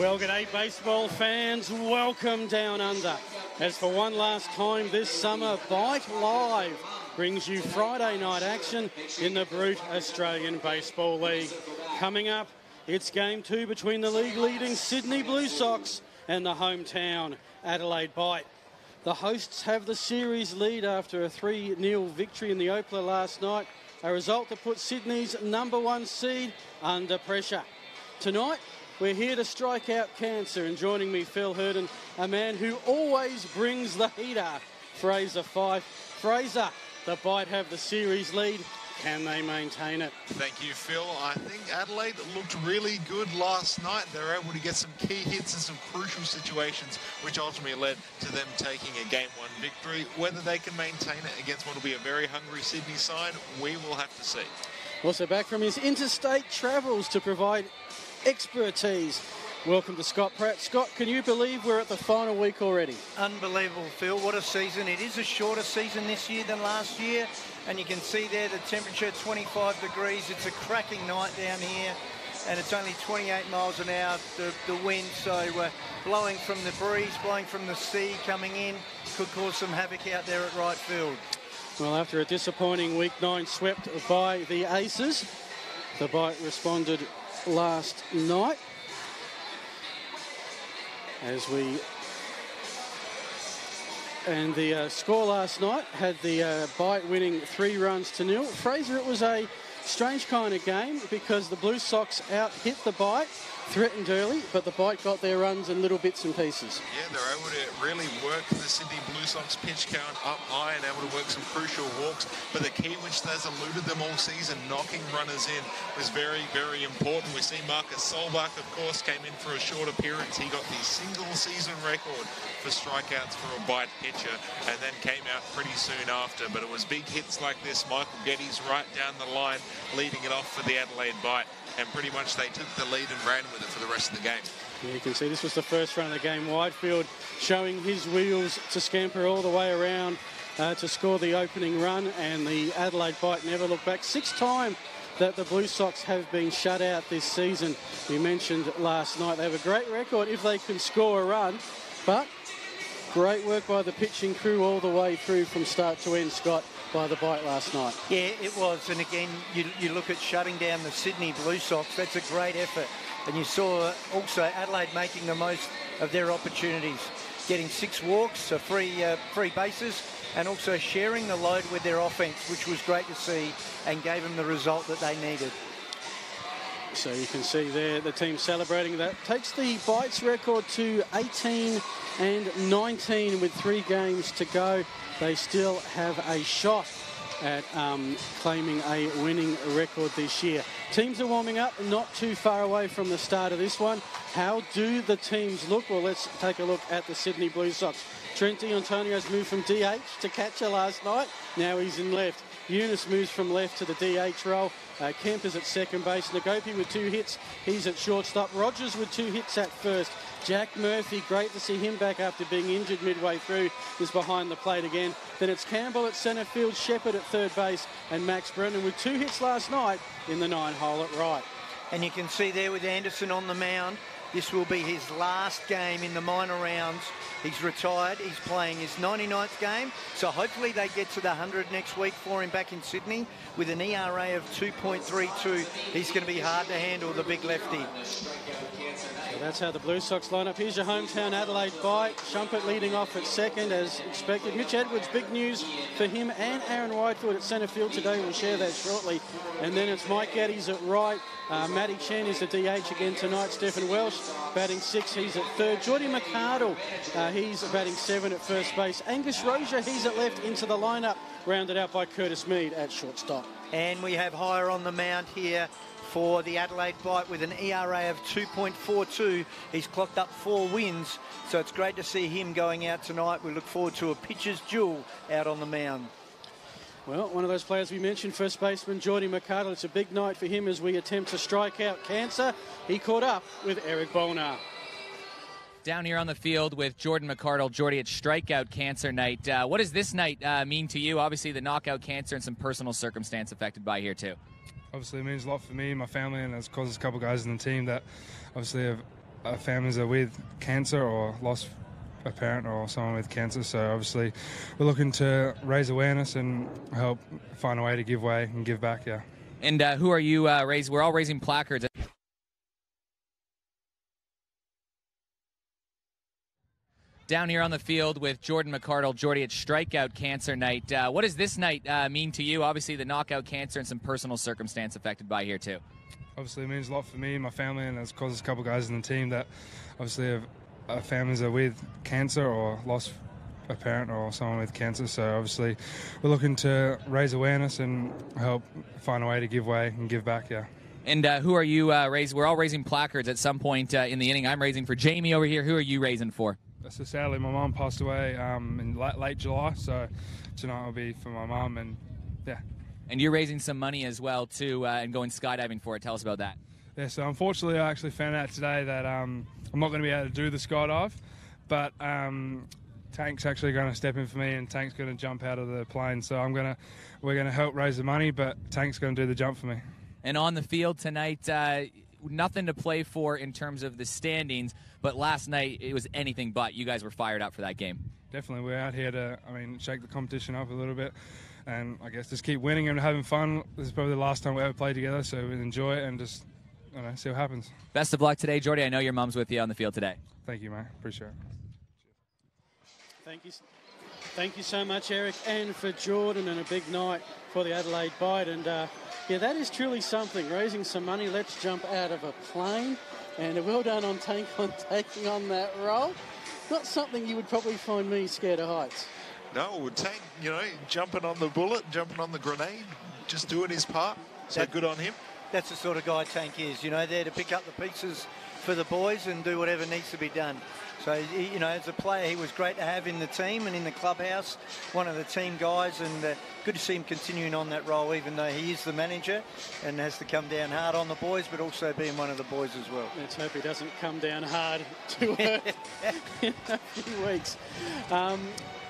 Well, g'day baseball fans, welcome down under. As for one last time this summer, Bite Live brings you Friday night action in the Brute Australian Baseball League. Coming up, it's Game 2 between the league-leading Sydney Blue Sox and the hometown Adelaide Bite. The hosts have the series lead after a 3-0 victory in the Opala last night, a result that put Sydney's #1 seed under pressure. Tonight, we're here to strike out cancer, and joining me, Phil Hurden, a man who always brings the heater, Fraser Fife. Fraser, the Bite have the series lead. Can they maintain it? Thank you, Phil. I think Adelaide looked really good last night. They were able to get some key hits in some crucial situations, which ultimately led to them taking a Game 1 victory. Whether they can maintain it against what will be a very hungry Sydney side, we will have to see. Also back from his interstate travels to provide expertise. Welcome to Scott Pratt. Scott, can you believe we're at the final week already? Unbelievable, Phil. What a season. It is a shorter season this year than last year. And you can see there the temperature, 25 degrees. It's a cracking night down here. And it's only 28 miles an hour, the wind. So blowing from the breeze, blowing from the sea coming in, could cause some havoc out there at right field. Well, after a disappointing Week 9 swept by the Aces, the Bite responded last night. And the score last night had the Bite winning 3-0. Fraser, it was a strange kind of game because the Blue Sox out-hit the Bite, threatened early, but the Bite got their runs in little bits and pieces. Yeah, they're able to really work the Sydney Blue Sox pitch count up high and able to work some crucial walks. But the key, which has eluded them all season, knocking runners in, was very, very important. We see Marcus Solbach, of course, came in for a short appearance. He got the single-season record for strikeouts for a Bite pitcher and then came out pretty soon after. But it was big hits like this. Michael Getty's right down the line, leading it off for the Adelaide Bite. And pretty much they took the lead and ran with it for the rest of the game. Yeah, you can see this was the first run of the game. Whitefield showing his wheels to scamper all the way around to score the opening run, and the Adelaide Bite never looked back. 6th time that the Blue Sox have been shut out this season. We mentioned last night they have a great record if they can score a run, but great work by the pitching crew all the way through from start to end, Scott, by the Bite last night. Yeah, it was. And again, you look at shutting down the Sydney Blue Sox. That's a great effort. And you saw also Adelaide making the most of their opportunities, getting 6 walks, free bases, and also sharing the load with their offense, which was great to see and gave them the result that they needed. So you can see there the team celebrating. That takes the Bites record to 18-19 with 3 games to go. They still have a shot at claiming a winning record this year. Teams are warming up, not too far away from the start of this one. How do the teams look? Well, let's take a look at the Sydney Blue Sox. Trent D'Antonio's moved from DH to catcher last night. Now he's in left. Eunice moves from left to the DH role. Kemp is at second base. Nagopi with 2 hits. He's at shortstop. Rogers with 2 hits at first. Jack Murphy, great to see him back after being injured midway through, is behind the plate again. Then it's Campbell at centre field, Shepherd at third base, and Max Brennan with 2 hits last night in the 9-hole at right. And you can see there with Anderson on the mound, this will be his last game in the minor rounds. He's retired. He's playing his 99th game. So hopefully they get to the 100 next week for him back in Sydney. With an ERA of 2.32, he's going to be hard to handle, the big lefty. So that's how the Blue Sox line up. Here's your hometown Adelaide Bite. Shumpert leading off at second as expected. Mitch Edwards, big news for him and Aaron Whitefield at centre field today. We'll share that shortly. And then it's Mike Geddes at right. Matty Chen is the DH again tonight. Stephen Welsh batting 6. He's at third. Geordie McArdle, he's batting 7 at first base. Angus Rozier, he's at left into the lineup, rounded out by Curtis Mead at shortstop. And we have higher on the mound here for the Adelaide Bite with an ERA of 2.42. He's clocked up 4 wins, so it's great to see him going out tonight. We look forward to a pitcher's duel out on the mound. Well, one of those players we mentioned, first baseman Geordie McArdle. It's a big night for him as we attempt to strike out cancer. He caught up with Eric Bolnar. Down here on the field with Jordan McArdle. Jordy, it's strikeout cancer night. What does this night mean to you? Obviously, the knockout cancer and some personal circumstance affected by here, too. Obviously, it means a lot for me and my family, and it's caused a couple of guys in the team that obviously have families are with cancer or lost a parent or someone with cancer. So obviously we're looking to raise awareness and help find a way to give way and give back, yeah. And who are you we're all raising placards. Down here on the field with Jordan McArdle. Jordy, it's strikeout cancer night. What does this night mean to you? Obviously the knockout cancer and some personal circumstance affected by here too. Obviously it means a lot for me and my family, and there's a couple of guys in the team that obviously have families are with cancer or lost a parent or someone with cancer. So obviously we're looking to raise awareness and help find a way to give way and give back, yeah. And who are you we're all raising placards at some point in the inning. I'm raising for Jamie over here. Who are you raising for? So sadly my mum passed away in late July, so tonight will be for my mum, and yeah. And you're raising some money as well too and going skydiving for it. Tell us about that. Yeah, so unfortunately I actually found out today that I'm not going to be able to do the skydive, but Tank's actually going to step in for me, and Tank's going to jump out of the plane. So we're going to help raise the money, but Tank's going to do the jump for me. And on the field tonight, nothing to play for in terms of the standings, but last night it was anything but. You guys were fired up for that game. Definitely, we're out here to, shake the competition up a little bit, and I guess just keep winning and having fun. This is probably the last time we ever played together, so we'll enjoy it and just see what happens. Best of luck today, Jordy. I know your mom's with you on the field today. Thank you, mate. Appreciate it. Thank you. Thank you so much, Eric, and for Jordan, and a big night for the Adelaide Bite. And yeah, that is truly something, raising some money. Let's jump out of a plane, and well done on Tank on taking on that role. Not something you would probably find me scared of heights. No, Tank, jumping on the bullet, jumping on the grenade, just doing his part. So good on him. That's the sort of guy Tank is, there to pick up the pieces for the boys and do whatever needs to be done. So, as a player, he was great to have in the team and in the clubhouse, one of the team guys, and good to see him continuing on that role, even though he is the manager and has to come down hard on the boys, but also being one of the boys as well. Let's hope he doesn't come down hard to her in a few weeks.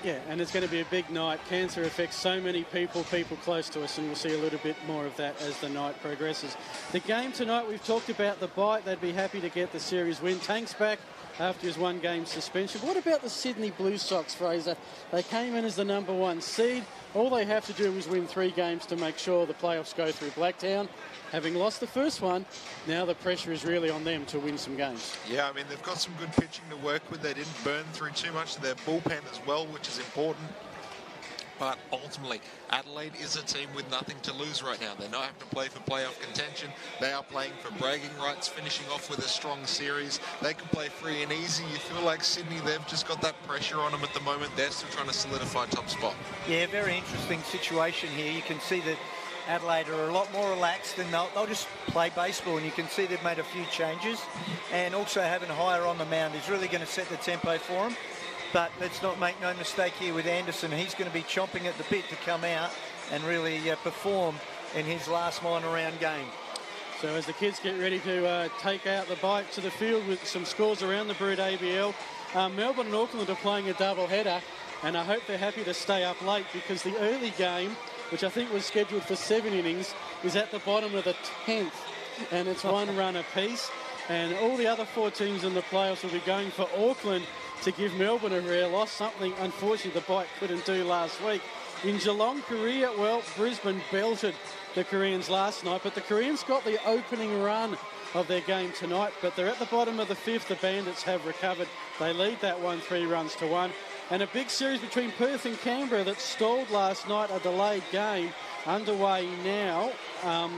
Yeah, and it's going to be a big night. Cancer affects so many people close to us, and we'll see a little bit more of that as the night progresses. The game tonight, we've talked about the Bite. They'd be happy to get the series win. Tank's back after his one-game suspension. What about the Sydney Blue Sox, Fraser? They came in as the #1 seed. All they have to do is win 3 games to make sure the playoffs go through Blacktown. Having lost the first one, now the pressure is really on them to win some games. Yeah, they've got some good pitching to work with. They didn't burn through too much of their bullpen as well, which is important. But ultimately, Adelaide is a team with nothing to lose right now. They're not having to play for playoff contention. They are playing for bragging rights, finishing off with a strong series. They can play free and easy. You feel like Sydney, they've just got that pressure on them at the moment. They're still trying to solidify top spot. Yeah, very interesting situation here. You can see that Adelaide are a lot more relaxed, and they'll just play baseball, and you can see they've made a few changes, and also having Hire on the mound is really going to set the tempo for them. But let's not make no mistake here with Anderson. He's going to be chomping at the bit to come out and really perform in his last minor round game. So as the kids get ready to take out the Bite to the field with some scores around the Brood ABL, Melbourne and Auckland are playing a double-header, and I hope they're happy to stay up late, because the early game, which I think was scheduled for 7 innings, is at the bottom of the 10th, and it's 1 run apiece. And all the other 4 teams in the playoffs will be going for Auckland to give Melbourne a rare loss, something unfortunately the Bite couldn't do last week. In Geelong, Korea, well, Brisbane belted the Koreans last night, but the Koreans got the opening run of their game tonight, but they're at the bottom of the 5th. The Bandits have recovered. They lead that one 3 runs to 1. And a big series between Perth and Canberra that stalled last night, a delayed game, underway now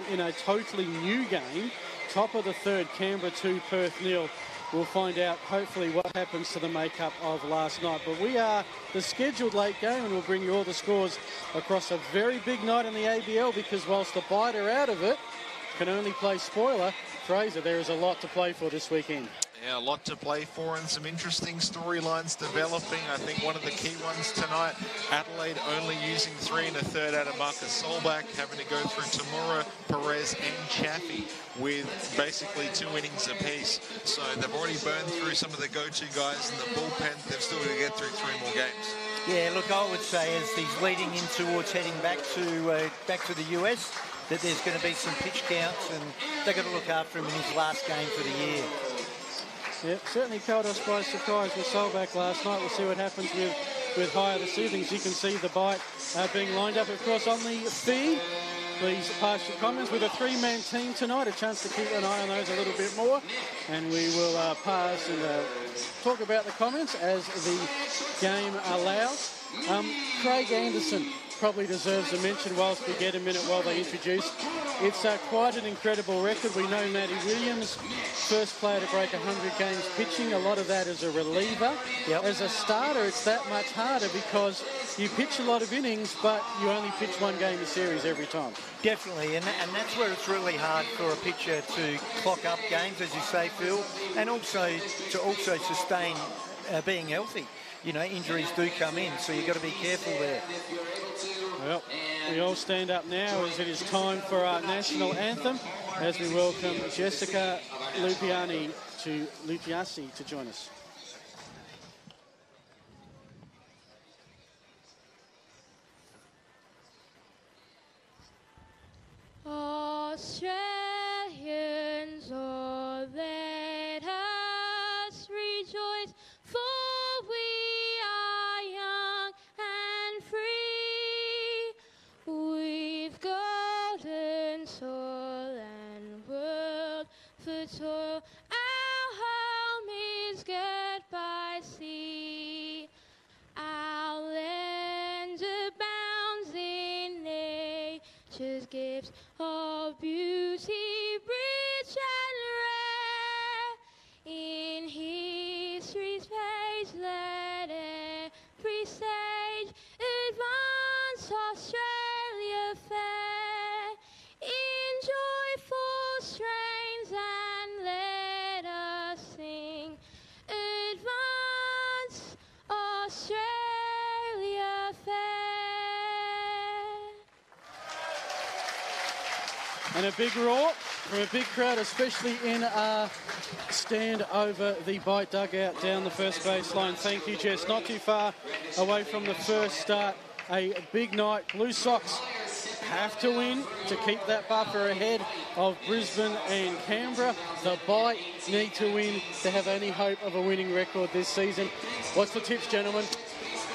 in a totally new game. Top of the 3rd, Canberra 2, Perth 0. We'll find out, hopefully, what happens to the makeup of last night. But we are the scheduled late game, and we'll bring you all the scores across a very big night in the ABL, because whilst the Bite are out of it, can only play spoiler. Fraser, there is a lot to play for this weekend. Yeah, a lot to play for and some interesting storylines developing. I think one of the key ones tonight, Adelaide only using 3 1/3 out of Marcus Solbach, having to go through Tamura, Perez and Chaffee with basically 2 innings apiece. So they've already burned through some of the go-to guys in the bullpen. They've still got to get through 3 more games. Yeah, look, I would say as he's leading in towards heading back to the US, that there's going to be some pitch counts, and they've got to look after him in his last game for the year. Yeah, certainly caught us by surprise with Solbach last night. We'll see what happens with Hire this evening. As you can see, the Bite being lined up, of course, on the feed. Please pass your comments. With a three-man team tonight, a chance to keep an eye on those a little bit more. And we will pass and talk about the comments as the game allows. Craig Anderson probably deserves a mention whilst we get a minute while they introduce. It's quite an incredible record. We know Matty Williams, first player to break 100 games pitching. A lot of that as a reliever. Yep. As a starter, it's that much harder because you pitch a lot of innings, but you only pitch one game a series every time. Definitely, and that's where it's really hard for a pitcher to clock up games, as you say, Phil, and also to sustain being healthy. You know, injuries do come in, so you've got to be careful there. Well, we all stand up now as it is time for our national anthem as we welcome Jessica Lupiasi to join us. Australians, oh, let us rejoice, for we are young and free. We've golden soil and world for toil. Our home is girt by sea. Our land abounds in nature's gifts of beauty, rich and rare. In history's page, let every sage advance Australia fair in joyful strains, and let us sing, advance Australia fair. And a big roar from a big crowd, especially in our stand over the Bite dugout down the first baseline. Thank you, Jess. Not too far away from the first start. A big night. Blue Sox have to win to keep that buffer ahead of Brisbane and Canberra. The Bite need to win to have any hope of a winning record this season. What's the tips, gentlemen?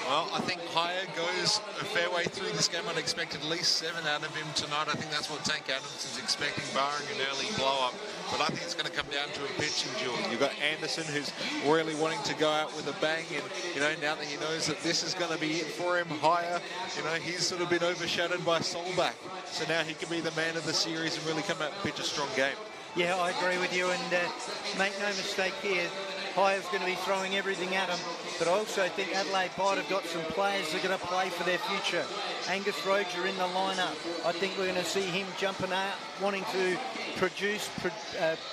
Well, I think Hire goes a fair way through this game. I'd expect at least 7 out of him tonight. I think that's what Tank Adams is expecting, barring an early blow-up. But I think it's going to come down to a pitching duel. You've got Anderson, who's really wanting to go out with a bang. And, you know, now that he knows that this is going to be it for him, Hire, you know, he's sort of been overshadowed by Solbach. So now he can be the man of the series and really come out and pitch a strong game. Yeah, I agree with you, and make no mistake here, Hire's going to be throwing everything at him, but I also think Adelaide Bite have got some players that are going to play for their future. Angus Roger in the lineup. I think we're going to see him jumping out, wanting to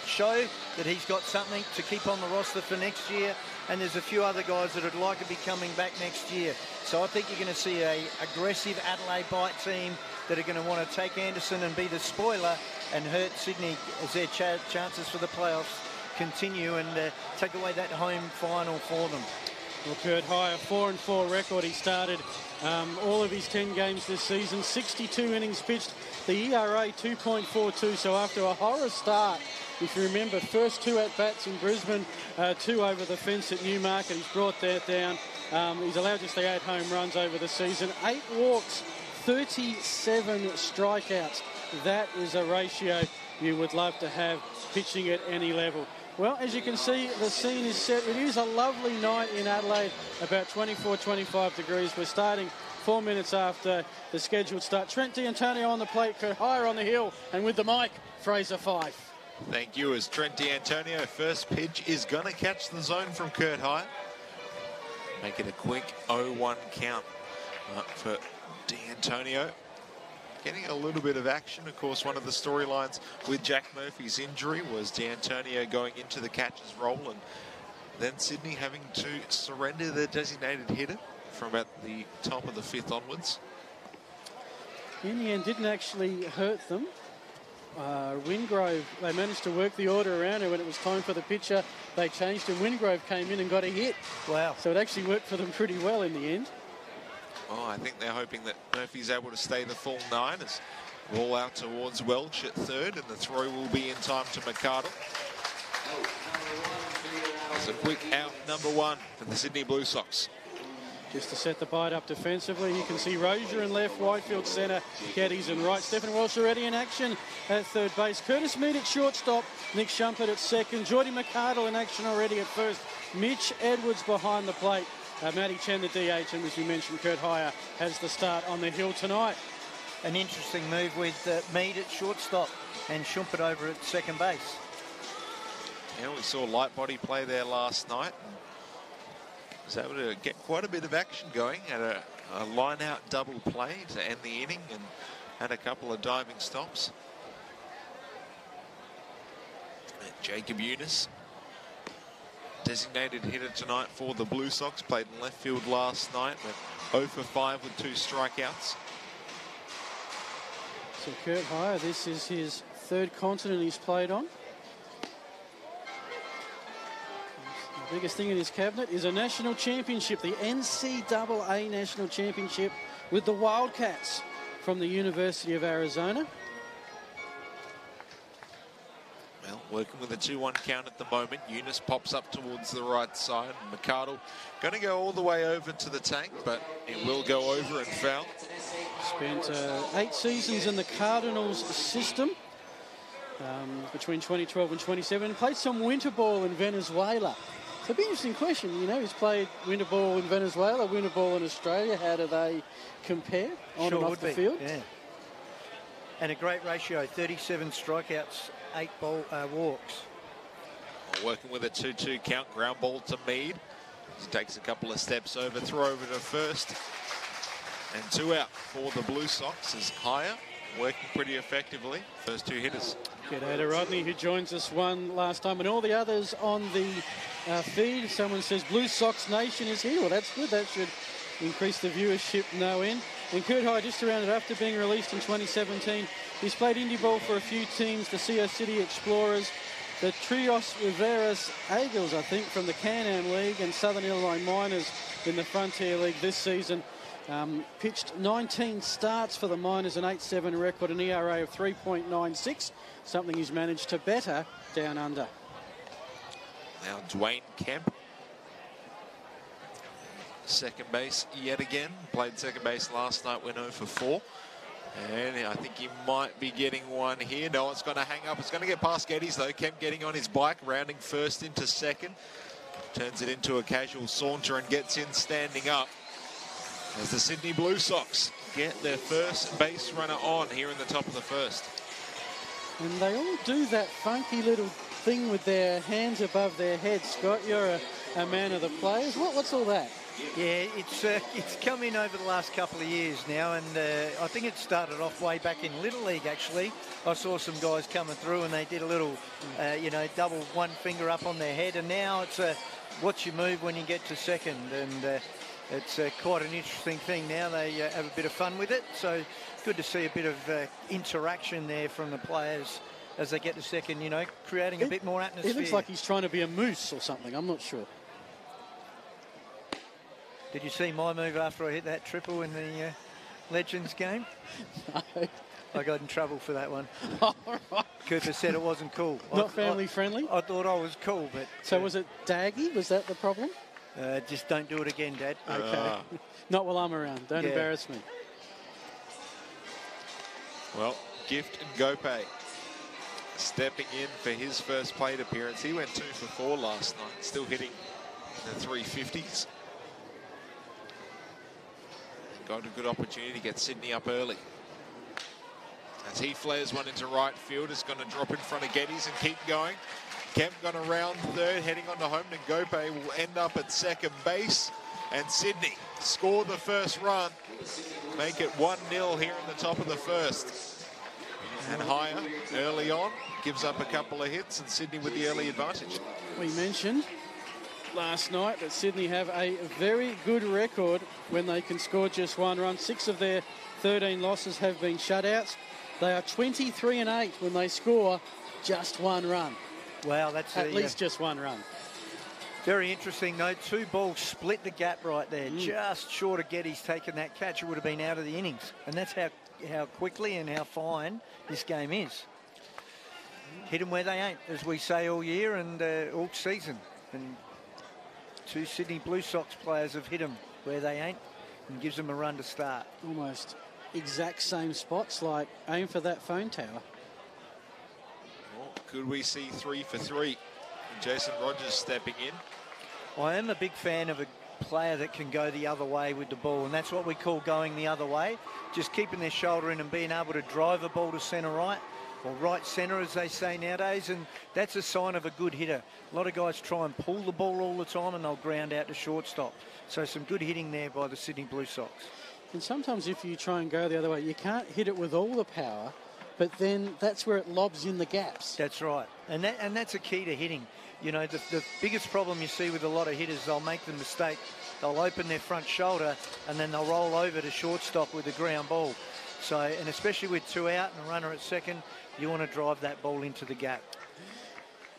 show that he's got something to keep on the roster for next year, and there's a few other guys that would like to be coming back next year. So I think you're going to see a aggressive Adelaide Bite team that are going to want to take Anderson and be the spoiler and hurt Sydney as their chances for the playoffs continue and take away that home final for them. Well, Kurt Hire, 4-4 record. He started all of his 10 games this season, 62 innings pitched. The ERA 2.42, so after a horror start, if you remember, first 2 at-bats in Brisbane, 2 over the fence at Newmarket, he's brought that down. He's allowed just the 8 home runs over the season, 8 walks, 37 strikeouts. That is a ratio you would love to have pitching at any level. Well, as you can see, the scene is set. It is a lovely night in Adelaide, about 24, 25 degrees. We're starting 4 minutes after the scheduled start. Trent D'Antonio on the plate, Kurt Hire on the hill, and with the mic, Fraser Fife. Thank you. As Trent D'Antonio, first pitch is going to catch the zone from Kurt Hire. Make it a quick 0-1 count for D'Antonio. Getting a little bit of action. Of course, one of the storylines with Jack Murphy's injury was D'Antonio going into the catcher's role, and then Sydney having to surrender their designated hitter from at the top of the 5th onwards. In the end, didn't actually hurt them. Wingrove, they managed to work the order around, and when it was time for the pitcher, they changed, and Wingrove came in and got a hit. Wow. So it actually worked for them pretty well in the end. Oh, I think they're hoping that Murphy's able to stay the full 9 as ball out towards Welch at 3rd, and the throw will be in time to McArdle. So quick out number 1 for the Sydney Blue Sox. Just to set the Bite up defensively, you can see Rozier in left, Whitefield centre, Geddes in right. Stephen Welsh already in action at third base. Curtis Mead at shortstop, Nick Shumpert at second. Geordie McArdle in action already at first. Mitch Edwards behind the plate. Matty Chen the DH, and as you mentioned, Kurt Heyer has the start on the hill tonight. An interesting move with Mead at shortstop and Shumpert over at second base. Yeah, we saw light body play there last night. Was able to get quite a bit of action going. Had a line-out double play to end the inning and had a couple of diving stops. And Jacob Eunice, designated hitter tonight for the Blue Sox, played in left field last night, went 0 for 5 with 2 strikeouts. So Kurt Heyer, this is his third continent he's played on. The biggest thing in his cabinet is a national championship, the NCAA National Championship with the Wildcats from the University of Arizona. Well, working with a 2-1 count at the moment. Eunice pops up towards the right side. McArdle going to go all the way over to the tank, but it will go over and foul. Spent 8 seasons in the Cardinals system between 2012 and 2017. Played some winter ball in Venezuela. So it'd be an interesting question. You know, he's played winter ball in Venezuela, winter ball in Australia. How do they compare on and off the field? Yeah. And a great ratio, 37 strikeouts, 8 walks. Working with a 2-2 count, ground ball to Mead. He takes a couple of steps over, throw over to first. And 2 out for the Blue Sox is Heyer, working pretty effectively. First 2 hitters. G'day to Rodney, who joins us one last time, and all the others on the feed. Someone says Blue Sox Nation is here. Well, that's good. That should increase the viewership no end. And Kurt Heyer, just to round it, after being released in 2017, he's played indie ball for a few teams, the CO City Explorers, the Trios Riveras Eagles, I think, from the Can-Am League, and Southern Illinois Miners in the Frontier League this season. Pitched 19 starts for the Miners, an 8-7 record, an ERA of 3.96, something he's managed to better down under. Now Dwayne Kemp, second base yet again. Played second base last night, went 0 for 4. And I think he might be getting one here. No, it's going to hang up. It's going to get past Geddes, though. Kemp getting on his bike, rounding first into second. Turns it into a casual saunter and gets in standing up as the Sydney Blue Sox get their first base runner on here in the top of the first. And they all do that funky little thing with their hands above their heads. Scott, you're a man of the players. What's all that? Yeah, it's come in over the last couple of years now, and I think it started off way back in Little League, actually. I saw some guys coming through and they did a little, double one finger up on their head, and now it's what's your move when you get to second, and it's quite an interesting thing now. They have a bit of fun with it, so good to see a bit of interaction there from the players as they get to second, creating a bit more atmosphere. It looks like he's trying to be a moose or something, I'm not sure. Did you see my move after I hit that triple in the Legends game? No. I got in trouble for that one. All right. Cooper said it wasn't cool. Not family friendly? I thought I was cool, but... So was it daggy? Was that the problem? Just don't do it again, Dad. Okay. Not while I'm around. Don't embarrass me. Well, Gift and Gope stepping in for his first plate appearance. He went 2 for 4 last night, still hitting the 350s. Got a good opportunity to get Sydney up early. As he flares one into right field, it's going to drop in front of Geddes and keep going. Kemp going to round third, heading on to home, and Gope will end up at second base. And Sydney score the first run, make it 1-0 here in the top of the first. And Heyer early on gives up a couple of hits, and Sydney with the early advantage. We mentioned last night that Sydney have a very good record when they can score just 1 run. 6 of their 13 losses have been shutouts. They are 23-8 when they score just 1 run. Wow, that's at least just 1 run. Very interesting, though. 2 balls split the gap right there. Just short of Geddes taking that catch, it would have been out of the innings. And that's how quickly and how fine this game is. Hit them where they ain't, as we say all year and all season. And 2 Sydney Blue Sox players have hit them where they ain't and gives them a run to start. Almost exact same spots, like aim for that phone tower. Well, could we see 3 for 3? Jason Rogers stepping in. I am a big fan of a player that can go the other way with the ball, and that's what we call going the other way. Just keeping their shoulder in and being able to drive a ball to centre right, or right centre as they say nowadays, and that's a sign of a good hitter. A lot of guys try and pull the ball all the time and they'll ground out to shortstop. So some good hitting there by the Sydney Blue Sox. And sometimes if you try and go the other way, you can't hit it with all the power, but then that's where it lobs in the gaps. That's right, and that's a key to hitting. You know, the biggest problem you see with a lot of hitters, they'll make the mistake. They'll open their front shoulder and then they'll roll over to shortstop with a ground ball. So, and especially with 2 out and a runner at second, you want to drive that ball into the gap.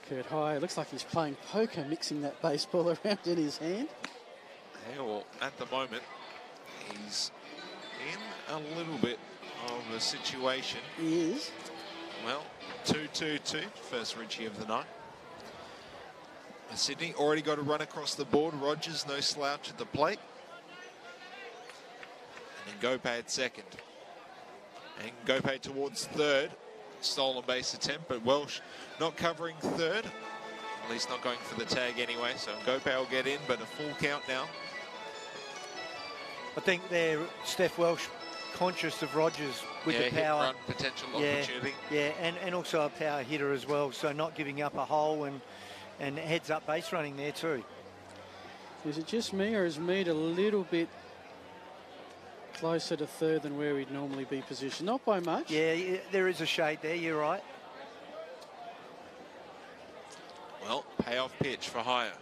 Kurt High, looks like he's playing poker, mixing that baseball around in his hand. Yeah, well, at the moment, he's in a little bit of a situation. He is. Well, 2-2-2, first Richie of the night. Sydney already got a run across the board. Rogers, no slouch at the plate. And then Gopay at second. And Gopay towards third. Stolen base attempt, but Welsh not covering third. At least not going for the tag anyway. So Gopay will get in, but a full count now. I think they're, Steph Welsh, conscious of Rogers with the power. Run potential opportunity. Yeah, and also a power hitter as well. So not giving up a hole and heads up base running there too. Is it just me, or is Mead a little bit closer to third than where he'd normally be positioned? Not by much. Yeah, there is a shade there, you're right. Well, payoff pitch for Hire.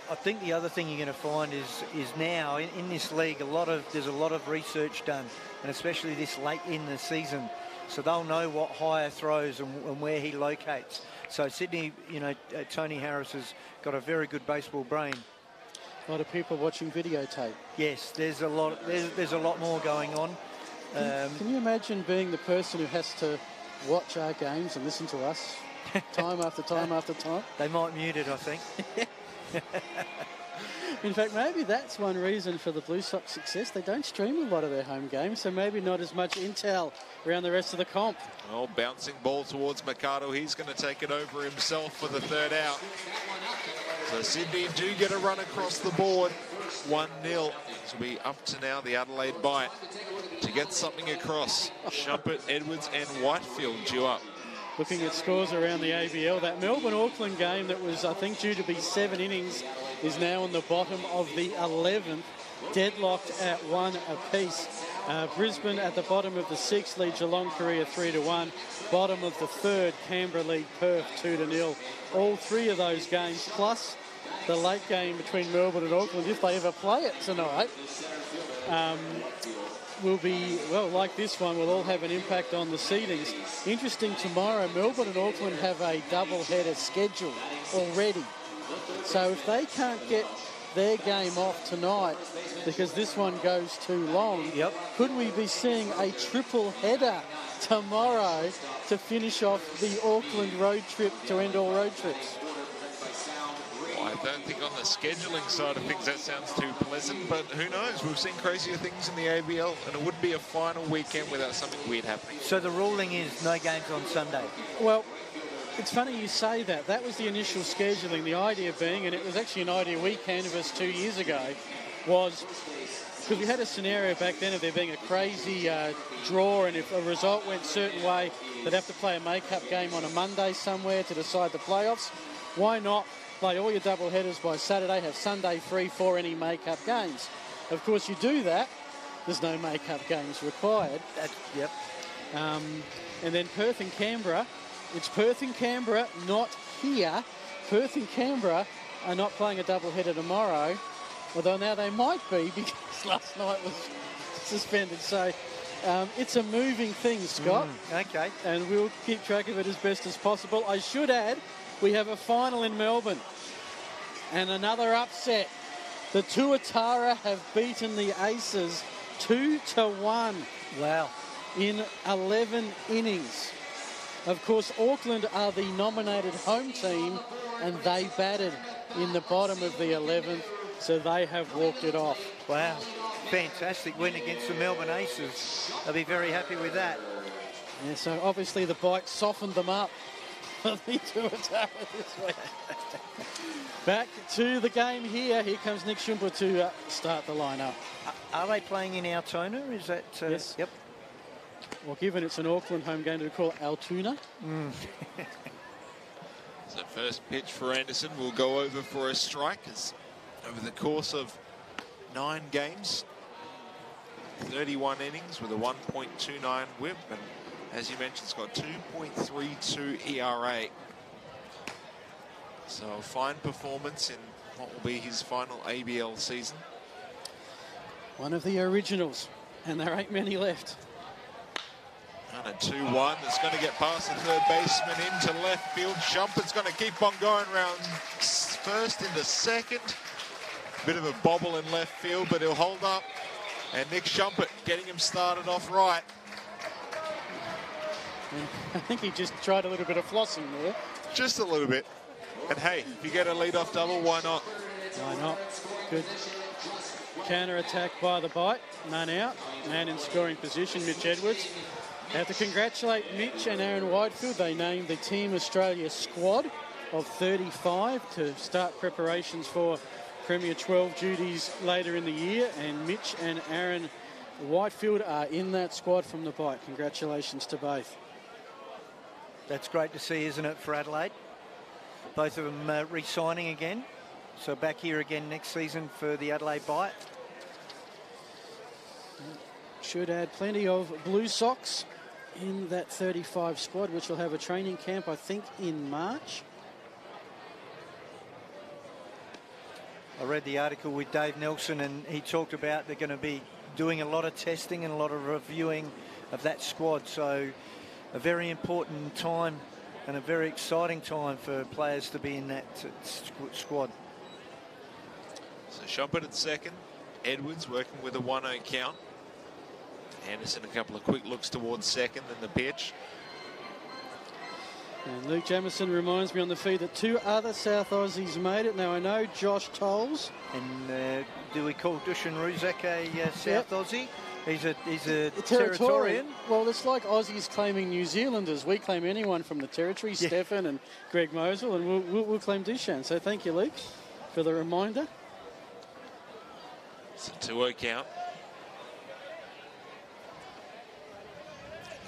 I think the other thing you're going to find is now in this league there's a lot of research done, and especially this late in the season, so they'll know what Hire throws and where he locates. So Sydney, you know, Tony Harris has got a very good baseball brain. A lot of people watching videotape. Yes, there's a lot more going on. Can you imagine being the person who has to watch our games and listen to us time after time after time? They might mute it, I think. In fact, maybe that's one reason for the Blue Sox success. They don't stream a lot of their home games, so maybe not as much intel around the rest of the comp. Well, bouncing ball towards Mercado. He's going to take it over himself for the third out. So Sydney do get a run across the board. 1-0. This will be up to now the Adelaide Bite to get something across. Shumpert, Edwards and Whitefield due up. Looking at scores around the ABL, that Melbourne-Auckland game that was, I think, due to be 7 innings is now on the bottom of the 11th, deadlocked at 1 apiece. Brisbane at the bottom of the 6th lead Geelong Korea 3-1. Bottom of the 3rd, Canberra lead Perth 2-0. All 3 of those games, plus the late game between Melbourne and Auckland, if they ever play it tonight, will be, well, like this one, will all have an impact on the seedings. Interesting, tomorrow, Melbourne and Auckland have a double-header schedule already. So if they can't get their game off tonight because this one goes too long, could we be seeing a triple header tomorrow to finish off the Auckland road trip to end all road trips? I don't think on the scheduling side of things that sounds too pleasant, but who knows? We've seen crazier things in the ABL, and it would be a final weekend without something weird happening. So the ruling is no games on Sunday? Well, it's funny you say that. That was the initial scheduling, the idea being, and it was actually an idea we canvassed 2 years ago, was because we had a scenario back then of there being a crazy draw, and if a result went a certain way, they'd have to play a make-up game on a Monday somewhere to decide the playoffs. Why not play all your double headers by Saturday, have Sunday free for any make-up games? Of course, you do that, there's no make-up games required. And then Perth and Canberra, it's Perth and Canberra, not here. Perth and Canberra are not playing a double header tomorrow, although now they might be because last night was suspended. So it's a moving thing, Scott. Okay. And we'll keep track of it as best as possible. I should add, we have a final in Melbourne and another upset. The Tuatara have beaten the Aces 2-1. Wow. In 11 innings. Of course, Auckland are the nominated home team, and they batted in the bottom of the 11th, so they have walked it off. Wow, fantastic win against the Melbourne Aces. They'll be very happy with that. Yeah, so obviously the Bite softened them up for the Tuatara this week. Back to the game here. Here comes Nick Schumper to start the lineup. Are they playing in Altoona? Is that... Yes. Yep. Well, given it's an Auckland home game, to call it Altoona. So first pitch for Anderson will go over for a strike. As over the course of 9 games, 31 innings with a 1.29 whip, and as you mentioned, it's got 2.32 ERA. So a fine performance in what will be his final ABL season. One of the originals, and there ain't many left. And a 2-1 that's going to get past the third baseman into left field. Shumpert's going to keep on going round first into second. Bit of a bobble in left field, but he'll hold up. And Nick Shumpert getting him started off right. And I think he just tried a little bit of flossing there. Just a little bit. And hey, if you get a lead-off double, why not? Why not? Good counter-attack by the Bite. Man out. Man in scoring position, Mitch Edwards. I have to congratulate Mitch and Aaron Whitefield. They named the Team Australia squad of 35 to start preparations for Premier 12 duties later in the year. And Mitch and Aaron Whitefield are in that squad from the Bite. Congratulations to both. That's great to see, isn't it, for Adelaide? Both of them re-signing again. So back here again next season for the Adelaide Bite. Should add plenty of Blue Sox in that 35 squad, which will have a training camp, I think, in March. I read the article with Dave Nelson, and he talked about they're going to be doing a lot of testing and a lot of reviewing of that squad. So a very important time and a very exciting time for players to be in that squad. So Shumpert at second. Edwards working with a 1-0 count. Anderson a couple of quick looks towards second, then the pitch. And Luke Jamieson reminds me on the feed that 2 other South Aussies made it. Now I know Josh Tolles. And do we call Dushan Ruzak a South Aussie? He's a Territorian. Well, it's like Aussies claiming New Zealanders. We claim anyone from the territory, Stefan and Greg Mosel, and we'll claim Dushan. So thank you, Luke, for the reminder. It's a 2-0 count.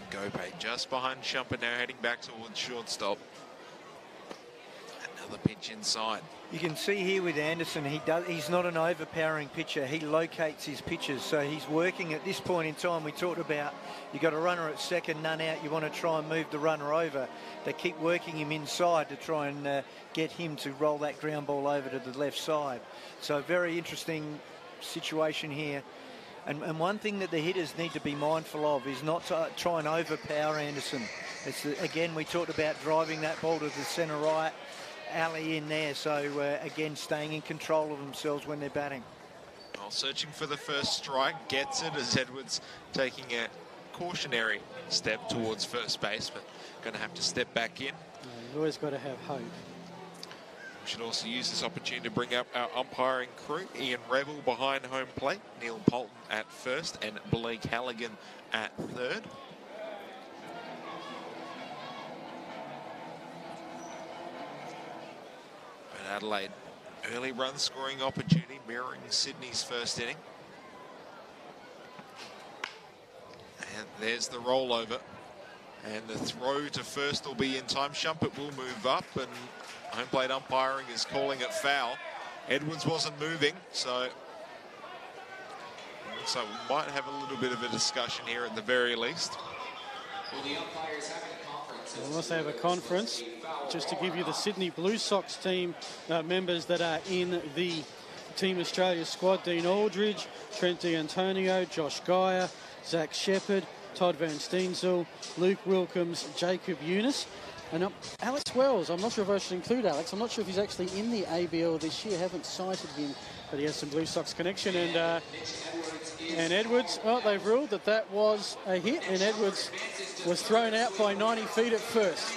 Gope just behind Shumpert now, heading back towards shortstop. Another pitch inside. You can see here with Anderson, he's not an overpowering pitcher. He locates his pitches, so he's working at this point in time. We talked about you got a runner at second, none out. You want to try and move the runner over. They keep working him inside to try and get him to roll that ground ball over to the left side. So very interesting situation here. And one thing that the hitters need to be mindful of is not to try and overpower Anderson. Again, we talked about driving that ball to the centre right, alley in there. So, again, staying in control of themselves when they're batting. Well, searching for the first strike, gets it as Edwards taking a cautionary step towards first base, but going to have to step back in. You've always got to have hope. We should also use this opportunity to bring up our umpiring crew. Ian Revel behind home plate, Neil Polton at first, and Blake Halligan at third. But Adelaide, early run scoring opportunity, mirroring Sydney's first inning. And there's the rollover. And the throw to first will be in time. Shumpert will move up, and home plate umpiring is calling it foul. Edwards wasn't moving, so it looks like we might have a little bit of a discussion here at the very least. We'll also have a conference just to give you the Sydney Blue Sox team members that are in the Team Australia squad. Dean Aldridge, Trent D'Antonio, Josh Geyer, Zach Shepherd, Todd Van Steensel, Luke Wilkins, Jacob Eunice. And Alex Wells, I'm not sure if I should include Alex. I'm not sure if he's actually in the ABL this year. Haven't cited him but he has some Blue Sox connection. And Edwards, well, they've ruled that was a hit, and Edwards was thrown out by 90 feet at first.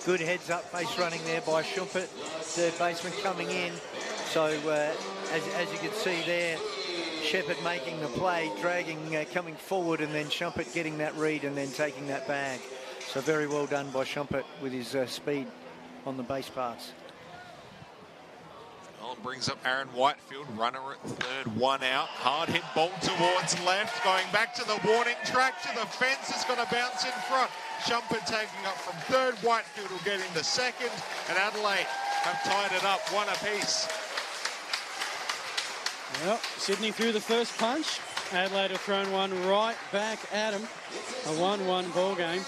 Good heads-up base running there by Schumpert, third baseman coming in. So as you can see there, Shepherd making the play, dragging, coming forward, and then Schumpert getting that read and then taking that bag. So very well done by Schumpert with his speed on the base paths. Well, brings up Aaron Whitefield, runner at third, one out. Hard hit ball towards left, going back to the warning track, to the fence. It's going to bounce in front. Schumpert taking up from third. Whitefield will get into second, and Adelaide have tied it up, one apiece. Well, Sydney threw the first punch. Adelaide have thrown one right back at him. A 1-1 ball game.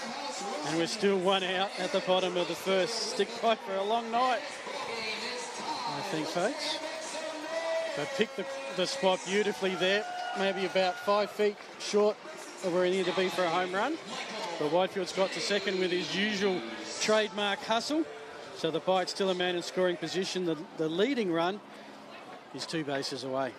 And we're still one out at the bottom of the first. Stick by for a long night, I think, folks. They picked the spot beautifully there. Maybe about 5 feet short of where he needed to be for a home run. But Whitefield's got to second with his usual trademark hustle. So the Bite's still a man in scoring position. The leading run is 2 bases away.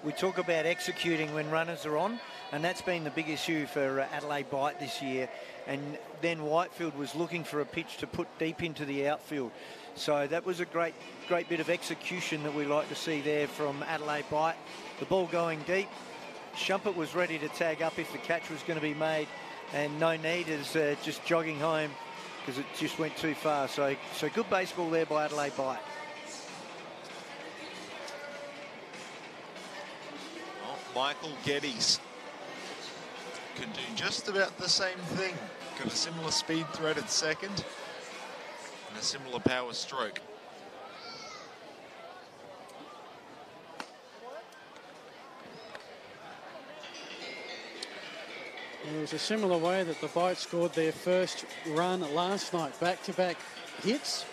We talk about executing when runners are on, and that's been the big issue for Adelaide Bite this year. And then Whitefield was looking for a pitch to put deep into the outfield. So that was a great bit of execution that we like to see there from Adelaide Bite. The ball going deep. Schumpert was ready to tag up if the catch was going to be made, and no need, is just jogging home because it just went too far. So good baseball there by Adelaide Bite. Michael Geddes could do just about the same thing. Got a similar speed threat at second and a similar power stroke. It was a similar way that the Bite scored their first run last night. Back-to-back hits.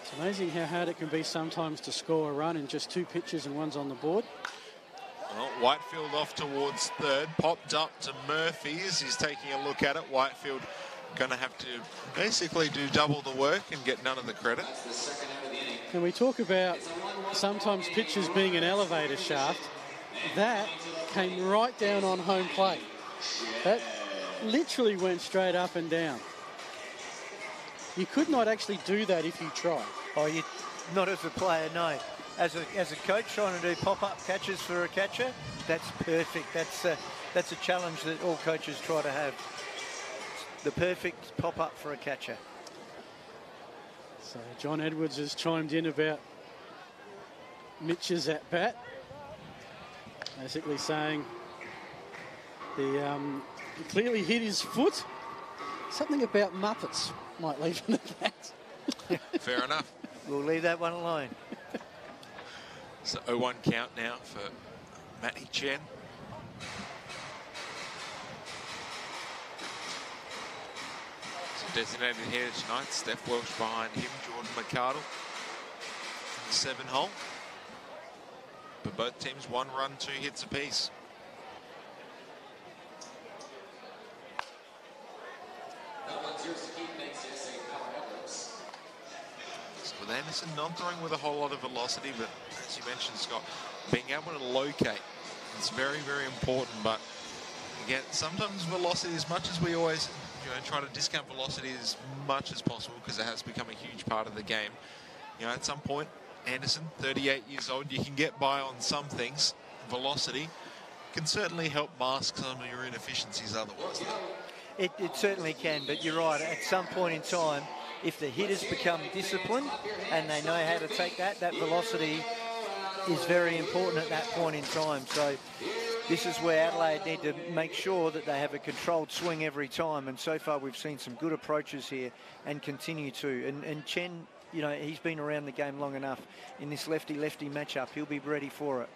It's amazing how hard it can be sometimes to score a run in just 2 pitches and one's on the board. Well, Whitefield off towards third, popped up to Murphy as he's taking a look at it. Whitefield going to have to basically do double the work and get none of the credit. And we talk about sometimes pitches being an elevator shaft. That came right down on home plate. That literally went straight up and down. You could not actually do that if you tried. Oh, not as a player, no. As a coach trying to do pop-up catches for a catcher, that's perfect. That's a challenge that all coaches try to have. The perfect pop-up for a catcher. So John Edwards has chimed in about Mitch's at bat, basically saying he clearly hit his foot. Something about Muppets might leave it at that. Fair enough. We'll leave that one alone. So 0-1 count now for Matty Chen. So designated hitter tonight, Steph Welsh behind him, Jordan McArdle in the 7-hole. But both teams 1 run, 2 hits apiece. With Anderson not throwing with a whole lot of velocity, but as you mentioned, Scott, being able to locate, it's very, very important. But again, sometimes velocity, as much as we always try to discount velocity as much as possible because it has become a huge part of the game. At some point, Anderson, 38 years old, you can get by on some things. Velocity can certainly help mask some of your inefficiencies otherwise. It certainly can, but you're right. At some point in time, if the hitters become disciplined and they know how to take that velocity is very important at that point in time. So this is where Adelaide need to make sure that they have a controlled swing every time. And so far we've seen some good approaches here and continue to. And Chen, he's been around the game long enough. In this lefty-lefty matchup, he'll be ready for it.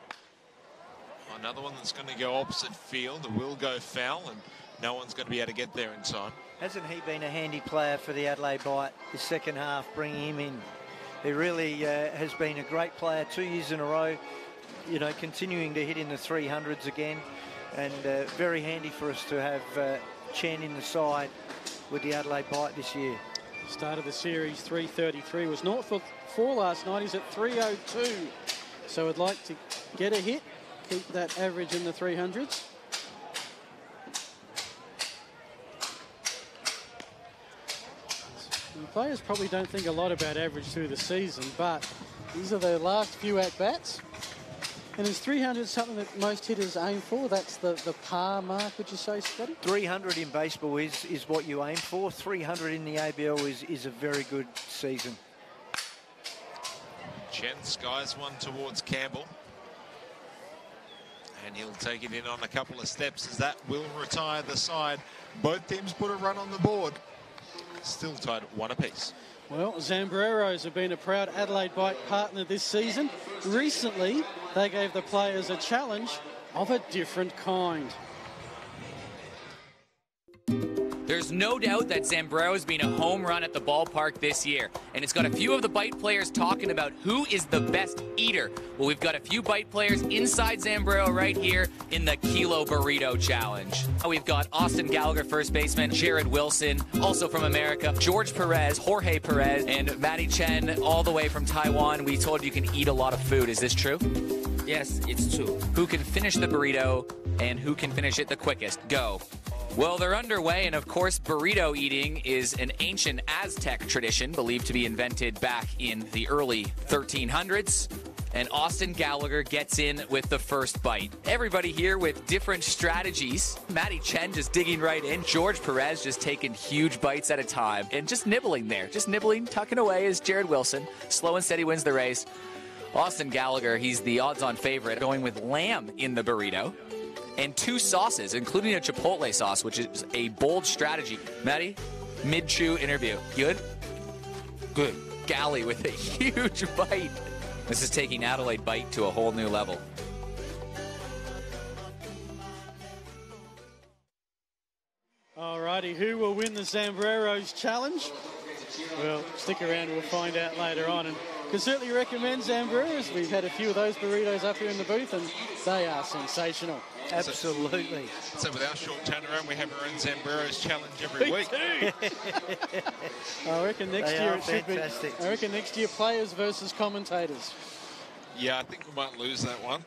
Another one that's going to go opposite field. It will go foul, and no one's going to be able to get there in time. Hasn't he been a handy player for the Adelaide Bite the second half, bringing him in? He really has been a great player 2 years in a row, continuing to hit in the 300s again, and very handy for us to have Chen in the side with the Adelaide Bite this year. Started the series 333, was 0 for 4 last night. He's at 302. So I'd like to get a hit, keep that average in the 300s. And players probably don't think a lot about average through the season, but these are their last few at-bats. And is 300 something that most hitters aim for? That's the par mark, would you say, Scotty? 300 in baseball is what you aim for. 300 in the ABL is a very good season. Chen skies one towards Campbell. And he'll take it in on a couple of steps as that will retire the side. Both teams put a run on the board. Still tied at 1 apiece. Well, Zambreros have been a proud Adelaide Bite partner this season. Recently, they gave the players a challenge of a different kind. There's no doubt that Zambrero has been a home run at the ballpark this year, and it's got a few of the Bite players talking about who is the best eater. Well, we've got a few Bite players inside Zambrero right here in the Kilo Burrito Challenge. We've got Austin Gallagher, first baseman, Jared Wilson, also from America, George Perez, Jorge Perez, and Matty Chen, all the way from Taiwan. We told you can eat a lot of food. Is this true? Yes, it's true. Who can finish the burrito and who can finish it the quickest? Go. Well, they're underway, and of course, burrito eating is an ancient Aztec tradition believed to be invented back in the early 1300s. And Austin Gallagher gets in with the first bite. Everybody here with different strategies. Matty Chen just digging right in. George Perez just taking huge bites at a time and just nibbling there. Just nibbling, tucking away is Jared Wilson. Slow and steady wins the race. Austin Gallagher, he's the odds-on favorite, going with lamb in the burrito. And 2 sauces, including a chipotle sauce, which is a bold strategy. Matty, mid-chew interview. Good? Good. Galley with a huge bite. This is taking Adelaide Bite to a whole new level. Alrighty, who will win the Zambreros challenge? Well, stick around, we'll find out later on. And can certainly recommend Zambreros. We've had a few of those burritos up here in the booth, and they are sensational. Absolutely. So with our short turnaround, we have our own Zambreros challenge every week. I reckon next year it should fantastic. be. I reckon next year players versus commentators. Yeah, I think we might lose that one.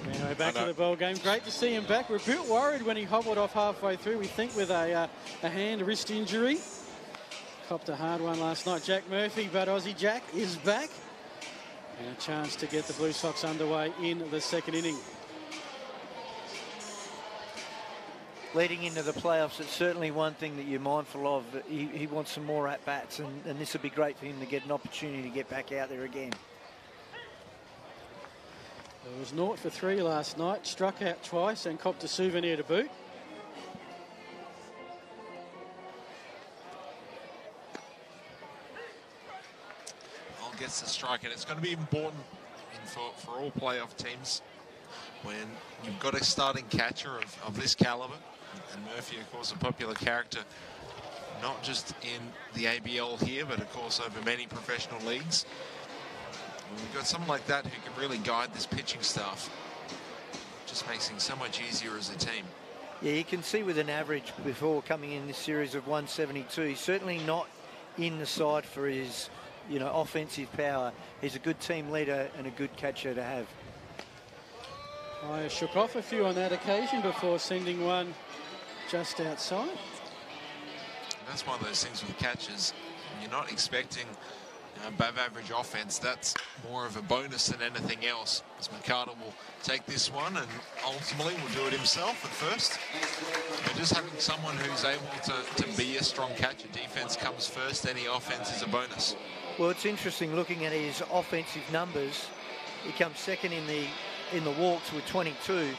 Anyway, back to the ball game. Great to see him back. We're a bit worried when he hobbled off halfway through. We think with a hand wrist injury. Copped a hard one last night, Jack Murphy, but Aussie Jack is back. And a chance to get the Blue Sox underway in the second inning. Leading into the playoffs, it's certainly one thing that you're mindful of. He wants some more at-bats, and this would be great for him to get an opportunity to get back out there again. It was 0 for 3 last night, struck out twice and copped a souvenir to boot. Gets the strike, and it's going to be important for all playoff teams when you've got a starting catcher of this caliber, and Murphy, of course, a popular character not just in the ABL here, but of course over many professional leagues. When we've got someone like that who can really guide this pitching staff, it just makes things so much easier as a team. Yeah, you can see with an average before coming in this series of 172, he's certainly not in the side for his offensive power. He's a good team leader and a good catcher to have. I shook off a few on that occasion before sending one just outside. And that's one of those things with catchers. You're not expecting above average offense. That's more of a bonus than anything else, as McCardle will take this one and ultimately will do it himself at first. But just having someone who's able to be a strong catcher, defense comes first, any offense is a bonus. Well, it's interesting looking at his offensive numbers. He comes second in the walks with 22.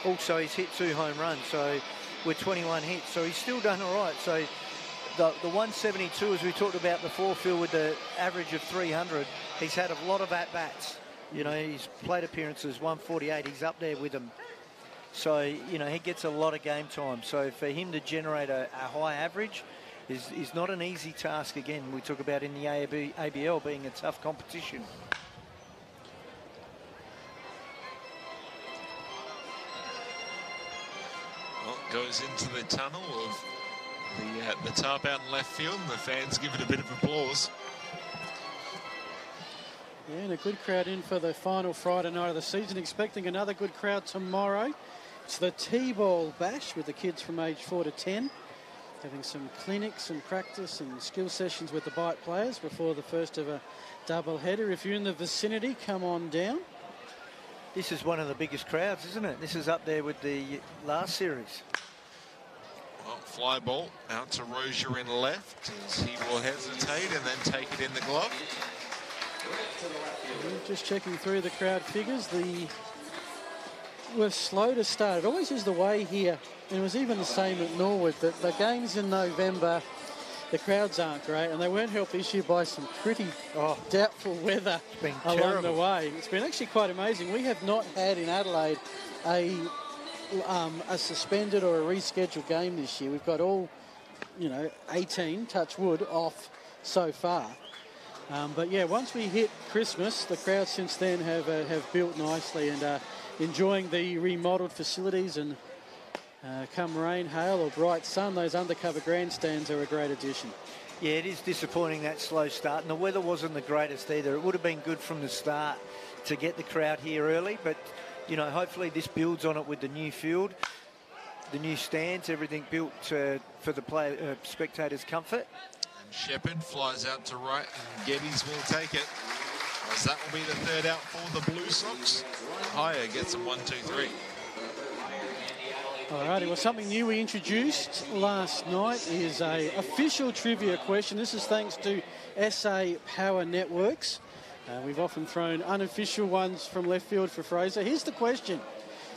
Also, he's hit 2 home runs, so with 21 hits. So he's still done all right. So the 172, as we talked about before, Phil, with the average of 300, he's had a lot of at-bats. His plate appearances, 148, he's up there with them. So, he gets a lot of game time. So for him to generate a high average is not an easy task. Again, we talk about in the ABL being a tough competition. Well, goes into the tunnel of the tarp out in left field, and the fans give it a bit of applause. Yeah, and a good crowd in for the final Friday night of the season. Expecting another good crowd tomorrow. It's the T-ball bash with the kids from age 4 to 10. Having some clinics and practice and skill sessions with the Bite players before the first of a double header. If you're in the vicinity, come on down. This is one of the biggest crowds, isn't it? This is up there with the last series. Well, fly ball out to Rozier in left as he will hesitate and then take it in the glove. Just checking through the crowd figures. We're slow to start. It always is the way here. And it was even the same at Norwood. The games in November, the crowds aren't great. And they weren't helped this year by some pretty doubtful weather along the way. It's been actually quite amazing. We have not had in Adelaide a suspended or a rescheduled game this year. We've got all, 18, touch wood, off so far. But yeah, once we hit Christmas, the crowd since then have built nicely and enjoying the remodelled facilities. And come rain, hail or bright sun, those undercover grandstands are a great addition. Yeah, it is disappointing, that slow start, and the weather wasn't the greatest either. It would have been good from the start to get the crowd here early, but hopefully this builds on it with the new field, the new stands, everything built for the spectators' comfort. Shepherd flies out to right, and Geddes will take it, as that will be the third out for the Blue Sox. Higher gets them 1, 2, 3. Alrighty, well, something new we introduced last night is a official trivia question. This is thanks to SA Power Networks. We've often thrown unofficial ones from left field for Fraser. Here's the question.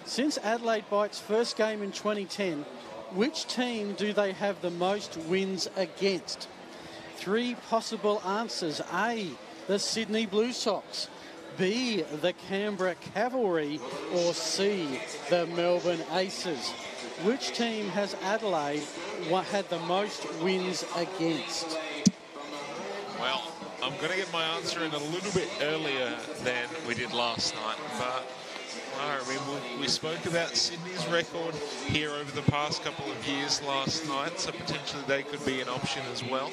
Since Adelaide Bite's first game in 2010, which team do they have the most wins against? 3 possible answers. A, the Sydney Blue Sox. B, the Canberra Cavalry. Or C, the Melbourne Aces. Which team has Adelaide had the most wins against? Well, I'm going to get my answer in a little bit earlier than we did last night, but we spoke about Sydney's record here over the past couple of years last night, so potentially they could be an option as well.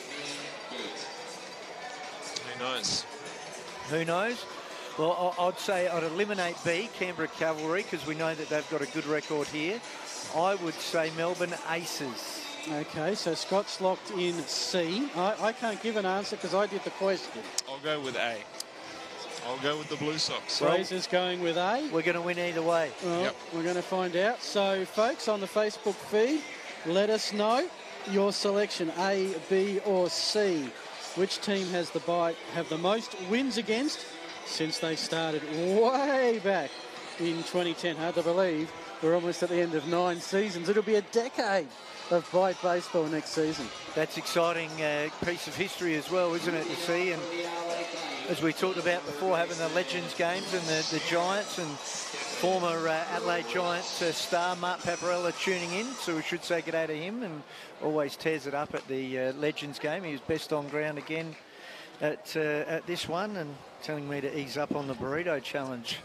Who knows? Who knows? Well, I'd say I'd eliminate B, Canberra Cavalry, because we know that they've got a good record here. I would say Melbourne Aces. Okay, so Scott's locked in C. I can't give an answer because I did the question. I'll go with A. I'll go with the Blue Sox. Fraser's going with A. We're going to win either way. Well, yep. We're going to find out. So, folks, on the Facebook feed, let us know your selection, A, B or C. Which team has the Bite have the most wins against since they started way back in 2010? Hard to believe. We're almost at the end of 9 seasons. It'll be a decade of Bite baseball next season. That's exciting piece of history as well, isn't it, to see? And as we talked about before, having the Legends games and the Giants and former Adelaide Giant star Mark Paparella tuning in, so we should say good day to him, and always tears it up at the Legends game. He was best on ground again at this one, and telling me to ease up on the burrito challenge.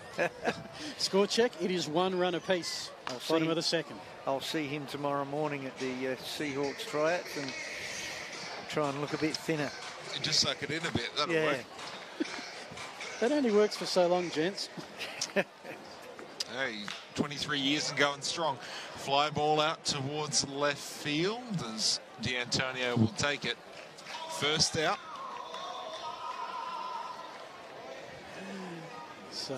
Score check, it is 1 run apiece. Bottom of the second. I'll see him tomorrow morning at the Seahawks tryouts and try and look a bit thinner. Just suck it in a bit, that'll work. That only works for so long, gents. Hey, 23 years and going strong. Fly ball out towards left field as D'Antonio will take it. First out. So,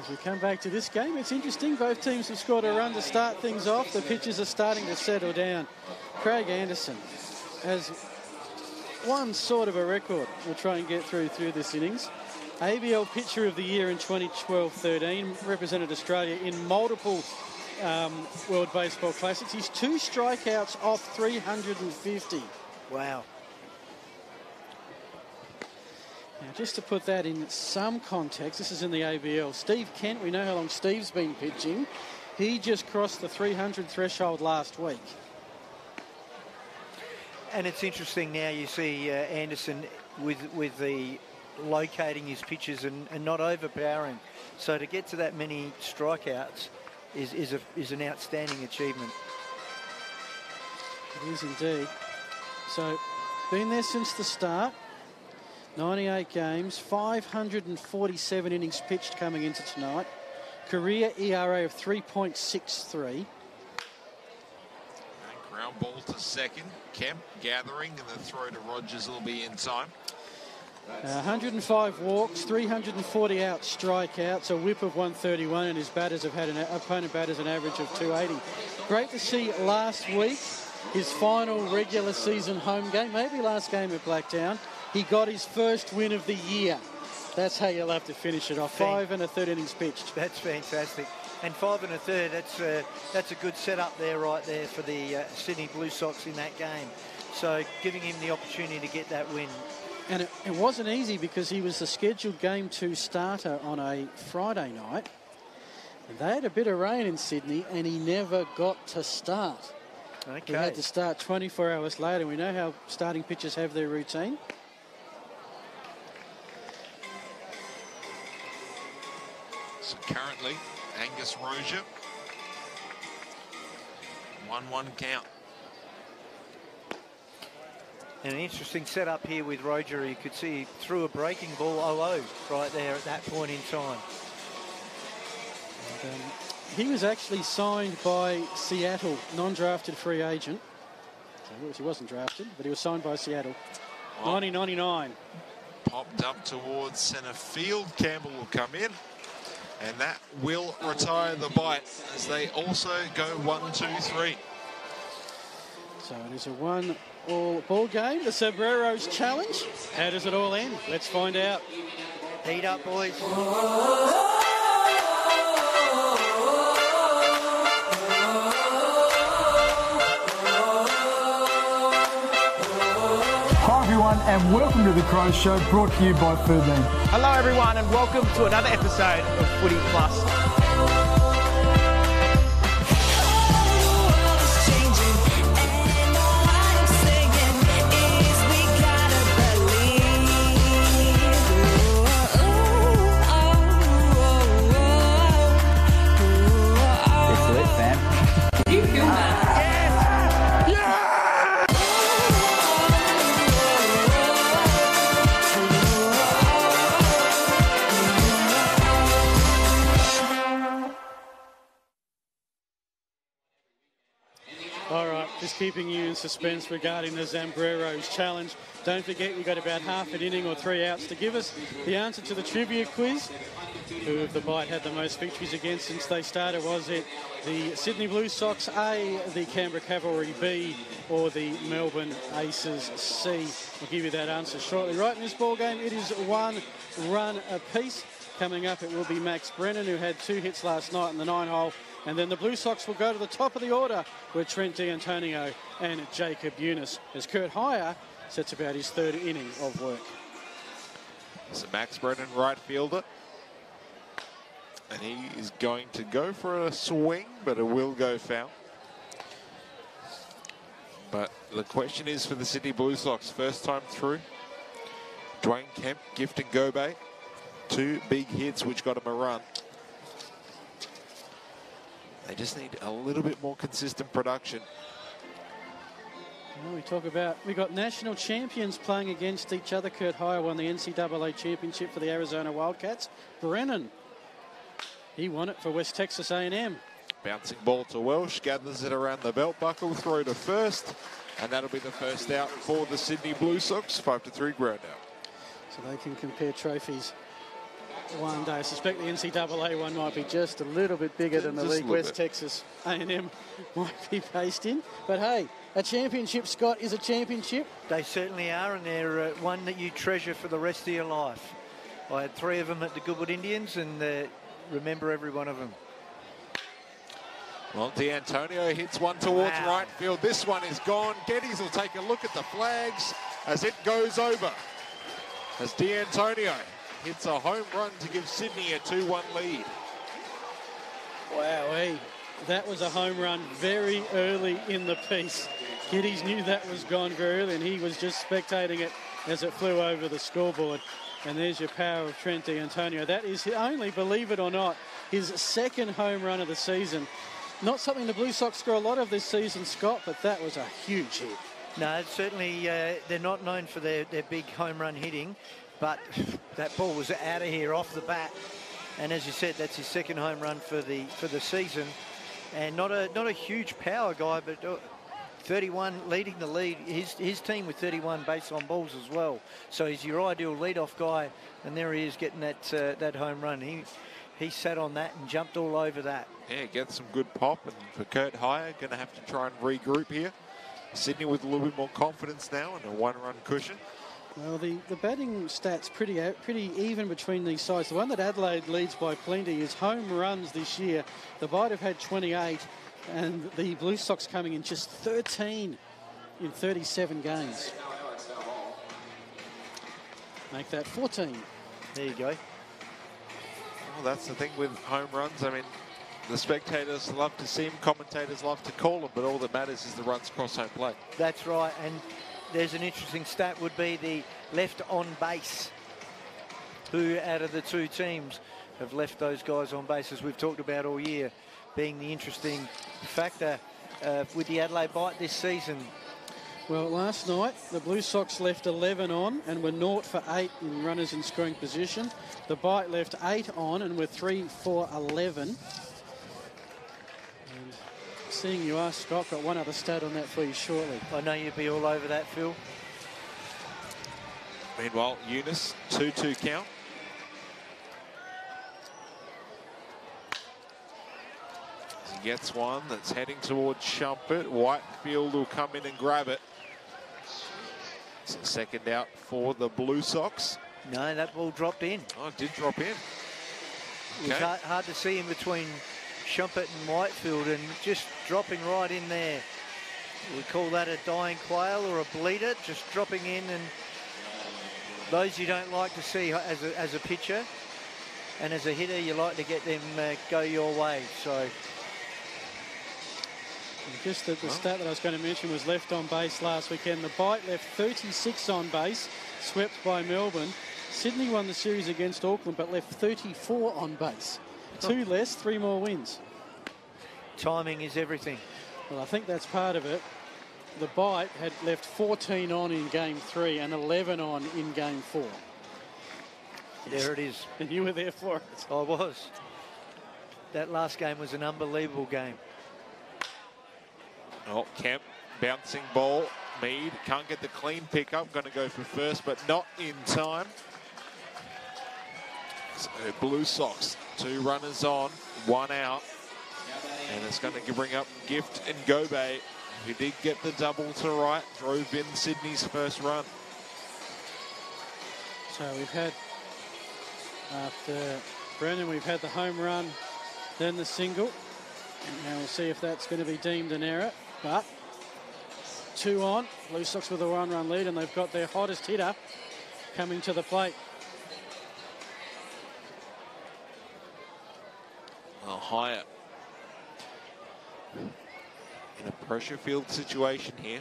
as we come back to this game, it's interesting. Both teams have scored a run to start things off. The pitches are starting to settle down. Craig Anderson has one sort of a record. We'll try and get through this innings. ABL Pitcher of the Year in 2012-13, represented Australia in multiple World Baseball Classics. He's 2 strikeouts off 350. Wow. Now, just to put that in some context, this is in the ABL. Steve Kent, we know how long Steve's been pitching. He just crossed the 300 threshold last week. And it's interesting now you see Anderson with the locating his pitches and not overpowering. So to get to that many strikeouts is an outstanding achievement. It is indeed. So, been there since the start. 98 games, 547 innings pitched coming into tonight. Career ERA of 3.63. Ground ball to second. Kemp gathering, and the throw to Rogers will be in time. 105 walks, 340 out strikeouts, a whip of 131, and his batters have had opponent batters an average of 280. Great to see last week, his final regular season home game, maybe last game at Blacktown. He got his first win of the year. That's how you'll have to finish it off. 5 1/3 innings pitched. That's fantastic. And 5 1/3, that's a good setup there, right there, for the Sydney Blue Sox in that game. So giving him the opportunity to get that win. And it wasn't easy because he was the scheduled Game 2 starter on a Friday night. And they had a bit of rain in Sydney, and he never got to start. Okay. He had to start 24 hours later. We know how starting pitchers have their routine. So currently, Angus Rozier, 1-1 count. And an interesting setup here with Roger. You could see he threw a breaking ball 0-0 right there at that point in time. And, he was actually signed by Seattle, non-drafted free agent. So he wasn't drafted, but he was signed by Seattle. 1999. Popped up towards centre field. Campbell will come in. And that will retire the Bite as they also go 1-2-3. So it is a 1-all ball game. The Sombreros challenge. How does it all end? Let's find out. Heat up, boys. Hi everyone, and welcome to the Crow Show, brought to you by Foodland. Hello everyone, and welcome to another episode of Footy Plus. Keeping you in suspense regarding the Sombreros challenge. Don't forget, you've got about half an inning or 3 outs to give us the answer to the trivia quiz. Who have the Bite had the most victories against since they started? Was it the Sydney Blue Sox A, the Canberra Cavalry B, or the Melbourne Aces C? I'll give you that answer shortly. Right in this ball game, it is 1 run apiece. Coming up, it will be Max Brennan, who had 2 hits last night in the 9-hole. And then the Blue Sox will go to the top of the order with Trent D'Antonio and Jacob Eunice, as Kurt Heyer sets about his 3rd inning of work. So Max Brennan, right fielder. And he is going to go for a swing, but it will go foul. But the question is for the Sydney Blue Sox, first time through. Dwayne Kemp, Gift and Gobe. 2 big hits, which got him a run. They just need a little bit more consistent production. Well, we got national champions playing against each other. Kurt Heyer won the NCAA championship for the Arizona Wildcats. Brennan, he won it for West Texas A&M. Bouncing ball to Welsh, gathers it around the belt buckle, throw to first, and that'll be the first out for the Sydney Blue Sox. 5-3 ground out. So they can compare trophies one day. I suspect the NCAA one might be just a little bit bigger than the league West Texas A&M might be based in. But hey, a championship, Scott, is a championship. They certainly are, and they're one that you treasure for the rest of your life. I had 3 of them at the Goodwood Indians, and remember every one of them. Well, D'Antonio hits one towards right field. This one is gone. Geddes will take a look at the flags as it goes over. As D'Antonio hits a home run to give Sydney a 2-1 lead. Wowee. That was a home run very early in the piece. Geddes knew that was gone very early, and he was just spectating it as it flew over the scoreboard. And there's your power of Trent D'Antonio. That is only, believe it or not, his second home run of the season. Not something the Blue Sox score a lot of this season, Scott, but that was a huge hit. No, it's certainly they're not known for their big home run hitting, but that ball was out of here off the bat. And as you said, that's his second home run for the season. And not a huge power guy, but 31 leading the lead. His team with 31 base on balls as well. So he's your ideal leadoff guy, and there he is getting that home run. He sat on that and jumped all over that. Yeah, gets some good pop, and for Kurt Hire, going to have to try and regroup here. Sydney with a little bit more confidence now and a one-run cushion. Well, the batting stats pretty even between these sides. The one that Adelaide leads by plenty is home runs this year. The Bite have had 28, and the Blue Sox coming in just 13 in 37 games. Make that 14. There you go. Well, that's the thing with home runs. I mean, the spectators love to see them, commentators love to call them, but all that matters is the runs cross home plate. That's right, and there's an interesting stat would be the left on base. Who out of the two teams have left those guys on base, as we've talked about all year, being the interesting factor with the Adelaide Bite this season. Well, last night, the Blue Sox left 11 on and were 0 for 8 in runners in scoring position. The Bite left 8 on and were 3 for 11. And seeing you are, Scott, got one other stat on that for you shortly. I know you'd be all over that, Phil. Meanwhile, Eunice, 2-2 count. He gets one that's heading towards Shumpert. Whitefield will come in and grab it. So second out for the Blue Sox. No, that ball dropped in. Oh, it did drop in. It was hard to see in between Shumpert and Whitefield, and just dropping right in there. We call that a dying quail or a bleeder, just dropping in, and those you don't like to see as a pitcher, and as a hitter you like to get them go your way. So just the stat that I was going to mention was left on base last weekend. The Bite left 36 on base, swept by Melbourne. Sydney won the series against Auckland, but left 34 on base. 2 less, 3 more wins. Timing is everything. Well, I think that's part of it. The Bite had left 14 on in Game 3 and 11 on in Game 4. There it is. And you were there for it. I was. That last game was an unbelievable game. Oh, Kemp, bouncing ball. Mead can't get the clean pickup. Going to go for first, but not in time. So Blue Sox, 2 runners on, 1 out. And it's going to bring up Gift and Gobe, who did get the double to right, drove in Sydney's first run. So we've had, after Brendan, we've had the home run, then the single. And now we'll see if that's going to be deemed an error. But 2 on, Blue Sox with a 1-run lead, and they've got their hottest hitter coming to the plate. Well, Higher in a pressure field situation here.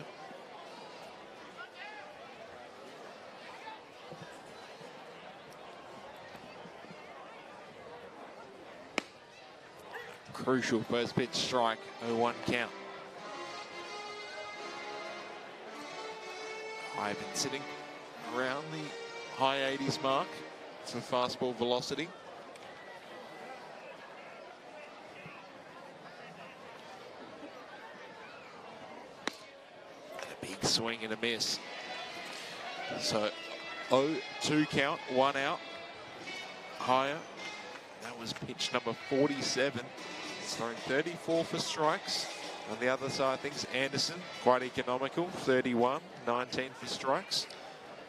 Crucial first pitch strike, 0-1 count. I've been sitting around the high 80s mark for fastball velocity. A big swing and a miss. So 0-2 count, 1 out. Higher. That was pitch number 47. He's throwing 34 for strikes. On the other side of things, Anderson, quite economical, 31, 19 for strikes.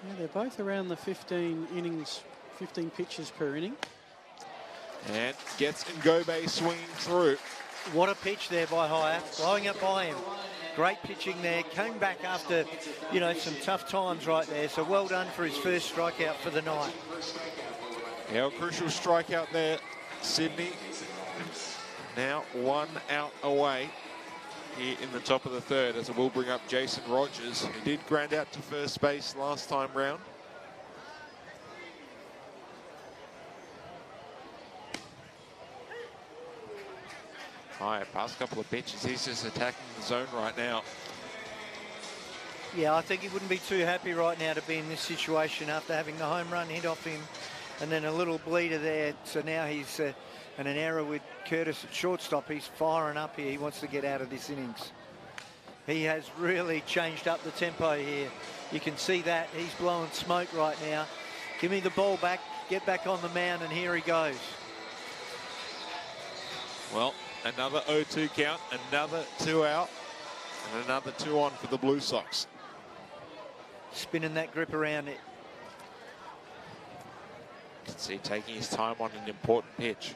Yeah, they're both around the 15 innings, 15 pitches per inning. And gets Ngobe swinging through. What a pitch there by Hire, blowing up by him. Great pitching there, came back after, you know, some tough times right there. So well done for his first strikeout for the night. Yeah, a crucial strikeout there, Sydney. Now 1 out away here in the top of the third, as it will bring up Jason Rogers, who did ground out to first base last time round. Higher, past couple of pitches. He's just attacking the zone right now. Yeah, I think he wouldn't be too happy right now to be in this situation after having the home run hit off him and then a little bleeder there. So now he's and an error with Curtis at shortstop. He's firing up here. He wants to get out of this innings. He has really changed up the tempo here. You can see that. He's blowing smoke right now. Give me the ball back, get back on the mound, and here he goes. Well, another 0-2 count, another 2 out, and another 2 on for the Blue Sox. Spinning that grip around it. You can see taking his time on an important pitch.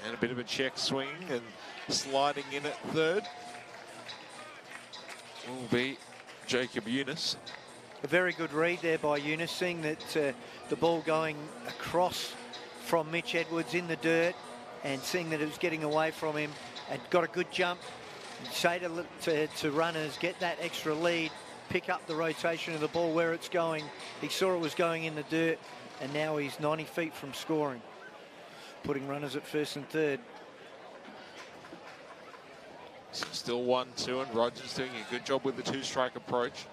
And a bit of a check swing and sliding in at third will be Jacob Eunice. A very good read there by Eunice, seeing that the ball going across from Mitch Edwards in the dirt and seeing that it was getting away from him and got a good jump. Say to runners, get that extra lead, pick up the rotation of the ball where it's going. He saw it was going in the dirt and now he's 90 feet from scoring, putting runners at first and third. Still 1-2 and Rogers doing a good job with the 2-strike approach.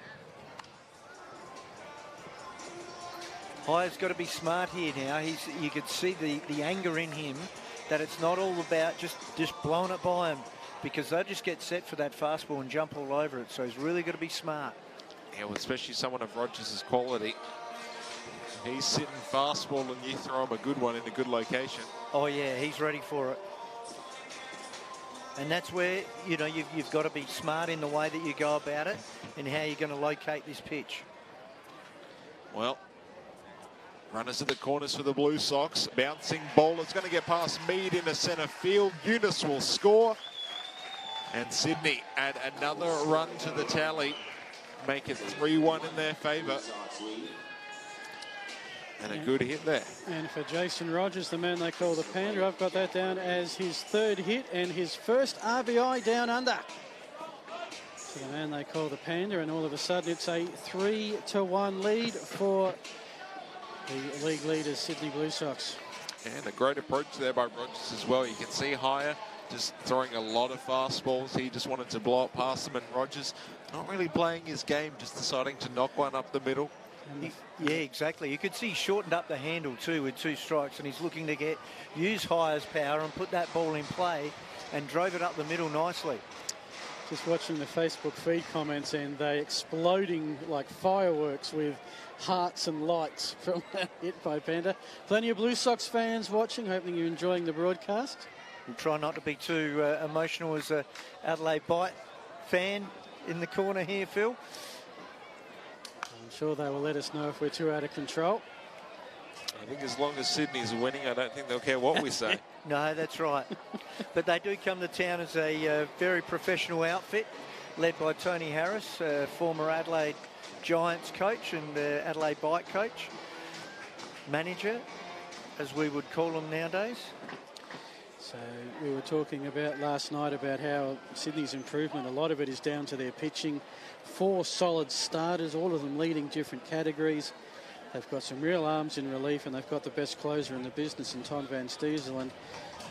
Hire's got to be smart here now. You could see the anger in him, that it's not all about just blowing it by him, because they'll just get set for that fastball and jump all over it. So he's really got to be smart. Yeah, well, especially someone of Rogers' quality. He's sitting fastball and you throw him a good one in a good location. Oh yeah, he's ready for it. And that's where, you know, you've got to be smart in the way that you go about it and how you're going to locate this pitch. Well, runners at the corners for the Blue Sox. Bouncing ball. It's going to get past Mead into centre field. Eunice will score. And Sydney add another run to the tally. Make it 3-1 in their favour. And a good hit there. And for Jason Rogers, the man they call the Panda, I've got that down as his third hit and his first RBI down under. So the man they call the Panda, and all of a sudden it's a 3-1 lead for the league leaders, Sydney Blue Sox. And a great approach there by Rogers as well. You can see Hire just throwing a lot of fastballs. He just wanted to blow it past them, and Rogers not really playing his game, just deciding to knock one up the middle. Yeah, exactly. You could see he shortened up the handle too with 2 strikes, and he's looking to use Hire's power and put that ball in play, and drove it up the middle nicely. Just watching the Facebook feed comments, and they exploding like fireworks with hearts and lights from that hit by Panda. Plenty of Blue Sox fans watching, hoping you're enjoying the broadcast. We'll try not to be too emotional as a Adelaide Bite fan in the corner here, Phil. I'm sure they will let us know if we're too out of control. I think as long as Sydney's winning, I don't think they'll care what we say. No, that's right. But they do come to town as a very professional outfit, led by Tony Harris, former Adelaide Giants coach and Adelaide Bite coach, manager, as we would call them nowadays. So we were talking about last night about how Sydney's improvement, a lot of it is down to their pitching. 4 solid starters, all of them leading different categories. They've got some real arms in relief, and they've got the best closer in the business in Tom Van Steesel,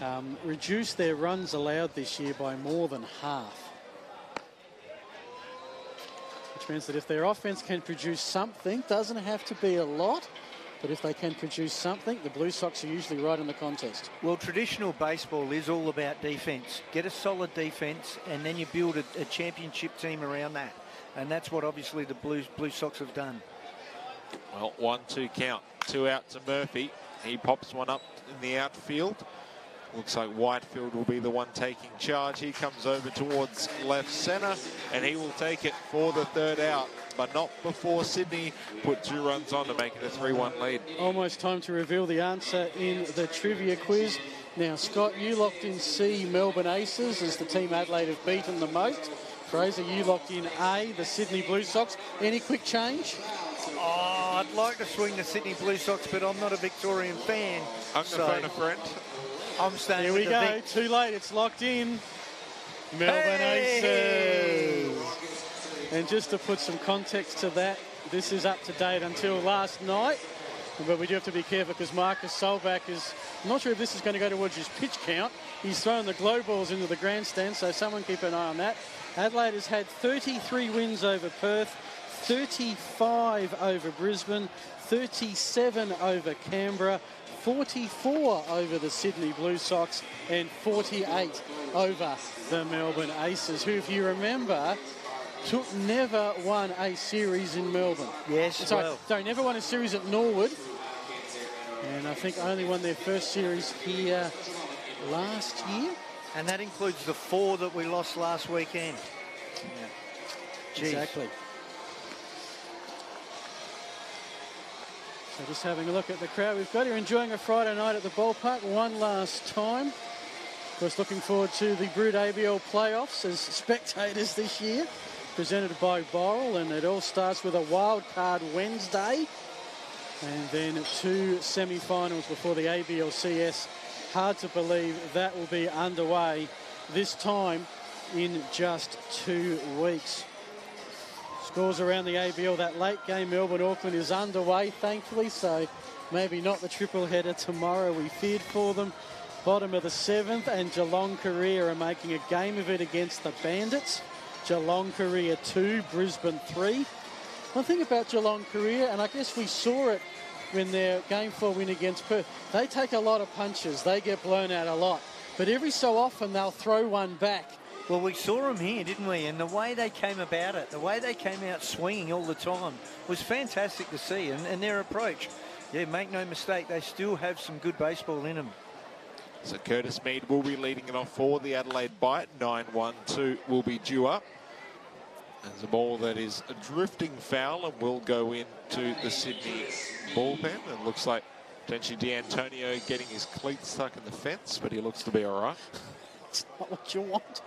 and reduced their runs allowed this year by more than half. Which means that if their offense can produce something, doesn't have to be a lot, but if they can produce something, the Blue Sox are usually right in the contest. Well, traditional baseball is all about defence. Get a solid defence, and then you build a championship team around that. And that's what obviously the Blue Sox have done. Well, 1-2 count. 2 out to Murphy. He pops one up in the outfield. Looks like Whitefield will be the one taking charge. He comes over towards left centre, and he will take it for the 3rd out, but not before Sydney put 2 runs on to make it a 3-1 lead. Almost time to reveal the answer in the trivia quiz. Now, Scott, you locked in C, Melbourne Aces, as the team Adelaide have beaten the most. Fraser, you locked in A, the Sydney Blue Sox. Any quick change? Oh, I'd like to swing the Sydney Blue Sox, but I'm not a Victorian fan. I'm going to phone a friend. I'm staying Here with we go. Too late. It's locked in. Melbourne Aces. And just to put some context to that, This is up to date until last night. But we do have to be careful because Marcus Solbach is, I'm not sure if this is going to go towards his pitch count. He's thrown the glow balls into the grandstand, so someone keep an eye on that. Adelaide has had 33 wins over Perth, 35 over Brisbane, 37 over Canberra, 44 over the Sydney Blue Sox, and 48 over the Melbourne Aces, who, if you remember, never won a series in Melbourne. Yes, sorry, never won a series at Norwood. And I think only won their first series here last year. And that includes the 4 that we lost last weekend. Yeah. Exactly. So just having a look at the crowd we've got here, enjoying a Friday night at the ballpark one last time. Of course, looking forward to the Brood ABL playoffs as spectators this year, presented by Boral, and it all starts with a wild card Wednesday and then 2 semi-finals before the ABLCS. Hard to believe that will be underway this time in just 2 weeks. Scores around the ABL. That late game Melbourne-Auckland is underway, thankfully, so maybe not the triple header tomorrow we feared for them. Bottom of the 7th, and Geelong Korea are making a game of it against the Bandits. Geelong Korea 2, Brisbane 3. One thing about Geelong Korea, and I guess we saw it when their Game 4 win against Perth, they take a lot of punches. They get blown out a lot. But every so often they'll throw one back. Well, we saw them here, didn't we? And the way they came about it, the way they came out swinging all the time was fantastic to see. And their approach, yeah, make no mistake, they still have some good baseball in them. So Curtis Mead will be leading it off for the Adelaide Bite. 9-1-2 will be due up. There's a ball that is a drifting foul and will go into the Sydney bullpen. It looks like potentially D'Antonio getting his cleats stuck in the fence, but he looks to be all right. It's not what you want.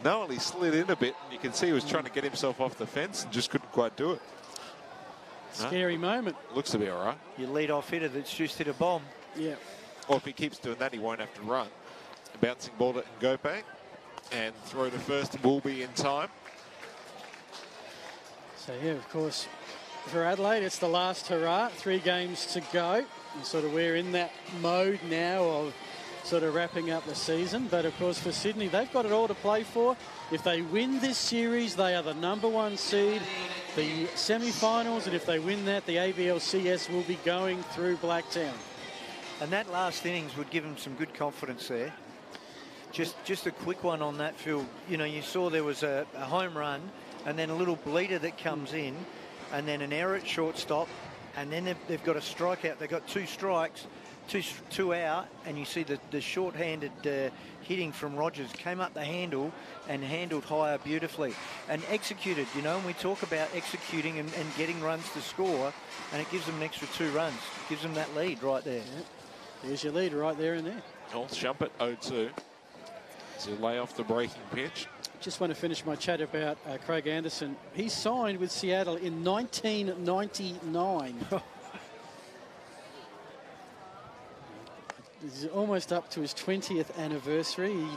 No, he slid in a bit, and you can see he was trying to get himself off the fence and just couldn't quite do it. Scary moment. Looks to be all right. Your lead-off hitter that's just hit a bomb. Yeah. Or if he keeps doing that, he won't have to run. A bouncing ball to Ngope, and throw to first will be in time. So, yeah, of course, for Adelaide, it's the last hurrah. 3 games to go. And sort of we're in that mode now of sort of wrapping up the season. But, of course, for Sydney, they've got it all to play for. If they win this series, they are the #1 seed, the semi-finals, and if they win that, the ABLCS will be going through Blacktown. And that last innings would give them some good confidence there. Just a quick one on that, Phil. You know, you saw there was a home run and then a little bleeder that comes in and then an error at shortstop, and then they've got a strikeout. They've got 2 strikes, two out, and you see the short-handed hitting from Rogers came up the handle and handled higher beautifully and executed, you know, and we talk about executing and getting runs to score, and it gives them an extra 2 runs. It gives them that lead right there. Yeah. There's your lead right there and there. North Shumpert 0-2. So lay off the breaking pitch. Just want to finish my chat about Craig Anderson. He signed with Seattle in 1999. He's almost up to his 20th anniversary. He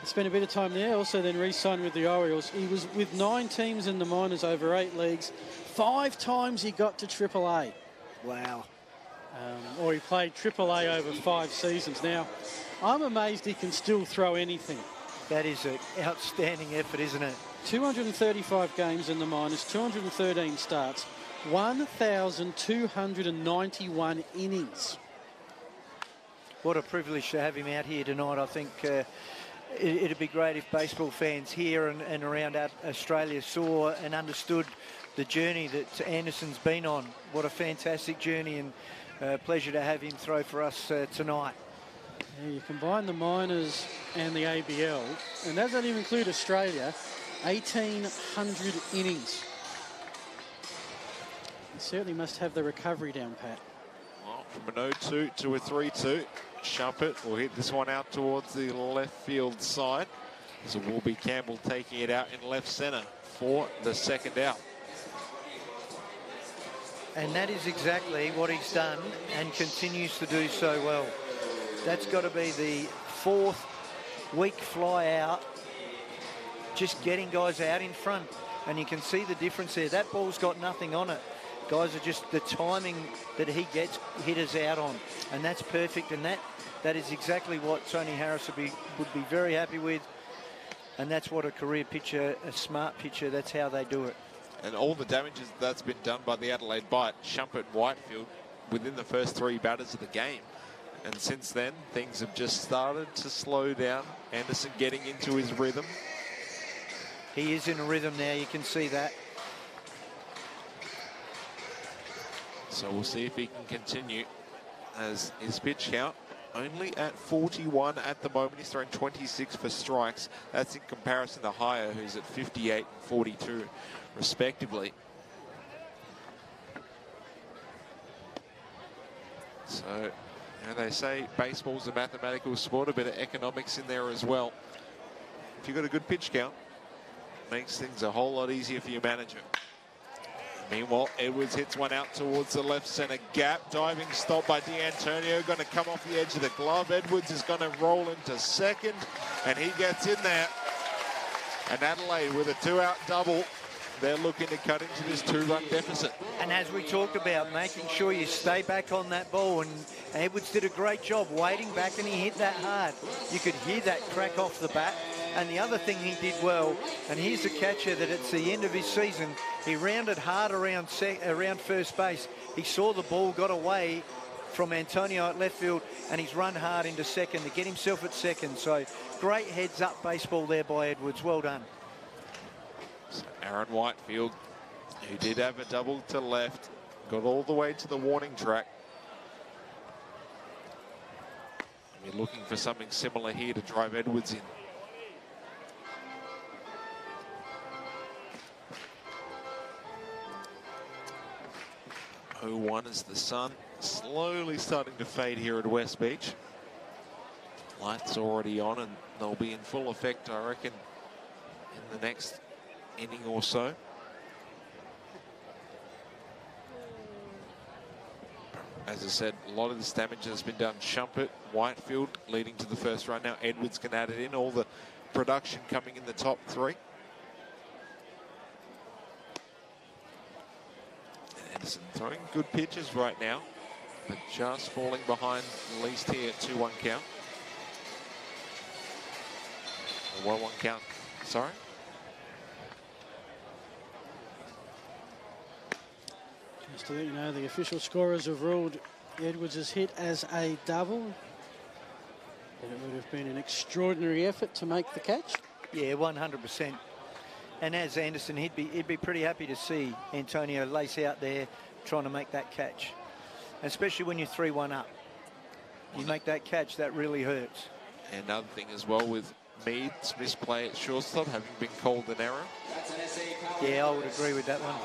spent a bit of time there, also then re-signed with the Orioles. He was with 9 teams in the minors over 8 leagues. 5 times he got to AAA. Wow. Or he played AAA over 5 seasons. Now, I'm amazed he can still throw anything. That is an outstanding effort, isn't it? 235 games in the minors, 213 starts, 1,291 innings. What a privilege to have him out here tonight. I think it'd be great if baseball fans here and around Australia saw and understood the journey that Anderson's been on. What a fantastic journey, and pleasure to have him throw for us tonight. Yeah, you combine the minors and the ABL, and that doesn't even include Australia, 1,800 innings. You certainly must have the recovery down, Pat. Well, from an 0-2 to a 3-2, Shumpert will hit this one out towards the left field side. So will be Campbell taking it out in left centre for the second out. And that is exactly what he's done and continues to do so well. That's got to be the 4th week fly out, just getting guys out in front. And you can see the difference there. That ball's got nothing on it. Guys are just the timing that he gets hitters out on, and that's perfect. And that is exactly what Tony Harris would be very happy with. And that's what a career pitcher, a smart pitcher, that's how they do it. And all the damages that's been done by the Adelaide Bite, Shumpert, Whitefield, within the first 3 batters of the game. And since then, things have just started to slow down. Anderson getting into his rhythm. He is in a rhythm now, you can see that. So we'll see if he can continue, as his pitch count only at 41 at the moment. He's thrown 26 for strikes. That's in comparison to Hire, who's at 58 and 42, respectively. So, you know, they say baseball's a mathematical sport, a bit of economics in there as well. If you've got a good pitch count, it makes things a whole lot easier for your manager. Meanwhile, Edwards hits one out towards the left centre gap. Diving stop by D'Antonio, going to come off the edge of the glove. Edwards is going to roll into second, and he gets in there. And Adelaide with a 2-out double. They're looking to cut into this 2-run deficit. And as we talked about, making sure you stay back on that ball, and Edwards did a great job waiting back, and he hit that hard. You could hear that crack off the bat. And the other thing he did well, and here's a catcher that at the end of his season, he rounded hard around first base. He saw the ball, got away from Antonio at left field, and he's run hard into second to get himself at second. So great heads-up baseball there by Edwards. Well done. So Aaron Whitefield, who did have a double to left, got all the way to the warning track. We're looking for something similar here to drive Edwards in. 0-1 as the sun slowly starting to fade here at West Beach. Lights already on, and they'll be in full effect, I reckon, in the next inning or so. As I said, a lot of this damage has been done. Shumpert, Whitefield leading to the first run. Now Edwards can add it in. All the production coming in the top 3. Anderson throwing good pitches right now, but just falling behind, at least here at 2-1 count. 1-1 count, sorry. Just to let you know, the official scorers have ruled Edwards' hit as a double. And it would have been an extraordinary effort to make the catch. Yeah, 100%. And as Anderson, he'd be pretty happy to see Antonio lace out there trying to make that catch. And especially when you're 3-1 up. You make that catch, that really hurts. And another thing as well with Mead's misplay at shortstop having been called an error. Yeah, I would agree with that one.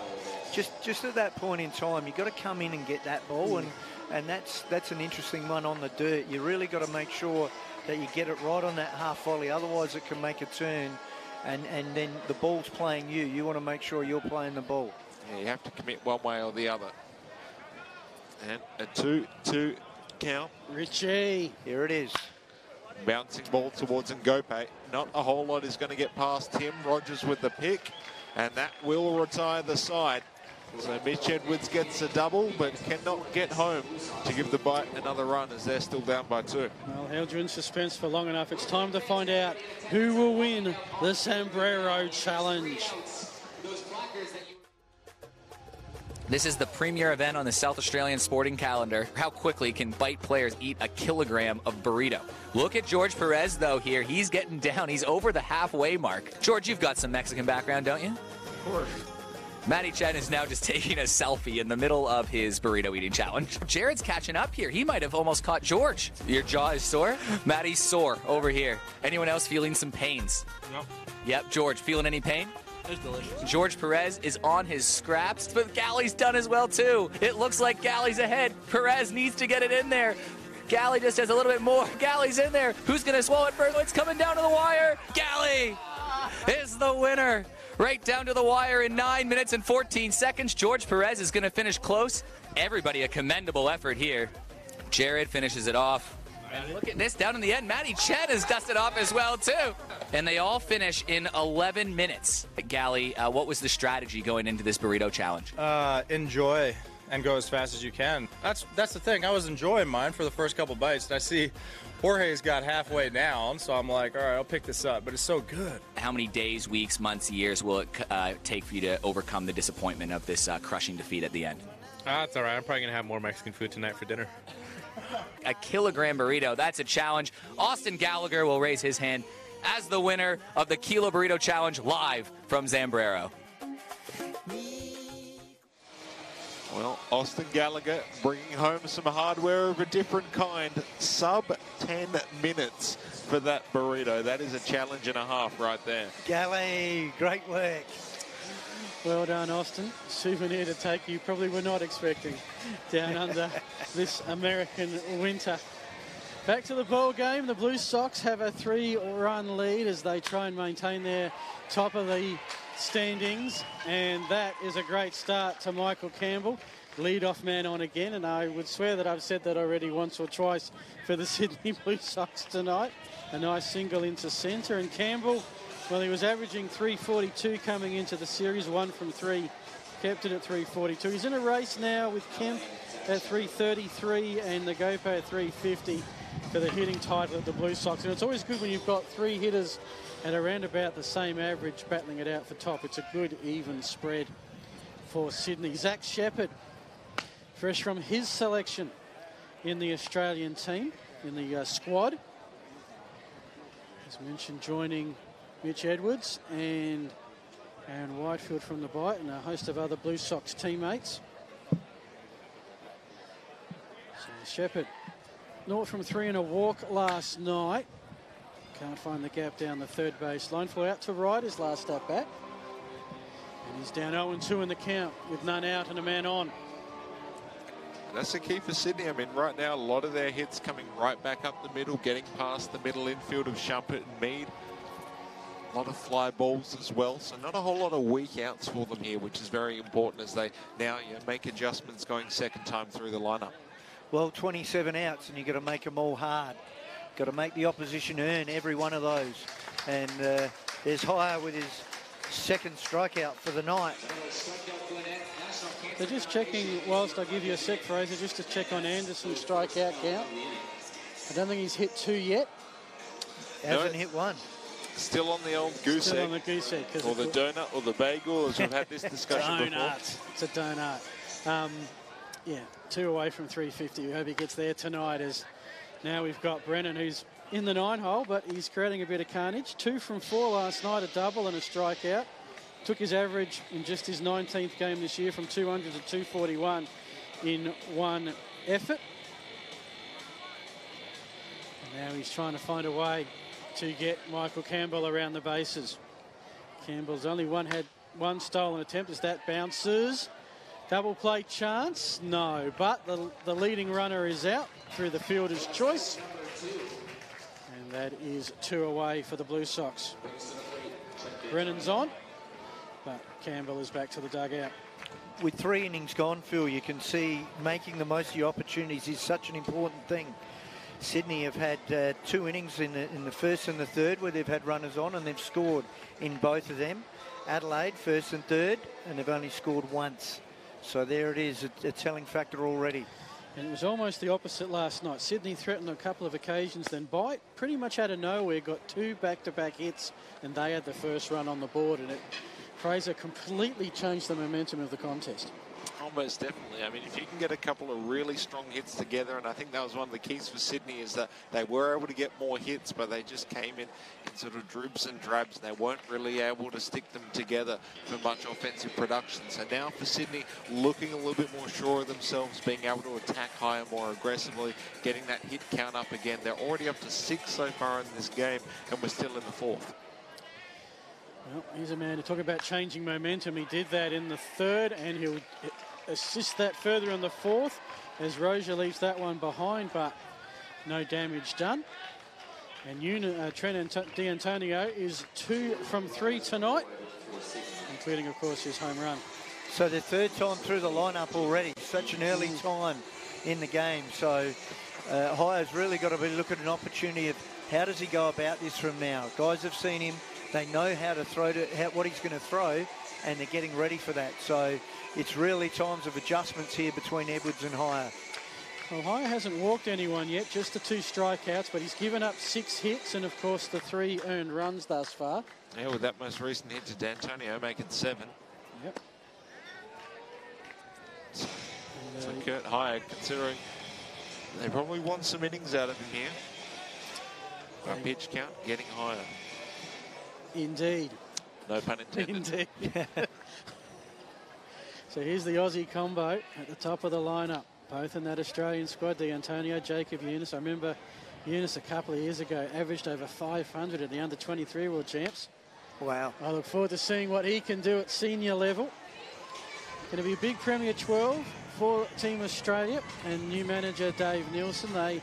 Just at that point in time, you've got to come in and get that ball, and that's an interesting one on the dirt. You really got to make sure that you get it right on that half volley, otherwise it can make a turn. And then the ball's playing you. You want to make sure you're playing the ball. Yeah, you have to commit one way or the other. And a 2-2 count. Richie. Here it is. Bouncing ball towards Ngope. Not a whole lot is going to get past him. Rogers with the pick. And that will retire the side. So Mitch Edwards gets a double, but cannot get home to give the Bite another run as they're still down by 2. Well, held you in suspense for long enough. It's time to find out who will win the Sombrero Challenge. This is the premier event on the South Australian sporting calendar. How quickly can Bite players eat a kilogram of burrito? Look at George Perez, though, here. He's getting down. He's over the halfway mark. George, you've got some Mexican background, don't you? Of course. Matty Chen is now just taking a selfie in the middle of his burrito eating challenge. Jared's catching up here. He might have almost caught George. Your jaw is sore? Matty's sore over here. Anyone else feeling some pains? No. Yep, George, feeling any pain? It's delicious. George Perez is on his scraps, but Galley's done as well, too. It looks like Galley's ahead. Perez needs to get it in there. Galley just has a little bit more. Galley's in there. Who's going to swallow it first? It's coming down to the wire. Galley is the winner. Right down to the wire in 9 minutes and 14 seconds. George Perez is going to finish close. Everybody a commendable effort here. Jared finishes it off. And look at this down in the end. Matty Chen has dusted off as well, too. And they all finish in 11 minutes. Gally, what was the strategy going into this burrito challenge? Enjoy and go as fast as you can. That's the thing. I was enjoying mine for the first couple bites. And I see Jorge's got halfway down, so I'm like, all right, I'll pick this up. But it's so good. How many days, weeks, months, years will it take for you to overcome the disappointment of this crushing defeat at the end? It's all right. I'm probably going to have more Mexican food tonight for dinner. A kilogram burrito, that's a challenge. Austin Gallagher will raise his hand as the winner of the Kilo Burrito Challenge live from Zambrero. Well, Austin Gallagher bringing home some hardware of a different kind. Sub 10 minutes for that burrito. That is a challenge and a half right there. Gally, great work. Well done, Austin. Souvenir to take you probably were not expecting down under this American winter. Back to the ball game. The Blue Sox have a 3-run lead as they try and maintain their top of the standings. And that is a great start to Michael Campbell. Lead-off man on again. And I would swear that I've said that already once or twice for the Sydney Blue Sox tonight. A nice single into centre. And Campbell, well, he was averaging 342 coming into the series, 1 from 3, kept it at 342. He's in a race now with Kemp at 333 and the Gopo at 350 for the hitting title of the Blue Sox. And it's always good when you've got 3 hitters at around about the same average battling it out for top. It's a good even spread for Sydney. Zach Shepherd, fresh from his selection in the Australian team, in the squad. As mentioned, joining Mitch Edwards and Aaron Whitefield from the Bite and a host of other Blue Sox teammates. So Shepherd, 0 from 3 and a walk last night. Can't find the gap down the third baseline. Flew out to right his last at bat. And he's down 0-2 in the count with none out and a man on. That's the key for Sydney. I mean, right now, a lot of their hits coming right back up the middle, getting past the middle infield of Shumpert and Mead. A lot of fly balls as well, so not a whole lot of weak outs for them here, which is very important as they now make adjustments going second time through the lineup. Well, 27 outs, and you've got to make them all hard. Got to make the opposition earn every one of those. And there's Hire with his second strikeout for the night. They're just checking, whilst I give you a sec, Fraser, just to check on Anderson's strikeout count. I don't think he's hit 2 yet. Hasn't hit 1. Still on the old goose egg. Still on the goose egg. Or the donut or the bagel, as we've had this discussion before. It's a donut. Yeah, 2 away from 350. We hope he gets there tonight, as now we've got Brennan, who's in the 9-hole, but he's creating a bit of carnage. 2 from 4 last night, a double and a strikeout. Took his average in just his 19th game this year from 200 to 241 in one effort. And now he's trying to find a way to get Michael Campbell around the bases. Campbell's only had one stolen attempt as that bounces. Double play chance? No, but the leading runner is out through the fielder's choice. And that is 2 away for the Blue Sox. Brennan's on, but Campbell is back to the dugout. With 3 innings gone, Phil, you can see making the most of your opportunities is such an important thing. Sydney have had 2 innings in the first and the third where they've had runners on, and they've scored in both of them. Adelaide, first and third, and they've only scored once. So there it is, a telling factor already. And it was almost the opposite last night. Sydney threatened a couple of occasions, then Bite pretty much out of nowhere got 2 back-to-back hits, and they had the first run on the board, and Fraser completely changed the momentum of the contest. Almost definitely. I mean, if you can get a couple of really strong hits together, and I think that was one of the keys for Sydney, is that they were able to get more hits, but they just came in sort of dribs and drabs. They weren't really able to stick them together for much offensive production. So now for Sydney, looking a little bit more sure of themselves, being able to attack higher more aggressively, getting that hit count up again. They're already up to 6 so far in this game, and we're still in the 4th. Well, here's a man to talk about changing momentum. He did that in the 3rd, and he'll assist that further in the 4th as Rozier leaves that one behind, but no damage done. And Trent D'Antonio is 2 from 3 tonight, including, of course, his home run. So the 3rd time through the lineup already. Such an early time in the game. So Hire's really got to be looking at an opportunity of how does he go about this from now. Guys have seen him. They know how to throw, what he's going to throw, and they're getting ready for that. So it's really times of adjustments here between Edwards and Hire. Well, Hire hasn't walked anyone yet, just the 2 strikeouts, but he's given up 6 hits and, of course, the 3 earned runs thus far. Yeah, with that most recent hit to D'Antonio, making 7. Yep. So Kurt Hire, considering they probably want some innings out of him here. Our pitch count getting higher. Indeed. No pun intended. Indeed. So here's the Aussie combo at the top of the lineup. Both in that Australian squad, D'Antonio, Jacob Eunice. I remember Eunice a couple of years ago averaged over 500 at the under-23 World Champs. Wow. I look forward to seeing what he can do at senior level. Going to be a big Premier 12 for Team Australia and new manager Dave Nielsen. I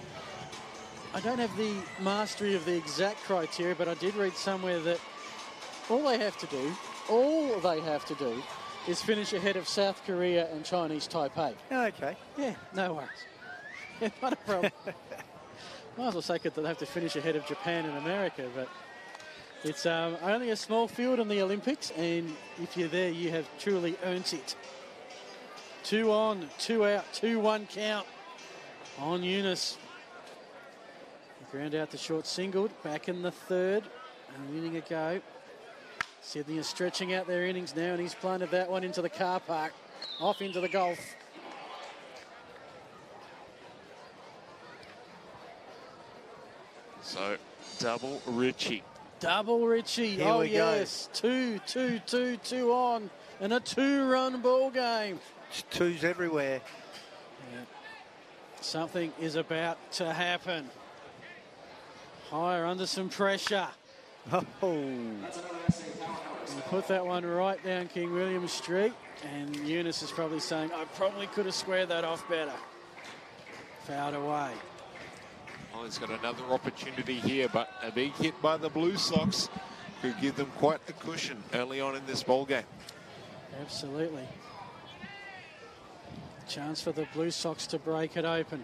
don't have the mastery of the exact criteria, but I did read somewhere that all they have to do is finish ahead of South Korea and Chinese Taipei. Okay. Yeah, no worries. Yeah, not a problem. Might as well say that they have to finish ahead of Japan and America, but it's only a small field in the Olympics, and if you're there, you have truly earned it. 2 on, 2 out, 2-1 count on Eunice. Ground out to short singled, back in the 3rd, and an inning ago. Sydney is stretching out their innings now, and he's planted that one into the car park, off into the Gulf. So, double Richie. Double Richie. Here we yes. Go. 2 on, and a 2-run ball game. It's 2s everywhere. Yeah. Something is about to happen. Hire under some pressure. Oh. And put that one right down King William Street, and Eunice is probably saying, I probably could have squared that off better. Fouled away. Well, he's got another opportunity here, but a big hit by the Blue Sox could give them quite a cushion early on in this ball game. Absolutely. Chance for the Blue Sox to break it open.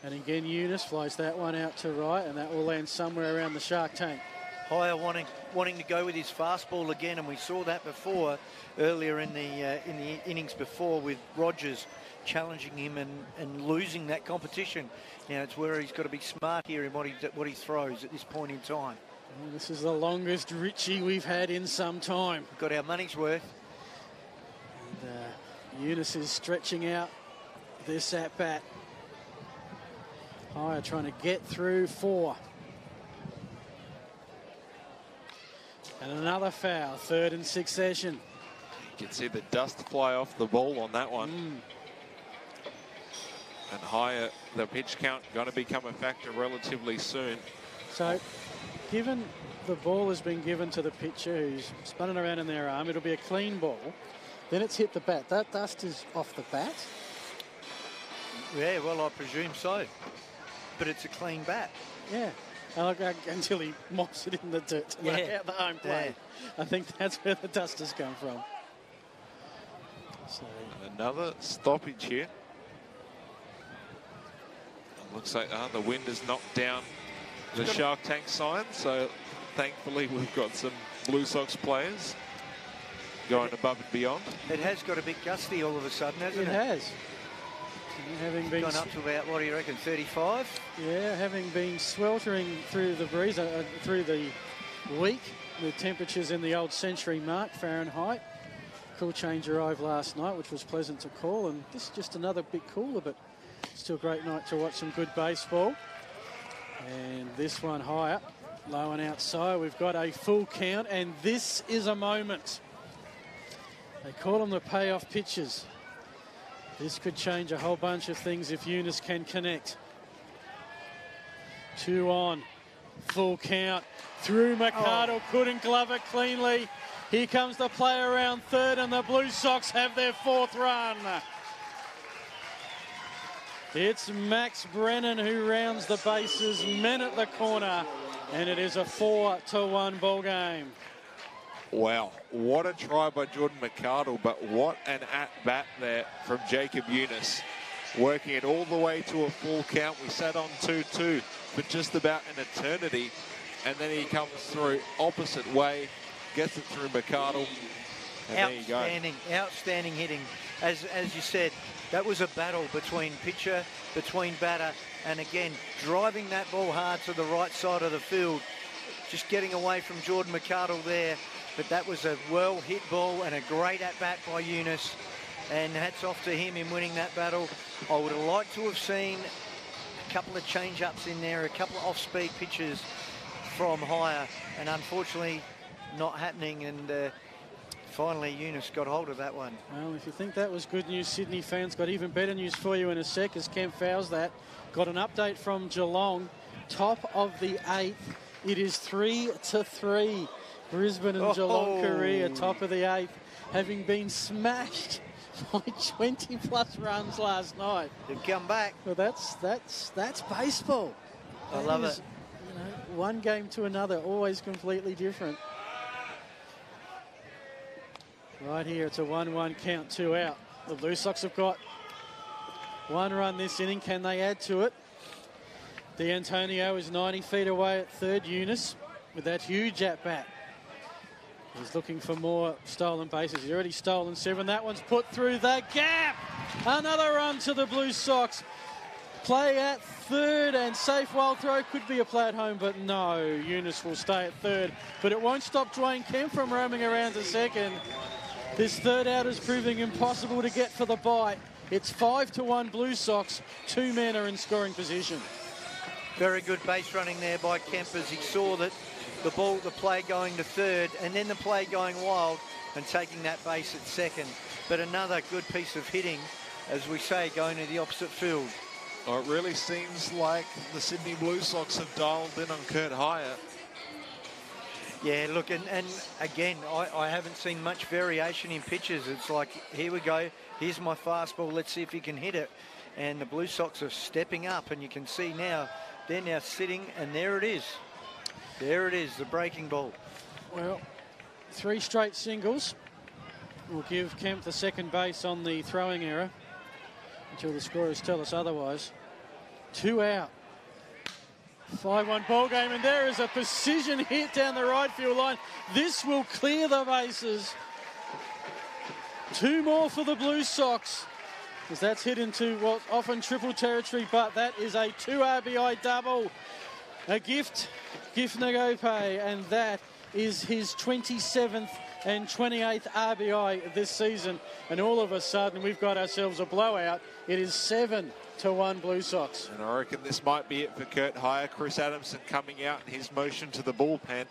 And again, Eunice flies that one out to right, and that will land somewhere around the shark tank. Hire wanting to go with his fastball again, and we saw that before earlier in the innings before with Rogers challenging him and losing that competition. Now it's where he's got to be smart here in what he throws at this point in time. Well, this is the longest Richie we've had in some time. We've got our money's worth. And Eunice is stretching out this at bat. Hire trying to get through 4. And another foul, 3rd in succession. You can see the dust fly off the ball on that one. And Hire, the pitch count going to become a factor relatively soon. So, given the ball has been given to the pitcher who's spinning around in their arm, it'll be a clean ball. Then it's hit the bat. That dust is off the bat? Yeah, well, I presume so. But it's a clean bat. Yeah. Until he mops it in the dirt at the home plate. Yeah. I think that's where the dust has come from. So. Another stoppage here. It looks like the wind has knocked down the Shark Tank sign, so thankfully we've got some Blue Sox players going above and beyond. It has got a bit gusty all of a sudden, hasn't it? It has. Having been gone up to about, what do you reckon, 35? Yeah, having been sweltering through the breeze, through the week, with temperatures in the old century mark Fahrenheit. Cool change arrived last night, which was pleasant to call, and this is just another bit cooler, but still a great night to watch some good baseball. And this one higher, low and outside. We've got a full count, and this is a moment. They call them the payoff pitches. This could change a whole bunch of things if Eunice can connect. 2 on, full count. Through McArdle, couldn't glove it cleanly. Here comes the play around 3rd, and the Blue Sox have their 4th run. It's Max Brennan who rounds the bases, men at the corner, and it is a 4-1 ball game. Wow, what a try by Jordan McArdle, but what an at-bat there from Jacob Eunice. working it all the way to a full count. We sat on 2-2 for just about an eternity, and then he comes through opposite way, gets it through McArdle, and there you go. Outstanding hitting. As you said, that was a battle between pitcher, between batter, and again, driving that ball hard to the right side of the field, just getting away from Jordan McArdle there. But that was a well-hit ball and a great at-bat by Eunice. And hats off to him in winning that battle. I would have liked to have seen a couple of change-ups in there, a couple of off-speed pitches from Hire, and unfortunately not happening. And finally, Eunice got hold of that one. Well, if you think that was good news, Sydney fans, got even better news for you in a sec as Kemp fouls that. Got an update from Geelong. Top of the 8th. It is 3-3. Brisbane and Geelong career, top of the 8th, having been smashed by 20-plus runs last night. They've come back. Well, that's baseball. I love it. You know, one game to another, always completely different. Right here, it's a 1-1 count, 2 out. The Blue Sox have got 1 run this inning. Can they add to it? D'Antonio is 90 feet away at third. Eunice with that huge at-bat. He's looking for more stolen bases. He's already stolen 7. That one's put through the gap. Another run to the Blue Sox. Play at third and safe wild throw. Could be a play at home, but no. Eunice will stay at third. But it won't stop Dwayne Kemp from roaming around to second. This third out is proving impossible to get for the Bite. It's 5-1 Blue Sox. 2 men are in scoring position. Very good base running there by Kemp as he saw that the play going to third and then the play going wild and taking that base at second. But another good piece of hitting, as we say, going to the opposite field. Oh, it really seems like the Sydney Blue Sox have dialed in on Kurt Hire. Yeah, look, and again, I haven't seen much variation in pitches. It's like, here we go, here's my fastball, let's see if he can hit it. And the Blue Sox are stepping up, and you can see now, they're now sitting, and there it is. There it is, the breaking ball. Well, 3 straight singles will give Kemp the second base on the throwing error until the scorers tell us otherwise. 2 out. 5-1 ball game, and there is a precision hit down the right field line. This will clear the bases. 2 more for the Blue Sox, as that's hit into what's often triple territory, but that is a 2 RBI double. A gift Nagope, and that is his 27th and 28th RBI this season. And all of a sudden, we've got ourselves a blowout. It is 7-1 Blue Sox. And I reckon this might be it for Kurt Hire. Chris Adamson coming out in his motion to the bullpen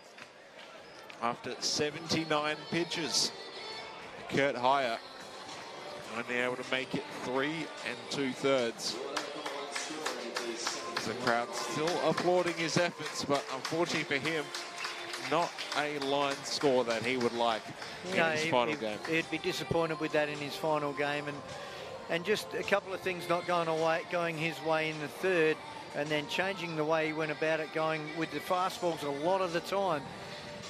after 79 pitches. Kurt Hire only able to make it 3 2/3. The crowd still applauding his efforts, but unfortunately for him, not a line score that he would like in his final game. He'd be disappointed with that in his final game, and just a couple of things not going his way in the third, and then changing the way he went about it, going with the fastballs a lot of the time.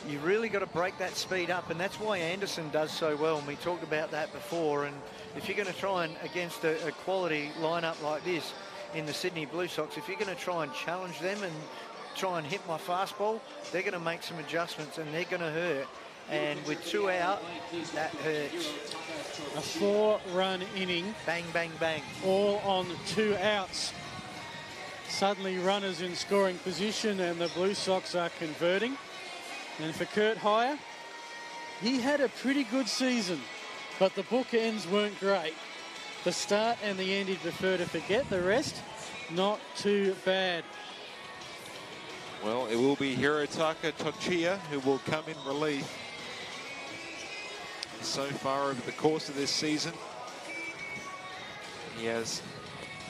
You really got to break that speed up, and that's why Anderson does so well, and we talked about that before. And if you're going to try and, against a quality lineup like this in the Sydney Blue Sox, if you're going to try and challenge them and try and hit my fastball, they're going to make some adjustments and they're going to hurt. And with 2 out, that hurts. A 4-run inning. Bang, bang, bang. All on 2 outs. Suddenly runners in scoring position, and the Blue Sox are converting. And for Kurt Hire, he had a pretty good season, but the bookends weren't great. The start and the end he'd prefer to forget. The rest, not too bad. Well, it will be Hirotaka Tochiya who will come in relief. So far over the course of this season, he has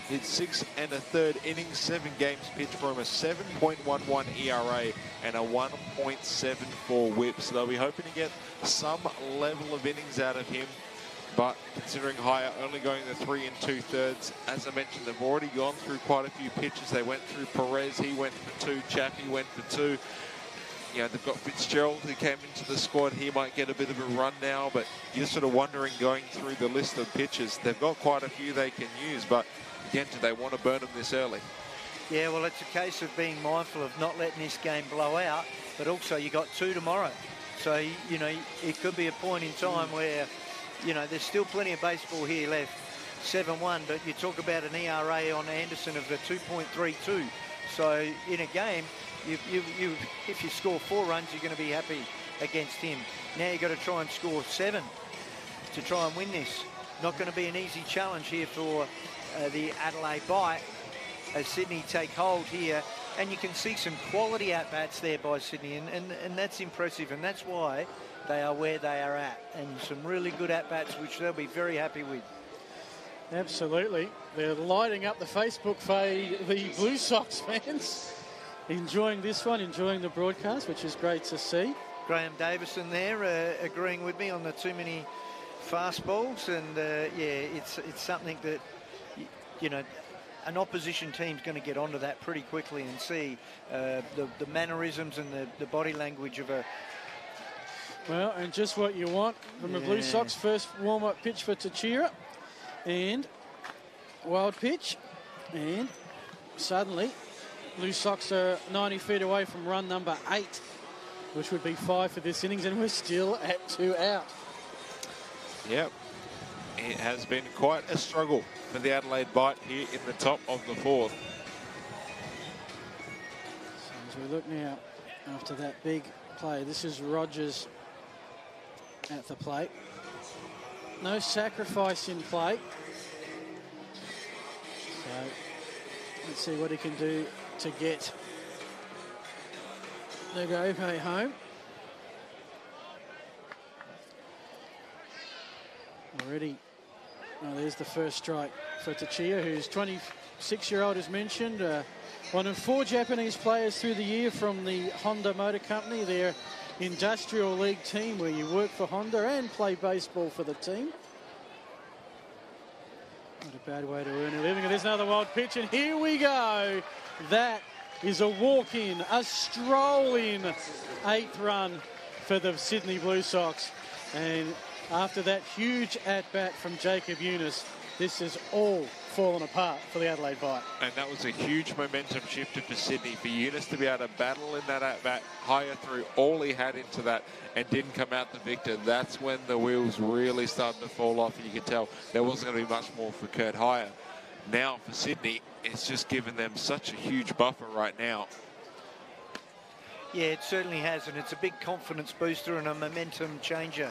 hit 6 1/3 innings, 7 games pitched for him, a 7.11 ERA and a 1.74 whip. So they'll be hoping to get some level of innings out of him. But considering Hire only going the 3 2/3, as I mentioned, they've already gone through quite a few pitches. They went through Perez, he went for 2, Chappie went for 2. You know, they've got Fitzgerald who came into the squad. He might get a bit of a run now, but you're sort of wondering going through the list of pitches. They've got quite a few they can use, but Again, do they want to burn them this early? Yeah, well, it's a case of being mindful of not letting this game blow out, but also you got 2 tomorrow. So, you know, it could be a point in time where, you know, there's still plenty of baseball here left. 7-1, but you talk about an ERA on Anderson of the 2.32. So in a game, if you score 4 runs, you're going to be happy against him. Now you've got to try and score 7 to try and win this. Not going to be an easy challenge here for the Adelaide Bite as Sydney take hold here. And you can see some quality at-bats there by Sydney, and that's impressive, and that's why they are where they are at. And some really good at-bats, which they'll be very happy with. Absolutely. They're lighting up the Facebook feed, the Blue Sox fans, enjoying this one, enjoying the broadcast, which is great to see. Graham Davison there agreeing with me on the too many fastballs, and yeah, it's something that, you know, an opposition team's going to get onto that pretty quickly and see the mannerisms and the body language of a... Well, and just what you want from the Blue Sox. First warm-up pitch for Teixeira, and wild pitch, and suddenly Blue Sox are 90 feet away from run number 8, which would be 5 for this innings, and we're still at 2 out. Yep. It has been quite a struggle for the Adelaide Bite here in the top of the 4th. So as we look now after that big play, this is Rogers at the plate. No sacrifice in play. So let's see what he can do to get the Gope home. Already, well, there's the first strike for Teixeira, who's 26-year-old, as mentioned. One of 4 Japanese players through the year from the Honda Motor Company, their industrial league team where you work for Honda and play baseball for the team. Not a bad way to earn a living. And there's another wild pitch, and here we go. That is a walk-in, a stroll-in 8th run for the Sydney Blue Sox. And after that huge at-bat from Jacob Eunice, this has all fallen apart for the Adelaide Bite. And that was a huge momentum shifter for Sydney. For Eunice to be able to battle in that at-bat, higher through all he had into that and didn't come out the victor, that's when the wheels really started to fall off. You could tell there wasn't going to be much more for Kurt Hire. Now for Sydney, it's just given them such a huge buffer right now. Yeah, it certainly has, and it's a big confidence booster and a momentum changer,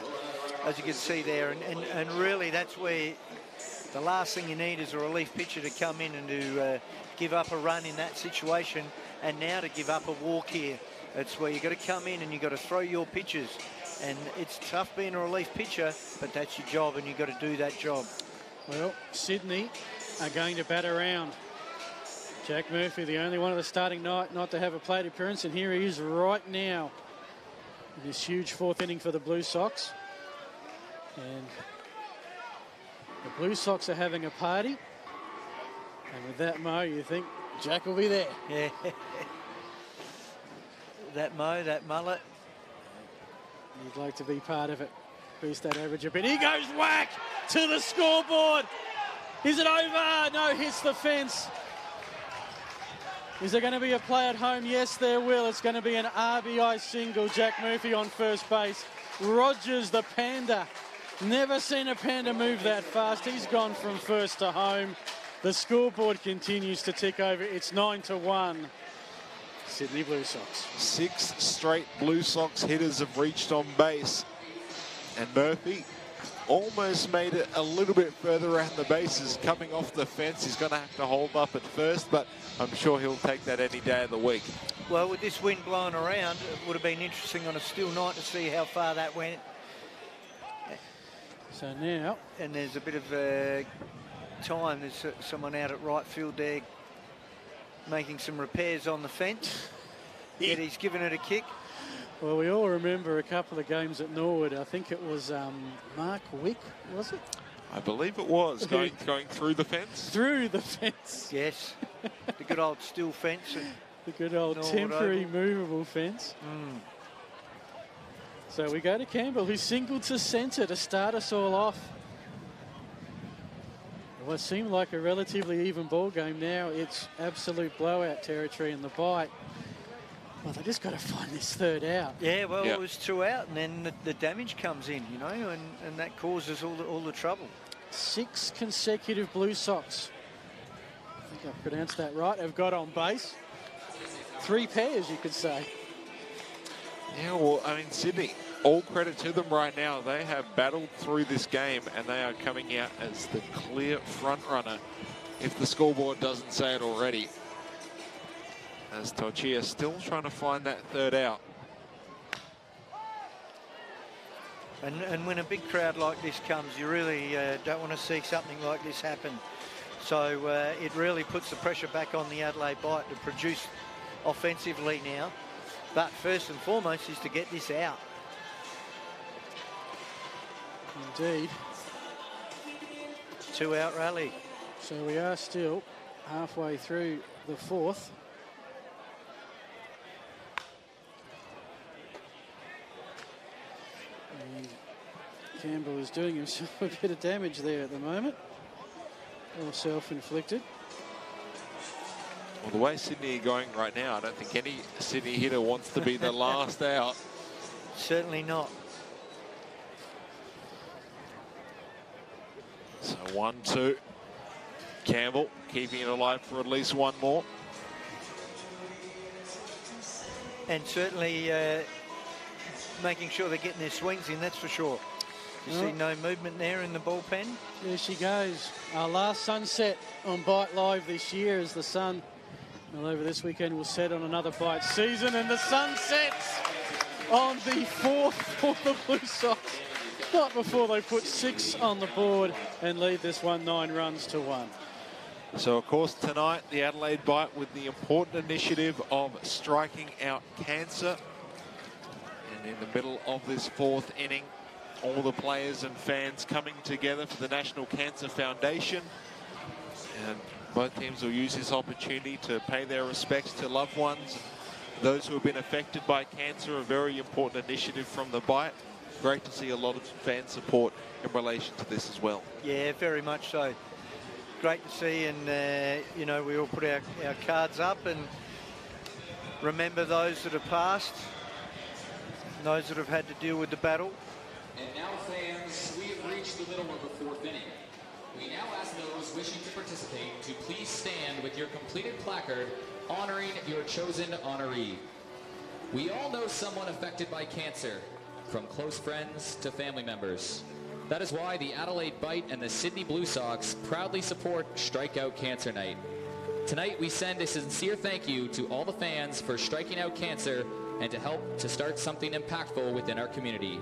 as you can see there. And really, that's where the last thing you need is a relief pitcher to come in and to give up a run in that situation, and now to give up a walk here. It's where you've got to come in and you've got to throw your pitches. And it's tough being a relief pitcher, but that's your job, and you've got to do that job. Well, Sydney are going to bat around. Jack Murphy, the only one of the starting night not to have a plate appearance, and here he is right now in this huge 4th inning for the Blue Sox. And the Blue Sox are having a party, and with that Mo, you think Jack will be there. Yeah. That Mo, that mullet. You'd like to be part of it. Boost that average a bit. He goes whack to the scoreboard. Is it over? No, hits the fence. Is there going to be a play at home? Yes, there will. It's going to be an RBI single. Jack Murphy on first base. Rogers, the Panda. Never seen a Panda move that fast. He's gone from first to home. The scoreboard continues to tick over. It's 9-1. Sydney Blue Sox. 6 straight Blue Sox hitters have reached on base. And Murphy almost made it a little bit further around the bases. Coming off the fence, he's going to have to hold up at first, but I'm sure he'll take that any day of the week. Well, with this wind blowing around, it would have been interesting on a still night to see how far that went. So now... And there's a bit of time. There's someone out at right field there making some repairs on the fence. Yet he's given it a kick. Well, we all remember a couple of games at Norwood. I think it was Mark Wick, was it? I believe it was, going through the fence. Through the fence. Yes. The good old steel fence. The good old Norwood temporary Oval. movable fence. So we go to Campbell, who singled to centre to start us all off. Well, it seemed like a relatively even ball game. Now it's absolute blowout territory in the Bite. Well, they just got to find this third out. Yeah, well, it was 2 out, and then the damage comes in, you know, and that causes all the trouble. 6 consecutive Blue Sox, I think I pronounced that right, have got on base. 3 pairs, you could say. Yeah, well, I mean, Sydney, all credit to them right now. They have battled through this game, and they are coming out as the clear front runner, if the scoreboard doesn't say it already. As Torchia still trying to find that third out. And when a big crowd like this comes, you really don't want to see something like this happen. So it really puts the pressure back on the Adelaide Bite to produce offensively now. But first and foremost is to get this out. Indeed. 2 out rally. So we are still halfway through the 4th. And Campbell is doing himself a bit of damage there at the moment. All self-inflicted. Well, the way Sydney are going right now, I don't think any Sydney hitter wants to be the last out. Certainly not. So 1-2. Campbell keeping it alive for at least one more. And certainly making sure they're getting their swings in, that's for sure. You see no movement there in the bullpen. There she goes. Our last sunset on Bite Live this year as the sun, well, over this weekend, will set on another Bite season, and the sun sets on the 4th for the Blue Sox. Not before they put 6 on the board and lead this one 9 runs to 1. So, of course, tonight, the Adelaide Bite with the important initiative of striking out cancer. And in the middle of this 4th inning, all the players and fans coming together for the National Cancer Foundation. And both teams will use this opportunity to pay their respects to loved ones. Those who have been affected by cancer, a very important initiative from the Bite. Great to see a lot of fan support in relation to this as well. Yeah, very much so. Great to see, and you know, we all put our cards up and remember those that have passed, those that have had to deal with the battle. And now, fans, we have reached the middle of the 4th inning. We now ask those wishing to participate to please stand with your completed placard honoring your chosen honoree. We all know someone affected by cancer, from close friends to family members. That is why the Adelaide Bite and the Sydney Blue Sox proudly support Strikeout Cancer Night. Tonight, we send a sincere thank you to all the fans for striking out cancer and to help to start something impactful within our community.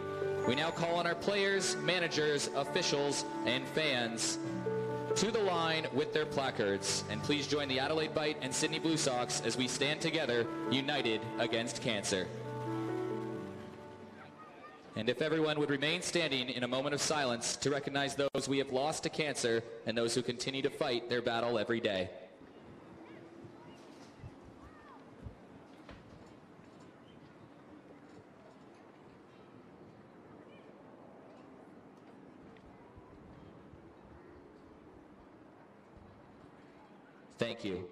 We now call on our players, managers, officials, and fans to the line with their placards. And please join the Adelaide Bite and Sydney Blue Sox as we stand together, united against cancer. And if everyone would remain standing in a moment of silence to recognize those we have lost to cancer and those who continue to fight their battle every day. Thank you.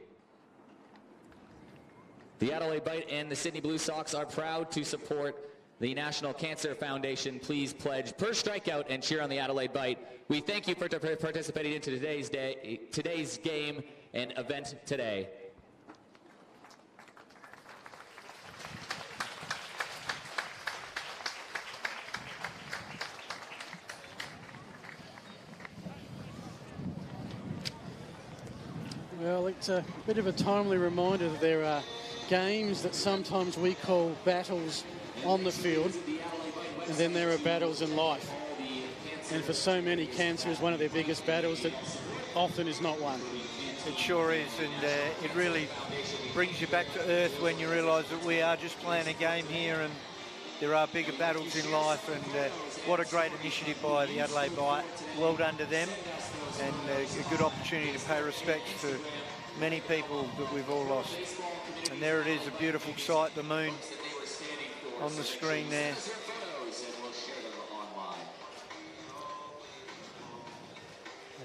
The Adelaide Bite and the Sydney Blue Sox are proud to support the National Cancer Foundation. Please pledge per strikeout and cheer on the Adelaide Bite. We thank you for participating in today's game and event today. Well, it's a bit of a timely reminder that there are games that sometimes we call battles on the field, and then there are battles in life. And for so many, cancer is one of their biggest battles that often is not won. It sure is, and it really brings you back to earth when you realise that we are just playing a game here and there are bigger battles in life, and what a great initiative by the Adelaide Bite. Well done to them, and a good opportunity to pay respects to many people that we've all lost. And there it is, a beautiful sight, the moon on the screen there.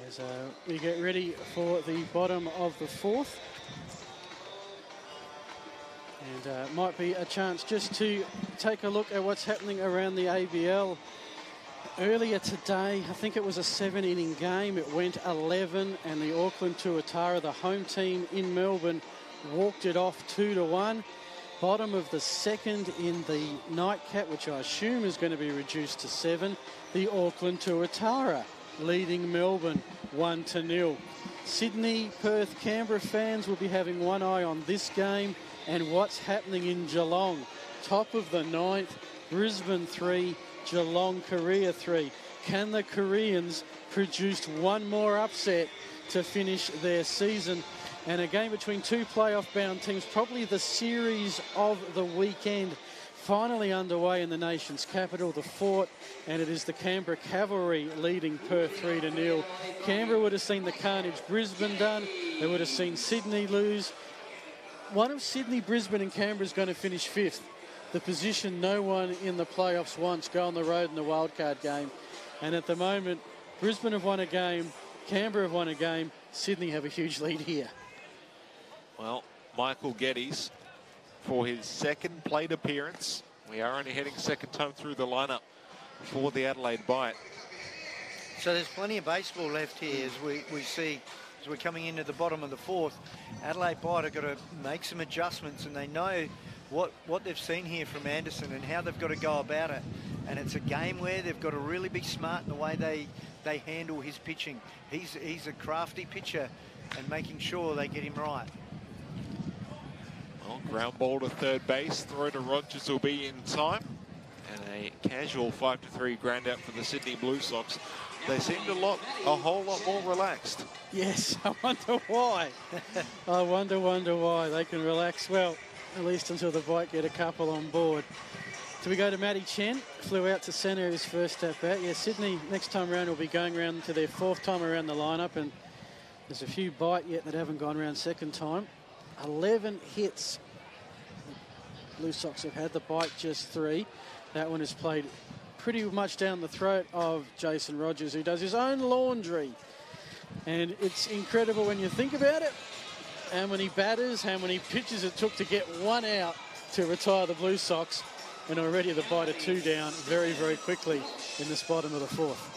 As we get ready for the bottom of the fourth. And might be a chance just to take a look at what's happening around the ABL. Earlier today, I think it was a 7-inning game. It went 11, and the Auckland Tuatara, the home team in Melbourne, walked it off 2-1. Bottom of the second in the nightcap, which I assume is going to be reduced to 7. The Auckland Tuatara leading Melbourne 1-0. Sydney, Perth, Canberra fans will be having one eye on this game and what's happening in Geelong. Top of the ninth, Brisbane 3, Geelong Korea 3. Can the Koreans produce one more upset to finish their season? And a game between two playoff-bound teams, probably the series of the weekend, finally underway in the nation's capital, the Fort, and it is the Canberra Cavalry leading Perth 3-0. Canberra would have seen the carnage Brisbane done. They would have seen Sydney lose. One of Sydney, Brisbane and Canberra is going to finish 5th. The position no one in the playoffs wants, go on the road in the wildcard game. And at the moment, Brisbane have won a game, Canberra have won a game, Sydney have a huge lead here. Well, Michael Geddes, for his second plate appearance. We are only heading second time through the lineup for the Adelaide Bite. So there's plenty of baseball left here as we see as we're coming into the bottom of the fourth. Adelaide Bite have got to make some adjustments, and they know what they've seen here from Anderson and how they've got to go about it. And it's a game where they've got to really be smart in the way they handle his pitching. He's a crafty pitcher, and making sure they get him right. Well, ground ball to third base. Throw to Rogers will be in time. And a casual 5-3 ground out for the Sydney Blue Sox. They seemed a whole lot more relaxed. Yes, I wonder why. I wonder why they can relax. Well, at least until the Bite get a couple on board. So we go to Matty Chen. Flew out to centre his first at bat. Yeah, Sydney next time around will be going around to their 4th time around the lineup, and there's a few Bite yet that haven't gone around second time. 11 hits. The Blue Sox have had, the Bite just 3. That one is played pretty much down the throat of Jason Rogers, who does his own laundry. And it's incredible when you think about it, how many batters, how many pitches it took to get one out to retire the Blue Sox. And already the Bite are 2 down very, very quickly in this bottom of the fourth.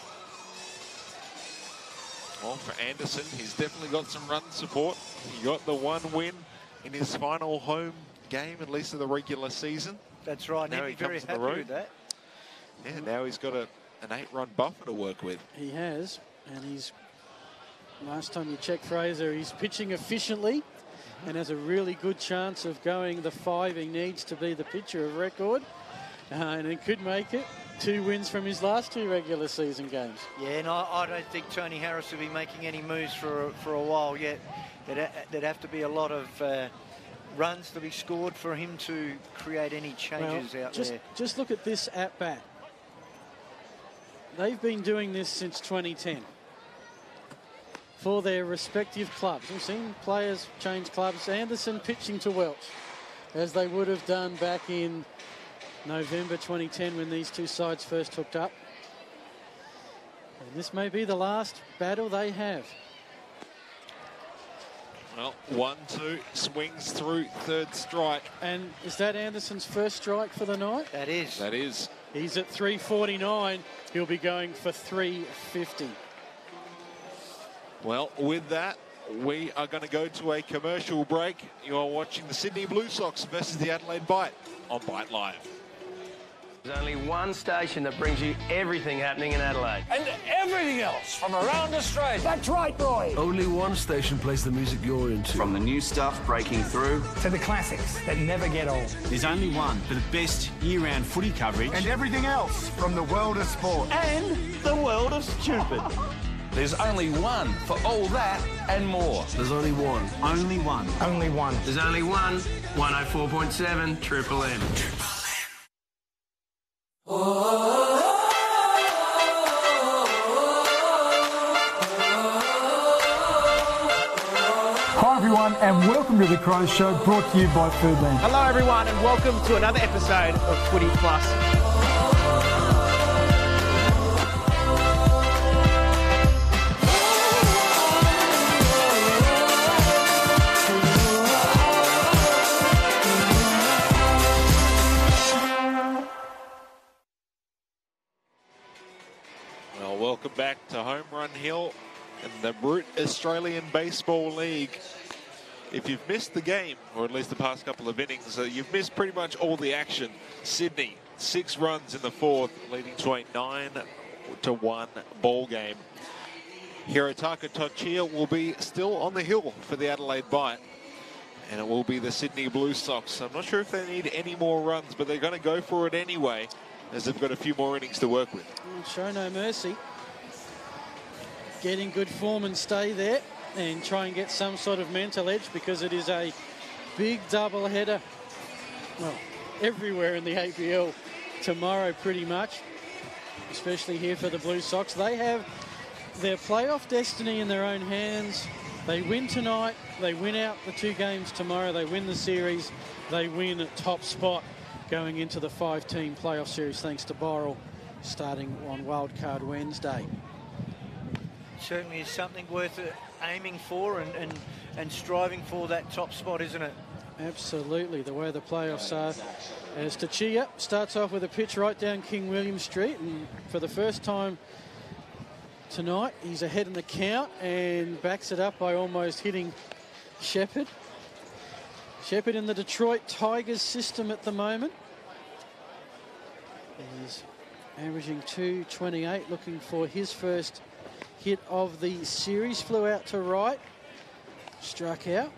Well, for Anderson, he's definitely got some run support. He got the 1 win in his final home game, at least of the regular season. That's right. Now He'd be very happy with that. Yeah, now he's got an 8-run buffer to work with. He has, and he's, last time you checked Fraser, he's pitching efficiently and has a really good chance of going the 5 he needs to be the pitcher of record. And he could make it. 2 wins from his last 2 regular season games. Yeah, and I don't think Tony Harris will be making any moves for a while yet. There'd have to be a lot of runs to be scored for him to create any changes out there. Just look at this at-bat. They've been doing this since 2010 for their respective clubs. We've seen players change clubs. Anderson pitching to Welch, as they would have done back in November 2010 when these two sides first hooked up. And this may be the last battle they have. Well, 1-2, swings through, 3rd strike. And is that Anderson's first strike for the night? That is. That is. He's at 349. He'll be going for 350. Well, with that, we are going to go to a commercial break. You are watching the Sydney Blue Sox versus the Adelaide Bite on Bite Live. There's only one station that brings you everything happening in Adelaide. And everything else from around Australia. That's right, Roy. Only one station plays the music you're into. From the new stuff breaking through to the classics that never get old. There's only one for the best year-round footy coverage. And everything else from the world of sport. And the world of stupid. There's only one for all that and more. There's only one. Only one. Only one. There's only one. 104.7 Triple M. Hi everyone, and welcome to the Crow Show, brought to you by Foodland. Hello everyone, and welcome to another episode of Footy Plus. Hill in the Brute Australian Baseball League. If you've missed the game, or at least the past couple of innings, you've missed pretty much all the action. Sydney, 6 runs in the 4th, leading to a 9-1 ball game. Hirotaka Tochia will be still on the hill for the Adelaide Bite, and it will be the Sydney Blue Sox. I'm not sure if they need any more runs, but they're going to go for it anyway, as they've got a few more innings to work with. Show no mercy. Getting good form and stay there, and try and get some sort of mental edge, because it is a big double header. Well, everywhere in the ABL tomorrow pretty much, especially here for the Blue Sox. They have their playoff destiny in their own hands. They win tonight, they win out the 2 games tomorrow, they win the series, they win at top spot going into the 5-team playoff series, thanks to Borrell starting on Wildcard Wednesday. Certainly is something worth aiming for and striving for that top spot, isn't it? Absolutely, the way the playoffs are. As Tochia starts off with a pitch right down King William Street, and for the first time tonight, he's ahead in the count and backs it up by almost hitting Shepherd. Shepherd in the Detroit Tigers system at the moment. He's averaging 228, looking for his first hit of the series. Flew out to right, struck out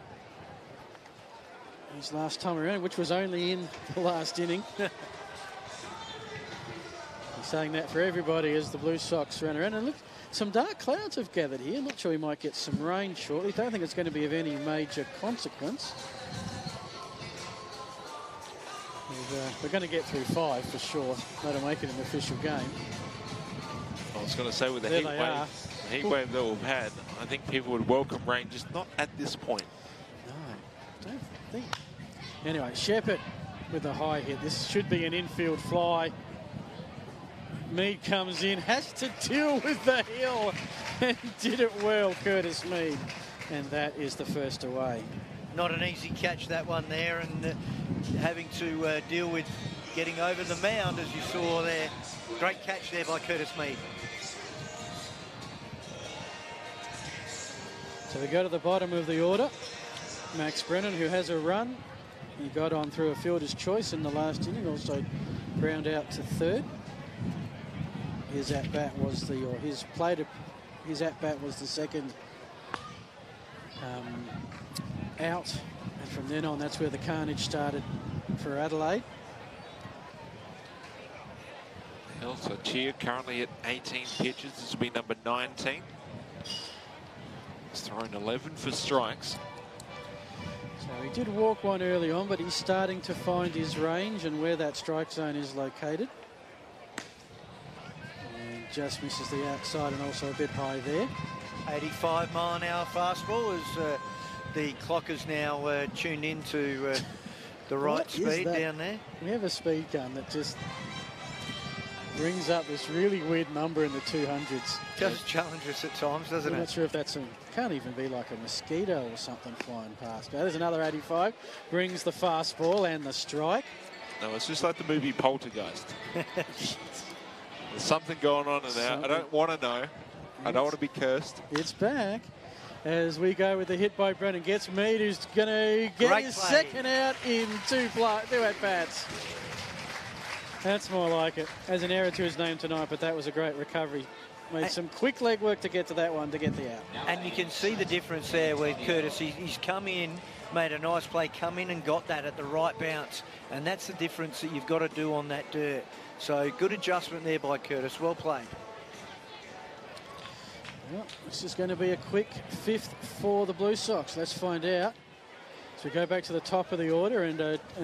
his last time around, which was only in the last inning. He's saying that for everybody as the Blue Sox run around. And look, some dark clouds have gathered here. Not sure we might get some rain shortly. Don't think it's going to be of any major consequence. We're going to get through 5 for sure. That'll make it an official game. I was going to say, with the heat wave that we've had, I think people would welcome rain, just not at this point. No, don't think. Anyway, Shepherd with a high hit. This should be an infield fly. Mead comes in, has to deal with the hill, and did it well, Curtis Mead. And that is the first away. Not an easy catch, that one there, and having to deal with getting over the mound, as you saw there. Great catch there by Curtis Mead. So we go to the bottom of the order. Max Brennan, who has a run. He got on through a fielder's choice in the last inning, also ground out to 3rd. His at-bat was his at-bat was the second out. And from then on, that's where the carnage started for Adelaide. So Chia currently at 18 pitches. This will be number 19. He's thrown 11 for strikes. So he did walk one early on, but he's starting to find his range and where that strike zone is located. And just misses the outside and also a bit high there. 85-mile-an-hour fastball as the clock is now tuned into the right speed down there. We have a speed gun that just brings up this really weird number in the 200s. Just challenge us at times, doesn't it? I'm not sure if that's can't even be like a mosquito or something flying past. There's another 85. Brings the fastball and the strike. No, it's just like the movie Poltergeist. There's something going on in there. I don't want to know. I don't want to be cursed. It's back as we go with the hit by Brennan. Gets Mead, who's going to get his second out in two at-bats. That's more like it. As an error to his name tonight, but that was a great recovery. Made some quick leg work to get to that one, to get the out. And you can see the difference there with Curtis. He's come in, made a nice play, come in and got that at the right bounce. And that's the difference that you've got to do on that dirt. So good adjustment there by Curtis. Well played. Well, this is going to be a quick 5th for the Blue Sox. Let's find out. So we go back to the top of the order, and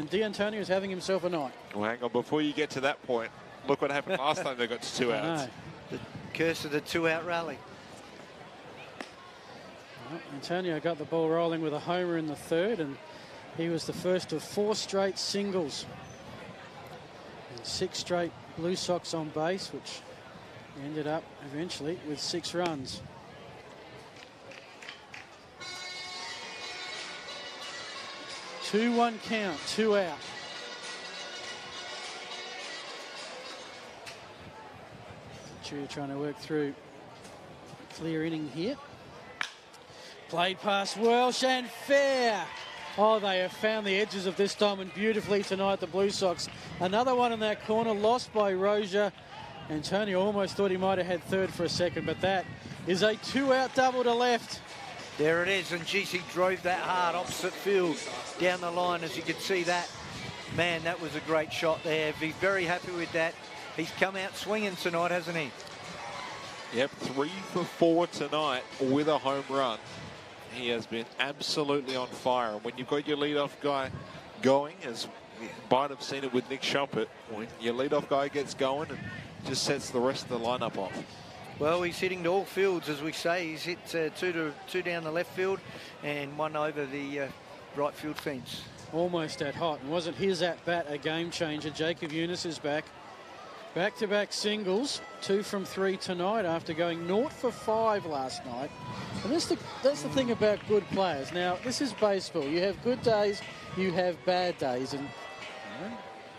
D'Antonio is having himself a night. Well, hang on. Before you get to that point, look what happened last time they got to 2 outs. The curse of the 2-out rally. Well, Antonio got the ball rolling with a homer in the 3rd, and he was the first of 4 straight singles. And 6 straight Blue Sox on base, which ended up eventually with 6 runs. Two-one count, 2 out. Chu trying to work through clear inning here. Played past Welsh and fair. Oh, they have found the edges of this diamond beautifully tonight, the Blue Sox. Another one in that corner, lost by Rozier. Antonio almost thought he might have had third for a second, but that is a 2-out double to left. There it is, and geez, he drove that hard opposite field down the line, as you could see that. Man, that was a great shot there. He's very happy with that. He's come out swinging tonight, hasn't he? Yep, 3 for 4 tonight with a home run. He has been absolutely on fire. And when you've got your leadoff guy going, as you might have seen it with Nick Shumpert, when your leadoff guy gets going and just sets the rest of the lineup off. Well, he's hitting to all fields, as we say. He's hit two down the left field and one over the right field fence. Almost at hot. And wasn't his at-bat a game changer? Jacob Eunice is back. Back-to-back singles, 2 from 3 tonight after going 0 for 5 last night. And that's the thing about good players. Now, this is baseball. You have good days, you have bad days, and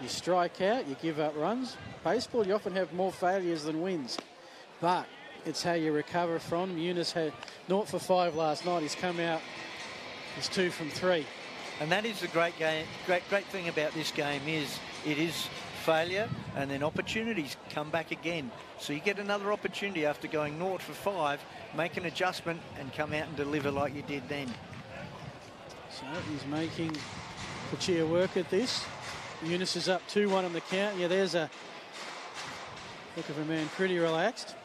you strike out, you give up runs. Baseball, you often have more failures than wins. But it's how you recover from them. Eunice had 0 for 5 last night. He's come out, he's 2 from 3. And that is the great thing about this game is it is failure and then opportunities come back again. So you get another opportunity after going 0 for 5, make an adjustment and come out and deliver like you did then. So he's making Pachia work at this. Eunice is up 2-1 on the count. Yeah, there's a look of a man pretty relaxed.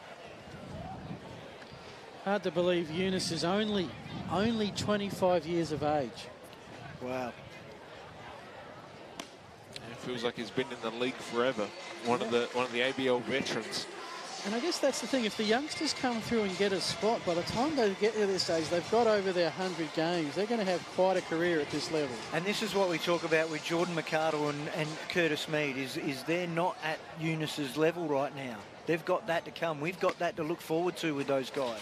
Hard to believe Eunice is only 25 years of age. Wow. It feels like he's been in the league forever. One of the ABL veterans. And I guess that's the thing. If the youngsters come through and get a spot, by the time they get to this age, they've got over their 100 games. They're going to have quite a career at this level. And this is what we talk about with Jordan McArdle and Curtis Mead, is they're not at Eunice's level right now. They've got that to come. We've got that to look forward to with those guys.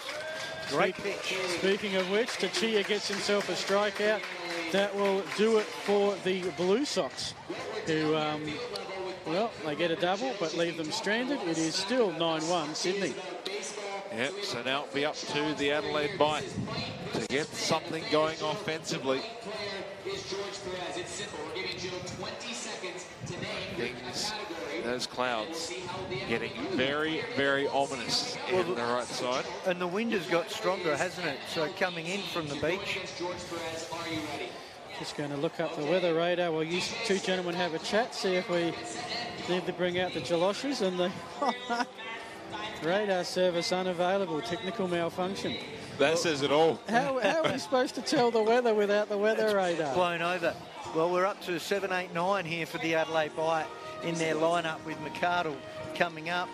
Great pitch. Speaking of which, Tachia gets himself a strikeout. That will do it for the Blue Sox, who, well, they get a double, but leave them stranded. It is still 9-1 Sydney. Yep, so now it'll be up to the Adelaide Bite to get something going offensively. Things, those clouds getting very, very ominous in the right side. And the wind has got stronger, hasn't it? So coming in from the beach. Just going to look up the weather radar while you two gentlemen have a chat, see if we need to bring out the galoshes, and the radar service unavailable, technical malfunction. That says it all. How are we supposed to tell the weather without the weather radar? Blown over. Well, we're up to 7, 8, 9 here for the Adelaide Bite in their lineup with McArdle coming up,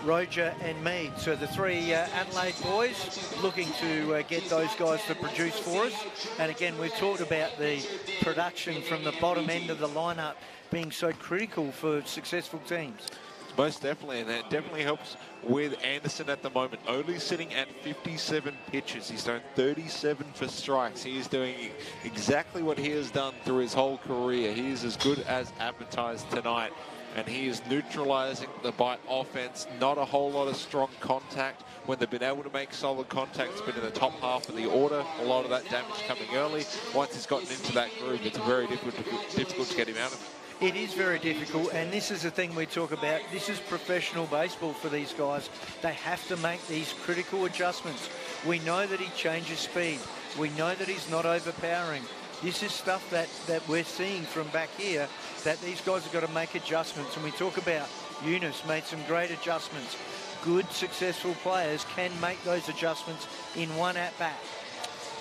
Rozier and Mead. So the 3 Adelaide boys looking to get those guys to produce for us. And again, we've talked about the production from the bottom end of the lineup being so critical for successful teams. Most definitely, and that definitely helps with Anderson at the moment. Only sitting at 57 pitches. He's thrown 37 for strikes. He is doing exactly what he has done through his whole career. He is as good as advertised tonight. And he is neutralizing the Bite offense. Not a whole lot of strong contact. When they've been able to make solid contact, it's been in the top half of the order. A lot of that damage coming early. Once he's gotten into that groove, it's very difficult to get him out of it. It is very difficult, and this is the thing we talk about. This is professional baseball for these guys. They have to make these critical adjustments. We know that he changes speed. We know that he's not overpowering. This is stuff that we're seeing from back here, that these guys have got to make adjustments. And we talk about Eunice made some great adjustments. Good, successful players can make those adjustments in one at-bat.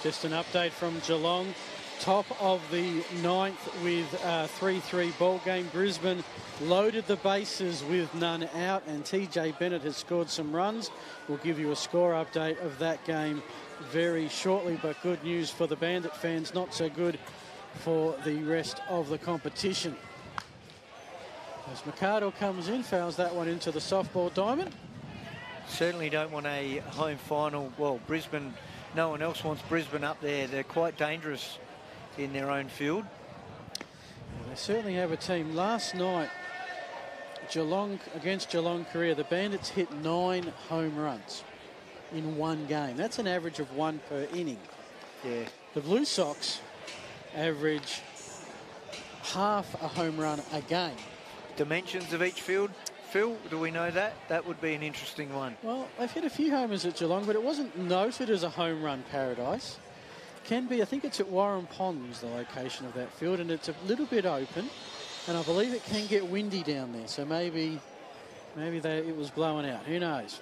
Just an update from Geelong. Top of the 9th with a 3-3 ball game. Brisbane loaded the bases with none out, and TJ Bennett has scored some runs. We'll give you a score update of that game very shortly, but good news for the Bandit fans, not so good for the rest of the competition. As McArdle comes in, fouls that one into the softball diamond. Certainly don't want a home final. Well, Brisbane, no one else wants Brisbane up there. They're quite dangerous in their own field. They certainly have a team. Last night, Geelong against Geelong Korea, the Bandits hit 9 home runs. in one game. That's an average of 1 per inning. Yeah. The Blue Sox average half a home run a game. Dimensions of each field, Phil, do we know that? That would be an interesting one. Well, they've hit a few homers at Geelong, but it wasn't noted as a home run paradise. Can be, I think it's at Warren Ponds, the location of that field, and it's a little bit open, and I believe it can get windy down there, so maybe it was blowing out. Who knows?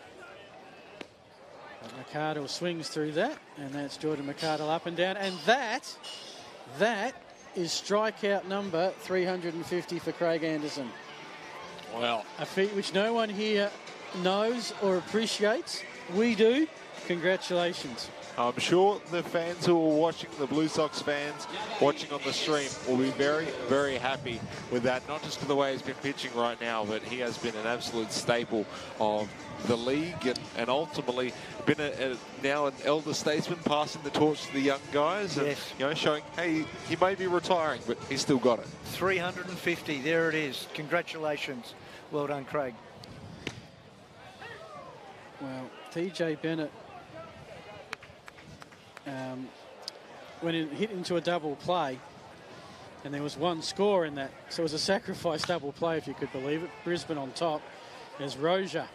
But McArdle swings through that, and that's Jordan McArdle up and down, and that is strikeout number 350 for Craig Anderson. Well, a feat which no one here knows or appreciates. We do. Congratulations. I'm sure the fans who are watching, the Blue Sox fans watching on the stream, will be very, very happy with that. Not just for the way he's been pitching right now, but he has been an absolute staple of the league and ultimately been now an elder statesman, passing the torch to the young guys. And, you know, showing, hey, he may be retiring, but he's still got it. 350, there it is. Congratulations. Well done, Craig. Well, TJ Bennett went in, hit into a double play, and there was one score in that, so it was a sacrifice double play, if you could believe it. Brisbane on top as Rozier.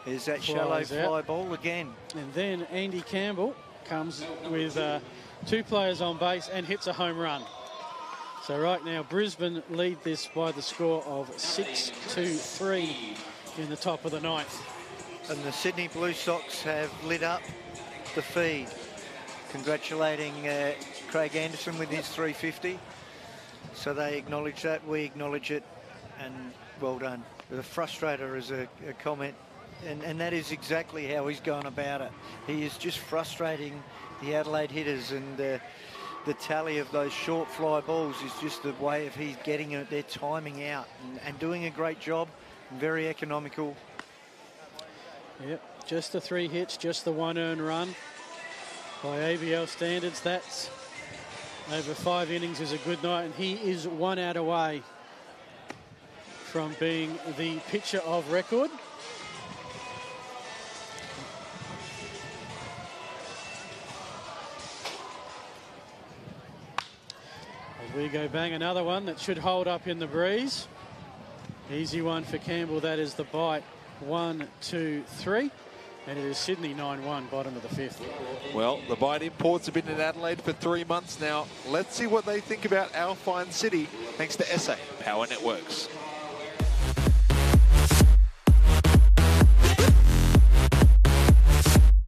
There's that shallow fly ball again. And then Andy Campbell comes with 2 players on base and hits a home run. So right now Brisbane lead this by the score of 6-3 in the top of the 9th. And the Sydney Blue Sox have lit up the feed. Congratulating Craig Anderson with his 350. So they acknowledge that, we acknowledge it, and well done. The frustrator is a comment, and that is exactly how he's going about it. He is just frustrating the Adelaide hitters, and the tally of those short fly balls is just the way of he's getting it, their timing out, and doing a great job, and very economical. Yep, just the 3 hits, just the 1 earned run. By ABL standards, that's over 5 innings is a good night, and he is 1 out away from being the pitcher of record. As we go bang another one that should hold up in the breeze. Easy one for Campbell, that is the bite. 1, 2, 3. And it is Sydney 9-1, bottom of the 5th. Well, the Bite imports have been in Adelaide for 3 months now. Let's see what they think about our fine city, thanks to SA Power Networks.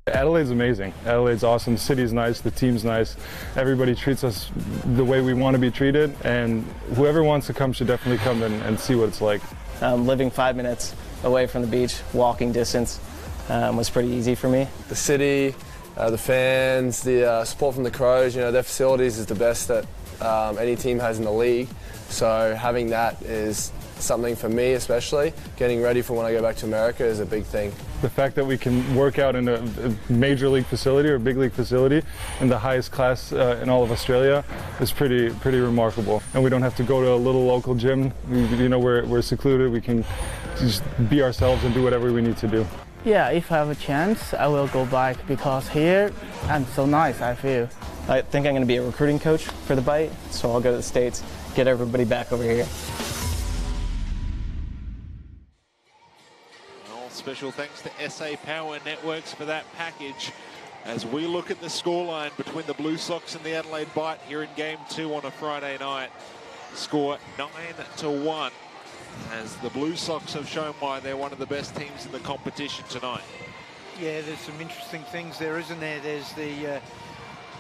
Adelaide's amazing. Adelaide's awesome. The city's nice. The team's nice. Everybody treats us the way we want to be treated. And whoever wants to come should definitely come and see what it's like. Living 5 minutes away from the beach, walking distance, was pretty easy for me. The city, the fans, the support from the Crows, you know, their facilities is the best that any team has in the league. So having that is something for me, especially. Getting ready for when I go back to America is a big thing. The fact that we can work out in a major league facility or big league facility in the highest class in all of Australia is pretty remarkable. And we don't have to go to a little local gym. We're secluded. We can just be ourselves and do whatever we need to do. Yeah, if I have a chance, I will go back because here I'm so nice, I feel. I think I'm going to be a recruiting coach for the Bite, so I'll go to the States, get everybody back over here. Well, special thanks to SA Power Networks for that package as we look at the scoreline between the Blue Sox and the Adelaide Bite here in Game 2 on a Friday night. Score 9-1. As the Blue Sox have shown why they're one of the best teams in the competition tonight. Yeah, there's some interesting things there, isn't there? There's the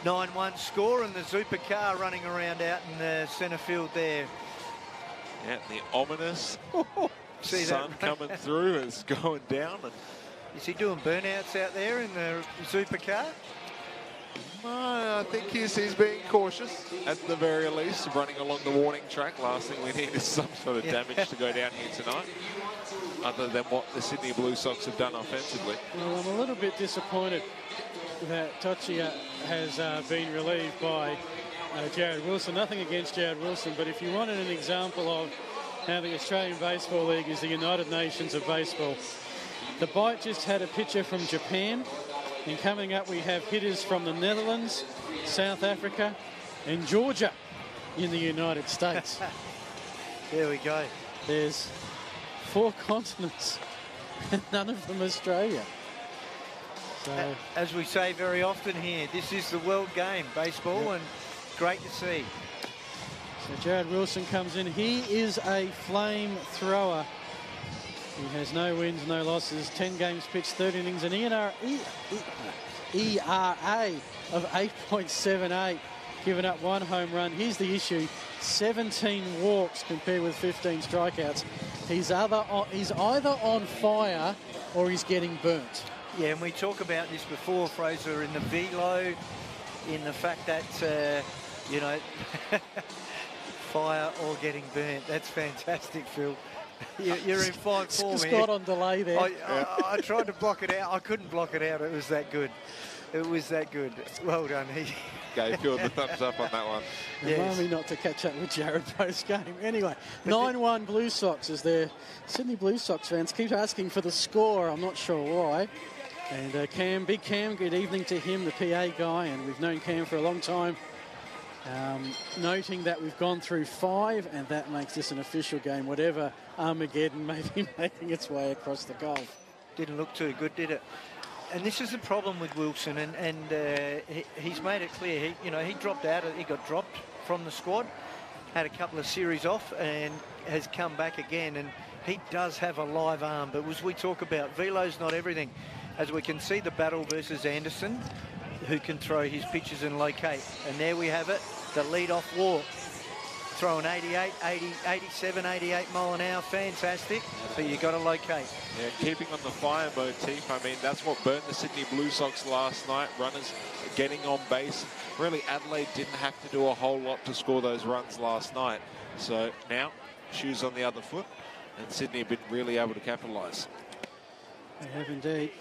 9-1 score and the Zupa car running around out in the centre field there. Yeah, the ominous See sun that? coming through is going down. And is he doing burnouts out there in the Zupa car? I think he's being cautious at the very least, running along the warning track. Last thing we need is some sort of damage to go down here tonight, other than what the Sydney Blue Sox have done offensively. Well, I'm a little bit disappointed that Tochia has been relieved by Jared Wilson. Nothing against Jared Wilson, but if you wanted an example of how the Australian Baseball League is the United Nations of baseball, The Bite just had a pitcher from Japan. And coming up, we have hitters from the Netherlands, South Africa, and Georgia in the United States. There we go. There's 4 continents, and none of them Australia. So, as we say very often here, this is the world game, baseball, and great to see. So Jared Wilson comes in. He is a flame thrower. He has no wins, no losses, 10 games pitched, 30 innings, an ERA of 8.78, given up 1 home run. Here's the issue, 17 walks compared with 15 strikeouts. He's either on fire or he's getting burnt. Yeah, and we talk about this before, Fraser, in the velo, in the fact that, you know, fire or getting burnt. That's fantastic, Phil. You're in fine form here. Scott on delay there. I tried to block it out. I couldn't block it out. It was that good. It was that good. Well done. Gave Phil the thumbs up on that one. Remind me not to catch up with Jared post-game. Anyway, 9-1 Blue Sox is there. Sydney Blue Sox fans keep asking for the score. I'm not sure why. And Cam, Big Cam, good evening to him, the PA guy, and we've known Cam for a long time. Noting that we've gone through 5, and that makes this an official game, whatever Armageddon may be making its way across the Gulf. Didn't look too good, did it? And this is the problem with Wilson, and he's made it clear. He dropped out. He got dropped from the squad, had a couple of series off, and has come back again. And he does have a live arm, but as we talk about, velo's not everything. As we can see, the battle versus Anderson, who can throw his pitches and locate. And there we have it, the lead-off walk. Throwing 88, 80, 87, 88 mile an hour, fantastic, but you got to locate. Yeah, keeping on the fire motif, I mean, that's what burned the Sydney Blue Sox last night. Runners getting on base. Really, Adelaide didn't have to do a whole lot to score those runs last night. So now, shoes on the other foot, and Sydney have been really able to capitalise. They have indeed.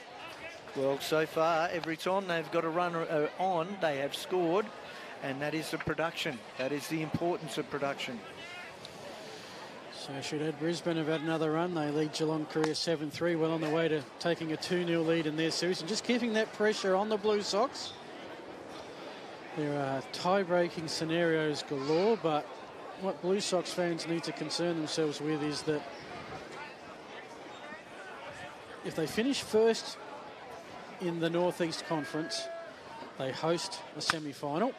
Well, so far, every time they've got a runner on, they have scored. And that is the production. That is the importance of production. So should Ed Brisbane have had another run? They lead Geelong career 7-3, well on the way to taking a 2-0 lead in their series and just keeping that pressure on the Blue Sox. There are tie-breaking scenarios galore, but what Blue Sox fans need to concern themselves with is that if they finish first in the Northeast Conference, they host a semi-final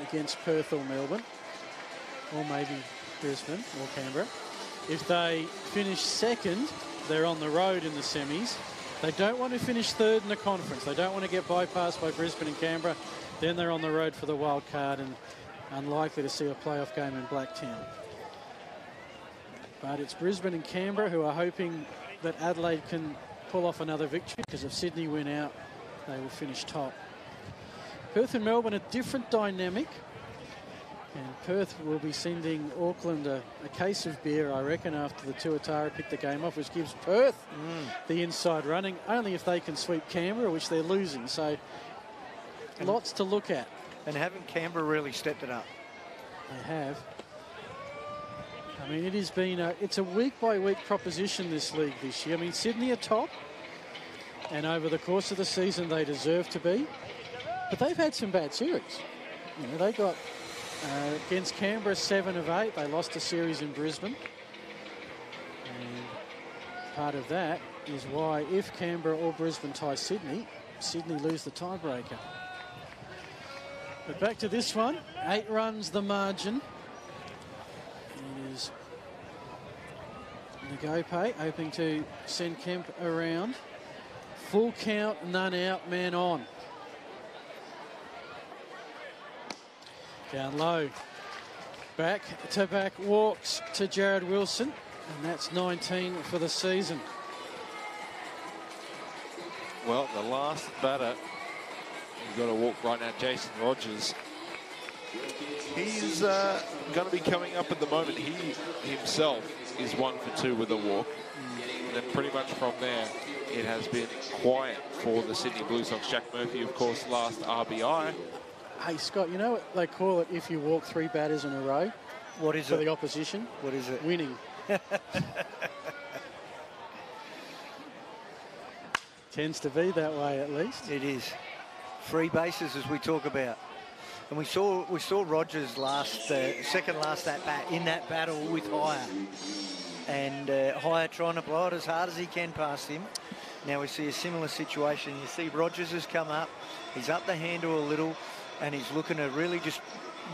against Perth or Melbourne, or maybe Brisbane or Canberra. If they finish second, they're on the road in the semis. They don't want to finish third in the conference. They don't want to get bypassed by Brisbane and Canberra. Then they're on the road for the wild card and unlikely to see a playoff game in Blacktown. But it's Brisbane and Canberra who are hoping that Adelaide can pull off another victory, because if Sydney win out, they will finish top. Perth and Melbourne, a different dynamic. And Perth will be sending Auckland a case of beer, I reckon, after the Tuatara picked the game off, which gives Perth the inside running, only if they can sweep Canberra, which they're losing. So lots to look at. And haven't Canberra really stepped it up? They have. I mean, it has been it's a week-by-week proposition, this league this year. I mean, Sydney are top, and over the course of the season they deserve to be. But they've had some bad series. You know, they got against Canberra 7 of 8. They lost a series in Brisbane. And part of that is why if Canberra or Brisbane tie Sydney, Sydney lose the tiebreaker. But back to this one. 8 runs the margin. It is Nagope hoping to send Kemp around. Full count, none out, man on. Down low, back-to-back walks to Jared Wilson, and that's 19 for the season. Well, the last batter, you've got to walk right now, Jason Rogers. He's going to be coming up at the moment. He himself is 1 for 2 with a walk. And then pretty much from there, it has been quiet for the Sydney Blue Sox. Jack Murphy, of course, last RBI. Hey, Scott, you know what they call it if you walk 3 batters in a row? What is for it? The opposition? What is it? Winning. Tends to be that way, at least. It is. Free bases, as we talk about. And we saw Rogers second last at bat in that battle with Hire. And Hire trying to blow it as hard as he can past him. Now we see a similar situation. You see Rogers has come up. He's up the handle a little, and he's looking to really just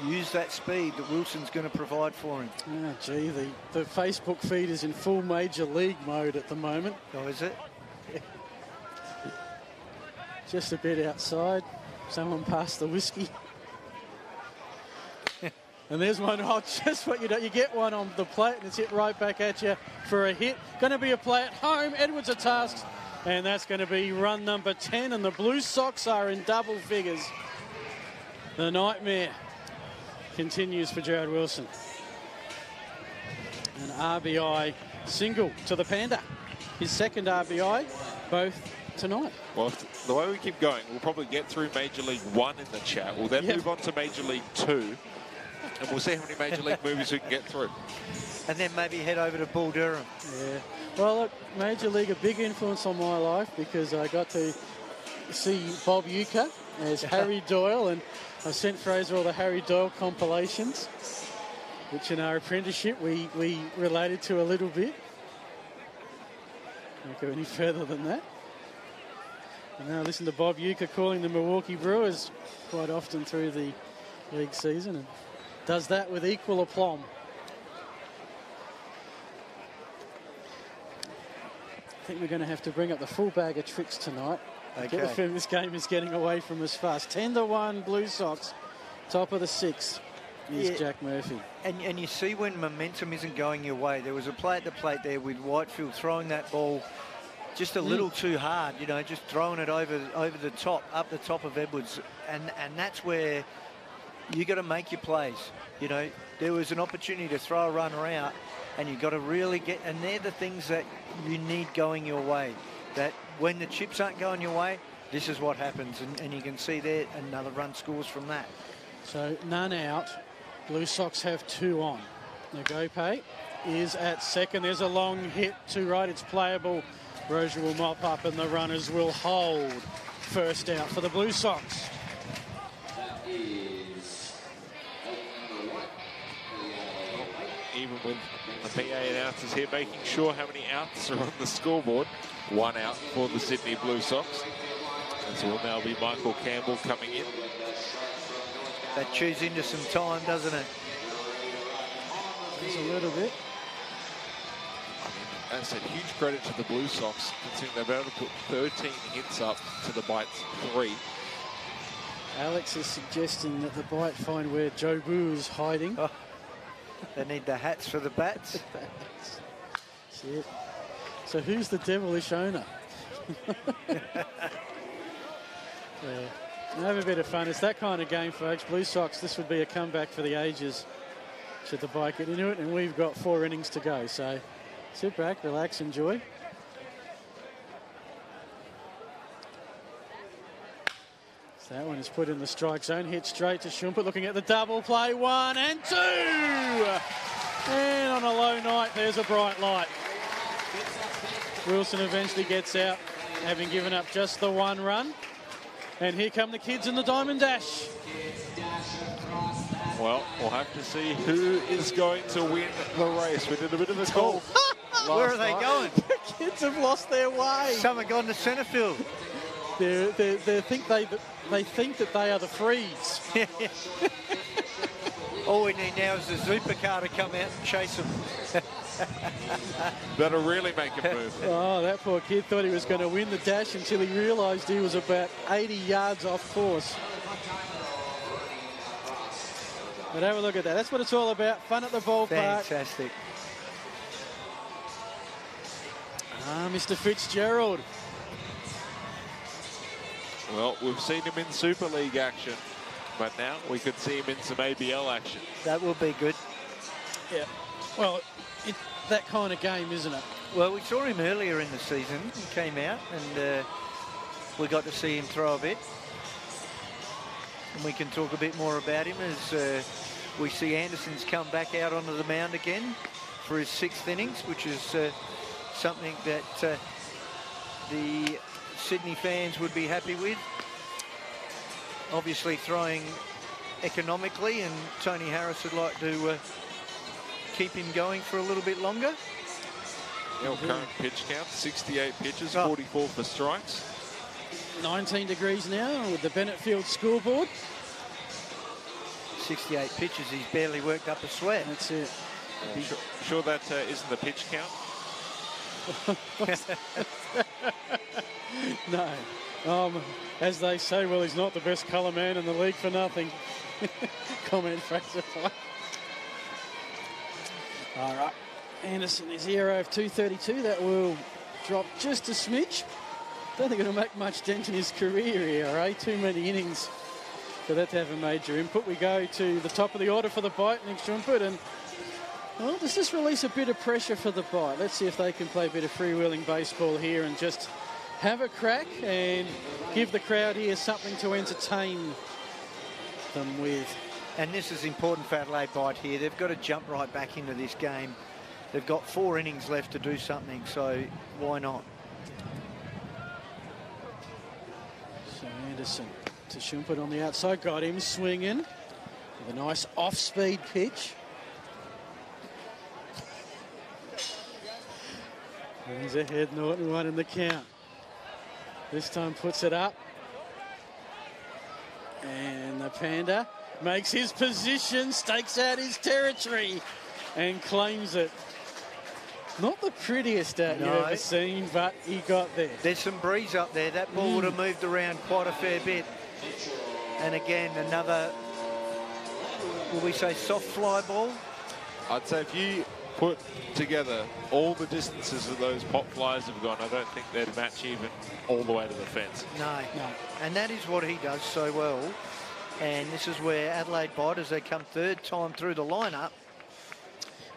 use that speed that Wilson's going to provide for him. Oh, gee, the Facebook feed is in full Major League mode at the moment. Oh, is it? Just a bit outside. Someone passed the whiskey. And there's one, just what you do. You get one on the plate and it's hit right back at you for a hit. Going to be a play at home. Edwards are tasked. And that's going to be run number 10. And the Blue Sox are in double figures. The nightmare continues for Jared Wilson. An RBI single to the Panda. His second RBI, both tonight. Well, if the way we keep going, we'll probably get through Major League 1 in the chat. We'll then move on to Major League 2. And we'll see how many Major League movies we can get through. And then maybe head over to Bull Durham. Yeah. Well, look, Major League, a big influence on my life because I got to see Bob Uecker as Harry Doyle, and I sent Fraser all the Harry Doyle compilations, which in our apprenticeship we related to a little bit. Don't go any further than that. And now listen to Bob Uecker calling the Milwaukee Brewers quite often through the league season, and does that with equal aplomb. I think we're going to have to bring up the full bag of tricks tonight. Okay. Get the feeling this game is getting away from us fast. 10-1 Blue Sox, top of the 6 is Jack Murphy. And you see when momentum isn't going your way. There was a play at the plate there with Whitefield throwing that ball just a little too hard, you know, just throwing it over the top, up the top of Edwards. And that's where you got to make your plays. You know, there was an opportunity to throw a runner out, and you got to really get, and they're the things that you need going your way. That when the chips aren't going your way, this is what happens, and you can see there another run scores from that. So none out. Blue Sox have 2 on. Nagope is at second. There's a long hit to right. It's playable. Rozier will mop up, and the runners will hold. First out for the Blue Sox. Even with the PA announcers here making sure how many outs are on the scoreboard. 1 out for the Sydney Blue Sox. This will now be Michael Campbell coming in. That chews into some time, doesn't it? Just a little bit. I mean, that's a huge credit to the Blue Sox, considering they've been able to put 13 hits up to the Bite's 3. Alex is suggesting that the Bite find where Joe Boo is hiding. Oh, they need the hats for the bats. Shit. So who's the devilish owner? Have a bit of fun. It's that kind of game, folks. Blue Sox, this would be a comeback for the ages should the Bite get into it, and we've got 4 innings to go. So sit back, relax, enjoy. So that one is put in the strike zone. Hit straight to Schumpert, looking at the double play. 1 and 2! And on a low night, there's a bright light. Wilson eventually gets out, having given up just the 1 run. And here come the kids in the Diamond Dash. Well, we'll have to see who is going to win the race. We did a bit of a call. Where are they going? The kids have lost their way. Some have gone to centre field. They think that they are the Frees. All we need now is the supercar to come out and chase them. That'll really make a move. Oh, that poor kid thought he was going to win the dash until he realised he was about 80 yards off course. But have a look at that. That's what it's all about. Fun at the ballpark. Fantastic. Mr. Fitzgerald. Well, we've seen him in Super League action, but now we could see him in some ABL action. That will be good. Yeah. Well, it's that kind of game, isn't it? Well, we saw him earlier in the season. He came out and we got to see him throw a bit. And we can talk a bit more about him as we see Anderson's come back out onto the mound again for his 6th innings, which is something that the Sydney fans would be happy with. Obviously throwing economically, and Tony Harris would like to keep him going for a little bit longer. Current pitch count, 68 pitches, 44 for strikes. 19 degrees now with the Bennett Field scoreboard. 68 pitches, he's barely worked up a sweat. That's it. Sure that isn't the pitch count? No. As they say, well, he's not the best colour man in the league for nothing. Comment Fraser White. All right. Anderson is hero of 232. That will drop just a smidge. Don't think it'll make much dent in his career here, eh? Too many innings for that to have a major input. We go to the top of the order for the Bite, next input, and well, does this release a bit of pressure for the Bite? Let's see if they can play a bit of freewheeling baseball here and just have a crack and give the crowd here something to entertain them with. And this is important for Adelaide Bite here. They've got to jump right back into this game. They've got 4 innings left to do something, so why not? So Anderson to Shumpert on the outside, got him swinging with a nice off-speed pitch. He's ahead, Norton, 1 in the count. This time puts it up. And the Panda makes his position, stakes out his territory and claims it. Not the prettiest out you've ever seen, but he got there. There's some breeze up there. That ball would have moved around quite a fair bit. And again, another, will we say, soft fly ball? I'd say if you put together all the distances that those pop flies have gone, I don't think they'd match even all the way to the fence. No. And that is what he does so well. And this is where Adelaide Bite, as they come 3rd time through the lineup.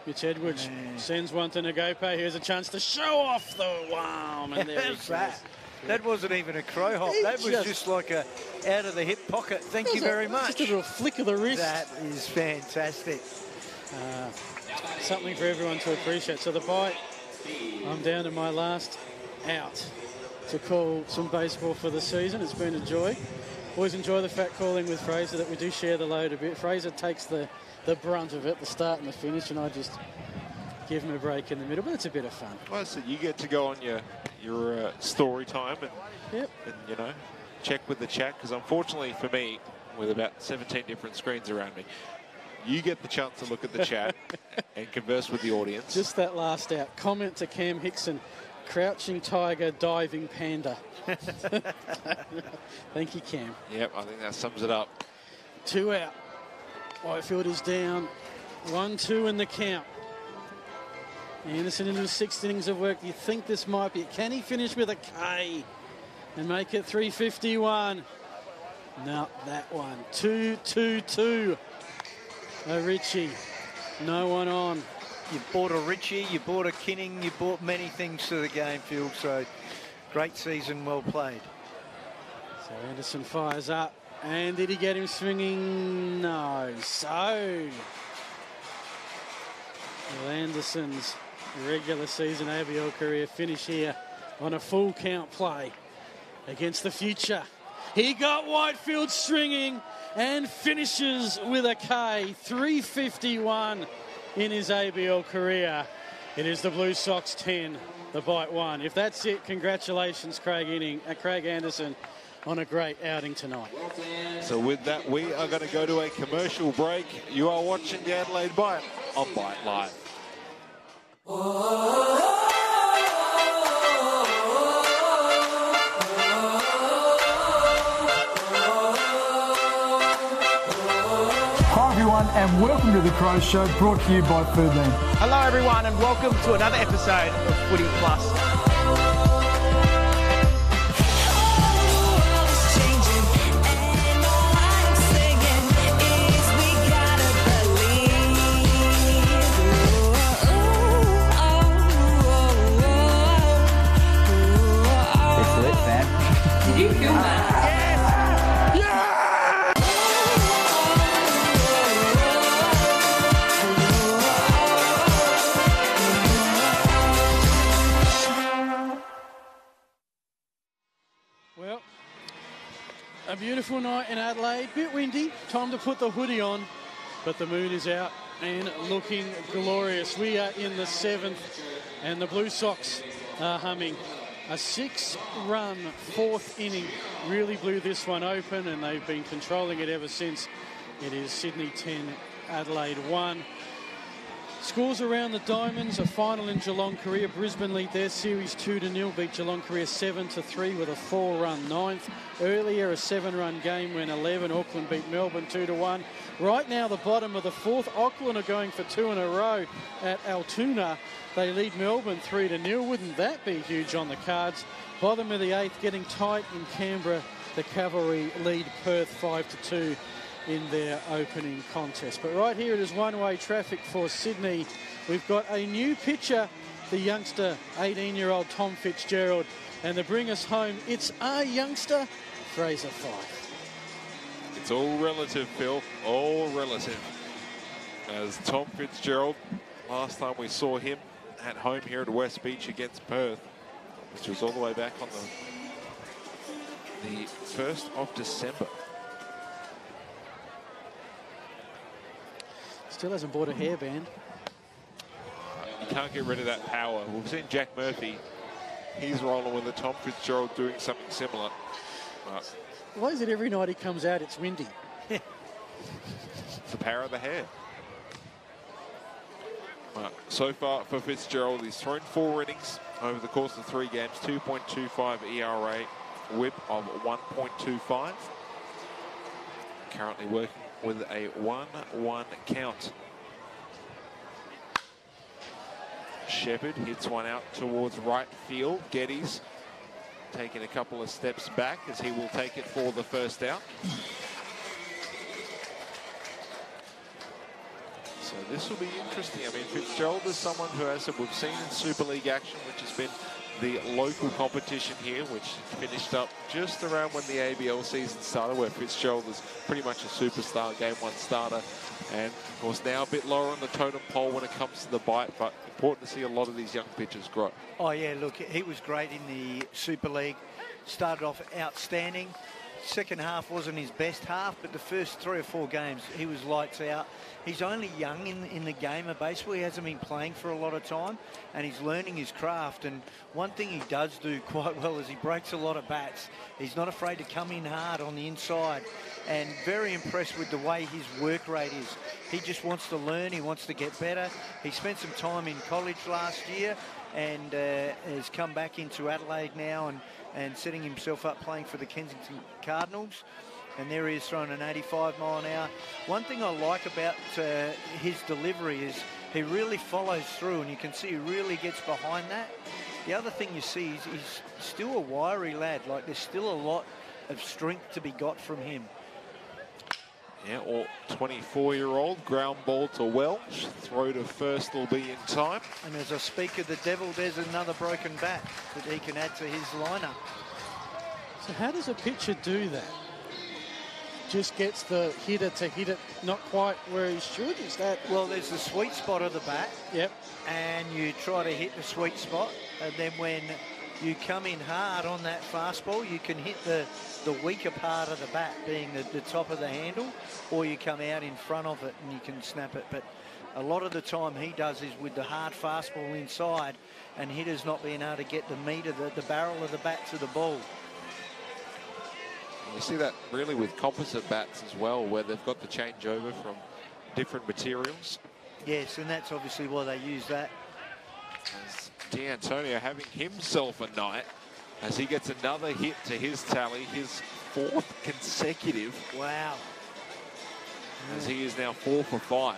Mitch Edwards sends one to Nagope. Here's a chance to show off the wow. And there he goes. That wasn't even a crow hop. That was just like a out of the hip pocket. Thank you very much. Just a little flick of the wrist. That is fantastic. Something for everyone to appreciate. So the Bite, I'm down to my last out to call some baseball for the season. It's been a joy. Always enjoy the fat calling with Fraser, that we do share the load a bit. Fraser takes the brunt of it, the start and the finish, and I just give him a break in the middle, but it's a bit of fun. Well, so you get to go on your story time and, you know, check with the chat, because unfortunately for me, with about 17 different screens around me, you get the chance to look at the chat and converse with the audience. Just that last out. Comment to Cam Hickson, crouching tiger, diving panda. Thank you, Cam. Yep, I think that sums it up. 2 out. Whitefield is down. 1-2 in the count. Anderson into his 6th innings of work. You think this might be it. Can he finish with a K and make it 351? No, that one. 2-2-2. A Richie. No one on. You bought a Richie, you bought a Kinning, you bought many things to the game, Phil. So great season, well played. So Anderson fires up. And did he get him swinging? No. So well, Anderson's regular season ABL career finish here on a full count play against the future. He got Whitefield stringing and finishes with a K. 351 in his ABL career. It is the Blue Sox 10, the Bite 1. If that's it, congratulations, Craig Anderson, on a great outing tonight. So with that, we are going to go to a commercial break. You are watching the Adelaide Bite on Bite Live. Hi everyone, and welcome to the Crow Show, brought to you by Foodland. Hello everyone, and welcome to another episode of Footy Plus. beautiful night in Adelaide. Bit windy, time to put the hoodie on, but the moon is out and looking glorious. We are in the 7th, and the Blue Sox are humming. A 6-run 4th inning really blew this one open, and they've been controlling it ever since. It is Sydney 10, Adelaide 1. Scores around the Diamonds, a final in Geelong Korea. Brisbane lead their series 2-0, beat Geelong Korea 7-3 with a 4-run 9th. Earlier, a 7-run game when 11, Auckland beat Melbourne 2-1. Right now, the bottom of the 4th, Auckland are going for 2 in a row at Altoona. They lead Melbourne 3-0. Wouldn't that be huge on the cards? Bottom of the 8th, getting tight in Canberra. The Cavalry lead Perth 5-2 in their opening contest. But right here it is one-way traffic for Sydney. We've got a new pitcher, the youngster, 18-year-old Tom Fitzgerald. And to bring us home, it's our youngster, Fraser Fyfe. It's all relative, Phil, all relative. As Tom Fitzgerald, last time we saw him at home here at West Beach against Perth, which was all the way back on the 1st of December. Still hasn't bought a hairband. You can't get rid of that power. We've seen Jack Murphy. He's rolling with it. Tom Fitzgerald doing something similar. Why is it every night he comes out, it's windy? It's the power of the hair. So far for Fitzgerald, he's thrown 4 innings over the course of 3 games. 2.25 ERA, whip of 1.25. Currently working with a 1-1 count. Shepherd hits one out towards right field. Geddes taking a couple of steps back as he will take it for the first out. So this will be interesting. I mean, Fitzgerald is someone who, as we've seen in Super League action, which has been the local competition here, which finished up just around when the ABL season started, where Fitzgerald is pretty much a superstar, game 1 starter, and of course now a bit lower on the totem pole when it comes to the bite, but important to see a lot of these young pitchers grow. Oh yeah, look, he was great in the Super League, started off outstanding. Second half wasn't his best half, but the first 3 or 4 games he was lights out. He's only young in the game of baseball. He hasn't been playing for a lot of time, and he's learning his craft. And one thing he does do quite well is he breaks a lot of bats. He's not afraid to come in hard on the inside, and very impressed with the way his work rate is. He just wants to learn. He wants to get better. He spent some time in college last year and has come back into Adelaide now and setting himself up playing for the Kensington Cardinals. And there he is throwing an 85 mile an hour. One thing I like about his delivery is he really follows through, and you can see he really gets behind that. The other thing you see is he's still a wiry lad. Like, there's still a lot of strength to be got from him. Yeah, or 24-year-old, ground ball to Welch. Throw to first will be in time. And as I speak of the devil, there's another broken bat that he can add to his lineup. So how does a pitcher do that? Just gets the hitter to hit it not quite where he should? Is that... Well, there's the sweet spot of the bat. Yep. And you try to hit the sweet spot. And then when you come in hard on that fastball, you can hit the weaker part of the bat, being the top of the handle, or you come out in front of it and you can snap it. But a lot of the time he does is with the hard fastball inside, and hitters not being able to get the meat of the barrel of the bat to the ball. You see that really with composite bats as well, where they've got the changeover from different materials. Yes, and that's obviously why they use that. As D'Antonio having himself a night as he gets another hit to his tally, his 4th consecutive. Wow. As he is now 4 for 5.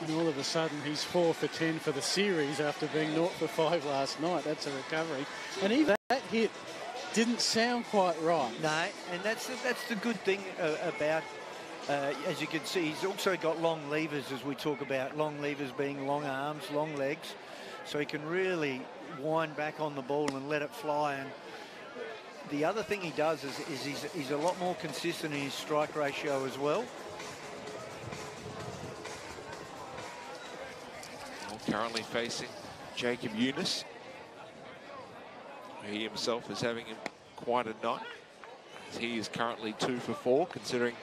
And all of a sudden he's 4 for 10 for the series after being 0 for 5 last night. That's a recovery. And even that hit didn't sound quite right. No, and that's the good thing about, as you can see, he's also got long levers, as we talk about. Long levers being long arms, long legs. So he can really wind back on the ball and let it fly. And the other thing he does is he's a lot more consistent in his strike ratio as well. Currently facing Jacob Eunice. He himself is having quite a night. He is currently 2 for 4, considering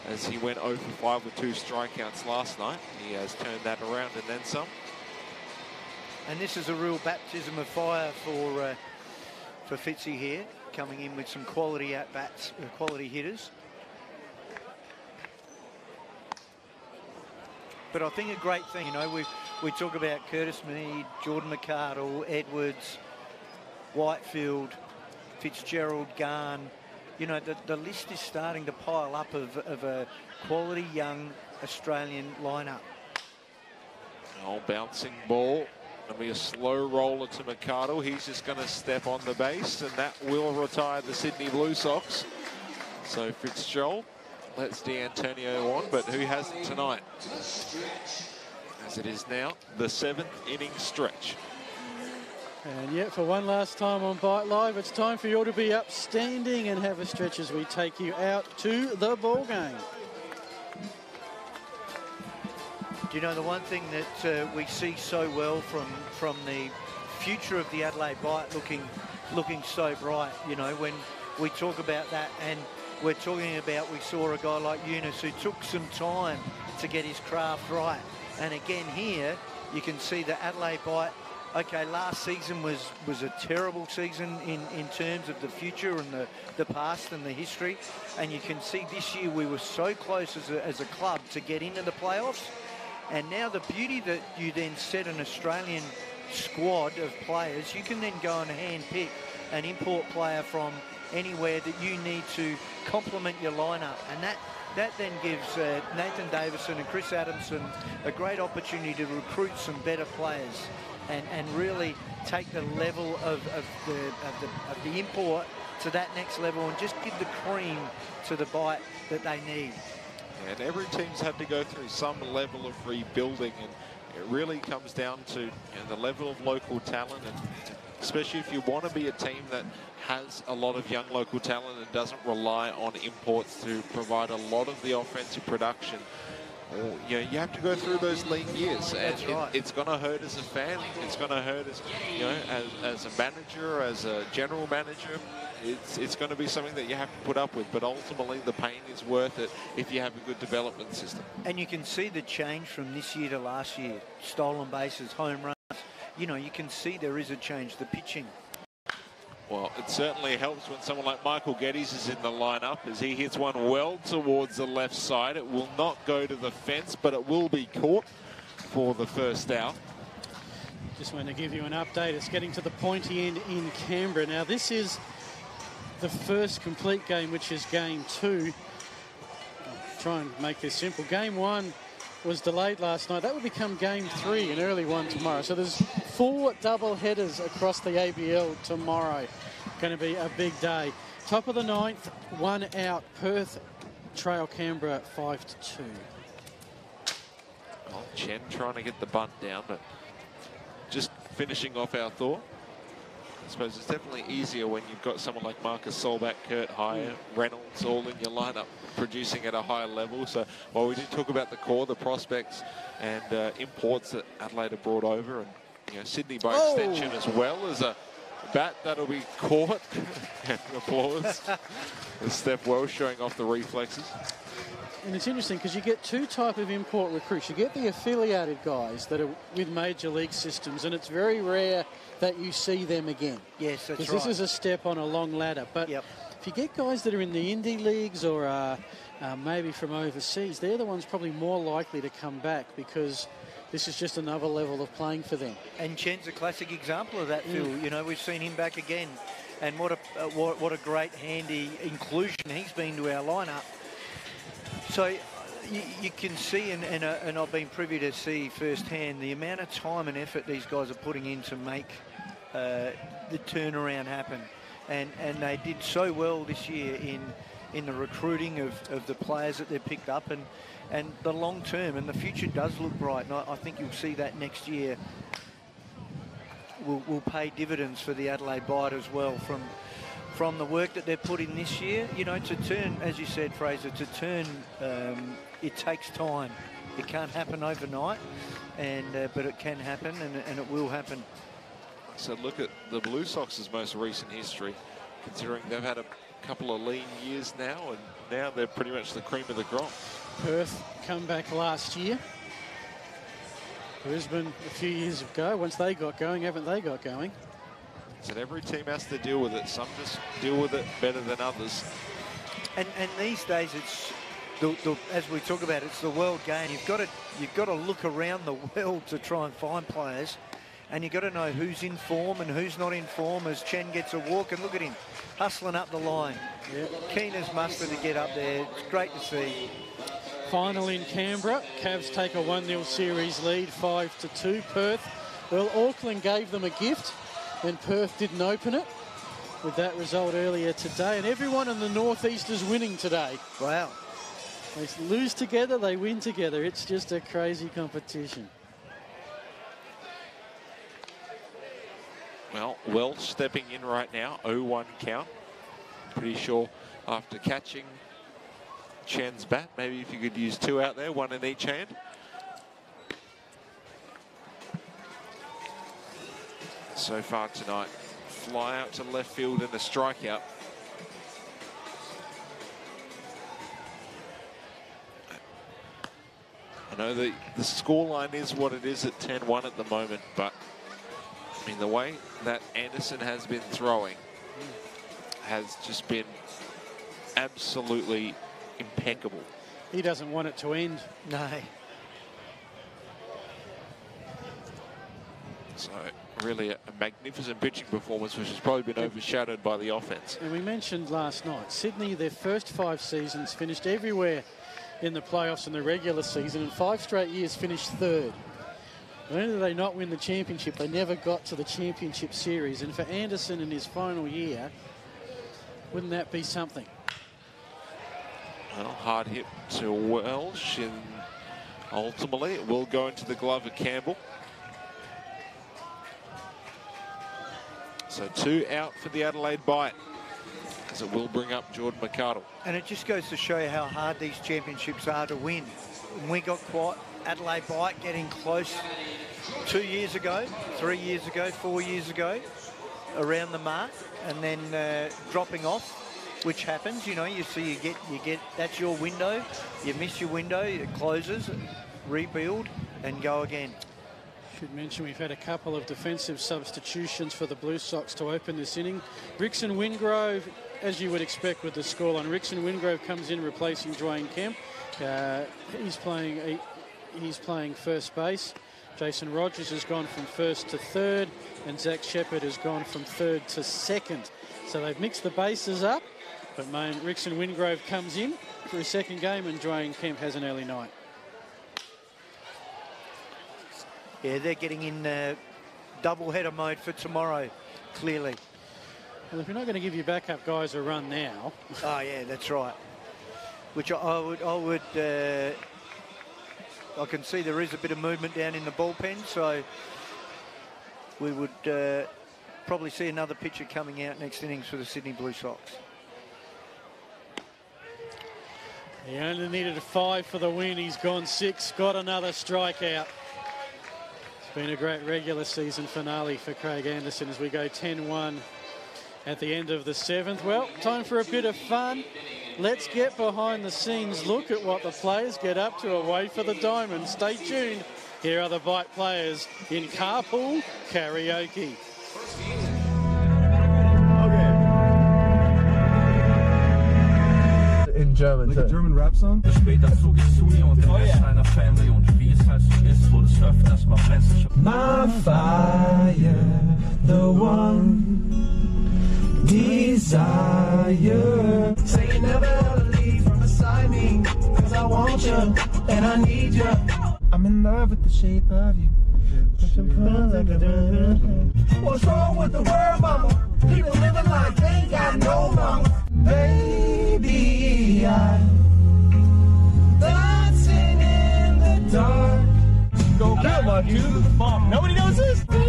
as he went 0 for 5 with 2 strikeouts last night. He has turned that around and then some. And this is a real baptism of fire for Fitzy here, coming in with some quality at-bats, quality hitters. But I think a great thing, you know, we talk about Curtis Mead, Jordan McArdle, Edwards, Whitefield, Fitzgerald, Garn. You know, the list is starting to pile up of a quality young Australian lineup. Oh, bouncing ball. Going to be a slow roller to McArdle. He's just going to step on the base, and that will retire the Sydney Blue Sox. So Fitzgerald lets D'Antonio on, but who hasn't tonight? As it is now the 7th inning stretch. And yet, for one last time on Bite Live, it's time for you all to be upstanding and have a stretch as we take you out to the ball game. Do you know the one thing that we see so well from the future of the Adelaide Bite looking so bright? You know, when we talk about that, and we're talking about, we saw a guy like Eunice who took some time to get his craft right. And again here, you can see the Adelaide Bite. Okay, last season was a terrible season in terms of the future and the past and the history. And you can see this year we were so close as a club to get into the playoffs. And now the beauty that you then set an Australian squad of players, you can then go and hand-pick an import player from anywhere that you need to complement your lineup. And that then gives Nathan Davison and Chris Adamson a great opportunity to recruit some better players and really take the level of the import to that next level and just give the cream to the Bite that they need. And every team's had to go through some level of rebuilding, and it really comes down to the level of local talent, and especially if you want to be a team that has a lot of young local talent and doesn't rely on imports to provide a lot of the offensive production. You have to go through those lean years, and it's going to hurt as a fan. It's going to hurt as as a manager, as a general manager. It's going to be something that you have to put up with, but ultimately the pain is worth it if you have a good development system. And you can see the change from this year to last year. Stolen bases, home runs. You know, you can see there is a change. The pitching. Well, it certainly helps when someone like Michael Geddes is in the lineup, as he hits one well towards the left side. It will not go to the fence, but it will be caught for the first out. Just want to give you an update. It's getting to the pointy end in Canberra. Now, this is the first complete game, which is game 2. I'll try and make this simple. Game 1 was delayed last night. That will become game 3, an early one tomorrow. So there's 4 double headers across the ABL tomorrow. Going to be a big day. Top of the 9th, 1 out. Perth trail Canberra 5-2. Well, Chen trying to get the bunt down, but just finishing off our thought. I suppose it's definitely easier when you've got someone like Marcus Solbach, Kurt Hire, Reynolds all in your lineup producing at a high level. So while we did talk about the core, the prospects and imports that Adelaide have brought over, and Sydney by extension as well as a bat that'll be caught. And applause. Steph Welsh showing off the reflexes. And it's interesting because you get 2 types of import recruits. You get the affiliated guys that are with major league systems, and it's very rare that you see them again. Yes, that's right. Because this is a step on a long ladder. But if you get guys that are in the indie leagues or maybe from overseas, they're the ones probably more likely to come back because this is just another level of playing for them. And Chen's a classic example of that, Phil. You know, we've seen him back again. And what a great handy inclusion he's been to our lineup. So you can see, and I've been privy to see firsthand, the amount of time and effort these guys are putting in to make the turnaround happen. And they did so well this year in the recruiting of the players that they've picked up, and the long term, and the future does look bright. And I think you'll see that next year will pay dividends for the Adelaide Bite as well from the work that they've put in this year. You know, to turn, as you said, Fraser, to turn, it takes time. It can't happen overnight, but it can happen, and it will happen. So look at the Blue Sox's most recent history, considering they've had a couple of lean years now, and now they're pretty much the cream of the crop. Perth come back last year. Brisbane a few years ago. Once they got going, haven't they got going? So every team has to deal with it. Some just deal with it better than others. And these days, it's as we talk about, it's the world game. You've got to look around the world to try and find players, and you've got to know who's in form and who's not in form. As Chen gets a walk, and look at him hustling up the line. Yep. Keen as mustard to get up there. It's great to see. Final in Canberra. Cavs take a 1-0 series lead, 5-2. Perth. Well, Auckland gave them a gift, and Perth didn't open it with that result earlier today. And everyone in the northeast is winning today. Wow. They lose together, they win together. It's just a crazy competition. Well, Wells stepping in right now, 0-1 count. Pretty sure after catching Chen's bat, maybe if you could use 2 out there, 1 in each hand. So far tonight, fly out to left field and a strikeout. I know the scoreline is what it is at 10-1 at the moment, but I mean, the way that Anderson has been throwing has just been absolutely impeccable. He doesn't want it to end. No. So really a magnificent pitching performance, which has probably been overshadowed by the offense. And we mentioned last night, Sydney, their first 5 seasons finished everywhere in the playoffs in the regular season, and 5 straight years finished 3rd. Not only did they not win the championship, they never got to the championship series. And for Anderson in his final year, wouldn't that be something? Well, hard hit to Welsh, and ultimately it will go into the glove of Campbell. So 2 out for the Adelaide Bite, as it will bring up Jordan McArdle. And it just goes to show you how hard these championships are to win. And we got quite Adelaide Bite getting close 2 years ago, 3 years ago, 4 years ago, around the mark, and then dropping off, which happens. You know, you see, you get that's your window. You miss your window, it closes, rebuild, and go again. Should mention we've had a couple of defensive substitutions for the Blue Sox to open this inning. Rickson Wingrove, as you would expect with the scoreline, Rickson Wingrove comes in replacing Dwayne Kemp. He's playing first base. Jason Rogers has gone from 1st to 3rd, and Zach Shepherd has gone from 3rd to 2nd. So they've mixed the bases up, but Rickson Wingrove comes in for his 2nd game, and Dwayne Kemp has an early night. Yeah, they're getting in double-header mode for tomorrow, clearly. Well, if you're not going to give your backup guys a run now... Oh, yeah, that's right. Which I can see there is a bit of movement down in the bullpen, so we would probably see another pitcher coming out next innings for the Sydney Blue Sox. He only needed a 5 for the win. He's gone 6, got another strikeout. Been a great regular season finale for Craig Anderson as we go 10-1 at the end of the 7th. Well, time for a bit of fun. Let's get behind the scenes, look at what the players get up to away for the Diamond. Stay tuned. Here are the Bite players in carpool karaoke. In German. Like a German rap song? My fire, the one desire. Say you never ever leave from beside me, cause I want you and I need you. I'm in love with the shape of you. What's wrong with the world, mama? People living like they ain't got no mama. Baby, I'm dancing in the dark. Go get him, dude. Nobody knows this? Get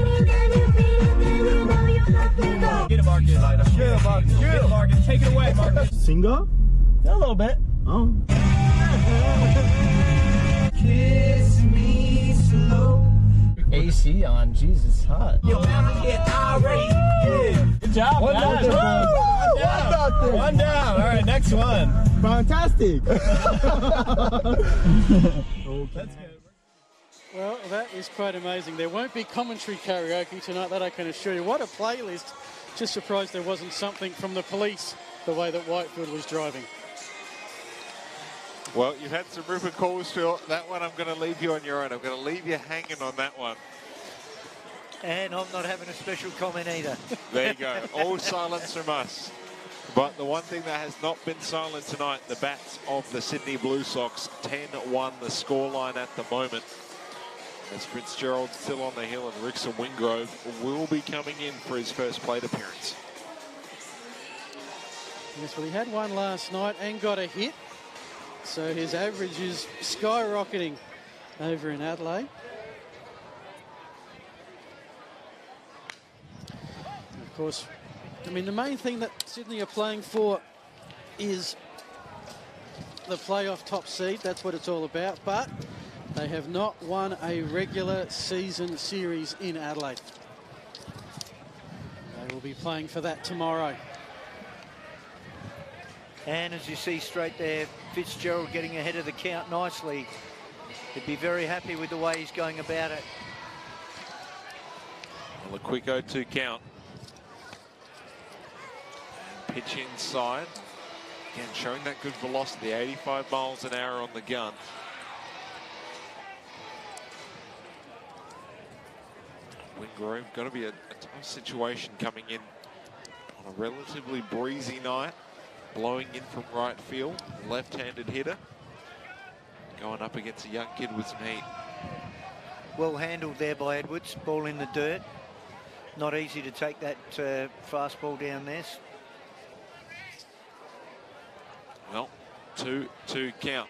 it, Marcus. Get it, Marcus. Get it, Marcus. Take it away, Marcus. Singer? A little bit. Oh. Kiss me slow. AC on, Jesus, hot. You're bound to get irate. Yeah. Good job, guys. One down. All right, next one. Fantastic. Let's go. Well, that is quite amazing. There won't be commentary karaoke tonight, that I can assure you. What a playlist. Just surprised there wasn't something from the police the way that Whitefield was driving. Well, you've had some ripper calls, Phil. That one I'm going to leave you on your own. I'm going to leave you hanging on that one. And I'm not having a special comment either. There you go. All silence from us. But the one thing that has not been silent tonight, the bats of the Sydney Blue Sox, 10-1 the scoreline at the moment. As Fitzgerald still on the hill and Rickson Wingrove will be coming in for his first plate appearance. Yes, well, he had one last night and got a hit. So his average is skyrocketing over in Adelaide. And of course, I mean, the main thing that Sydney are playing for is the playoff top seed. That's what it's all about. But they have not won a regular season series in Adelaide. They will be playing for that tomorrow. And as you see straight there, Fitzgerald getting ahead of the count nicely. He'd be very happy with the way he's going about it. Well, a quick 0-2 count. And pitch inside. Again, showing that good velocity, 85 miles an hour on the gun. Wingrove, got to be a tough situation coming in on a relatively breezy night. Blowing in from right field, left-handed hitter. Going up against a young kid with some heat. Well handled there by Edwards. Ball in the dirt. Not easy to take that fastball down there. Well, 2-2 count.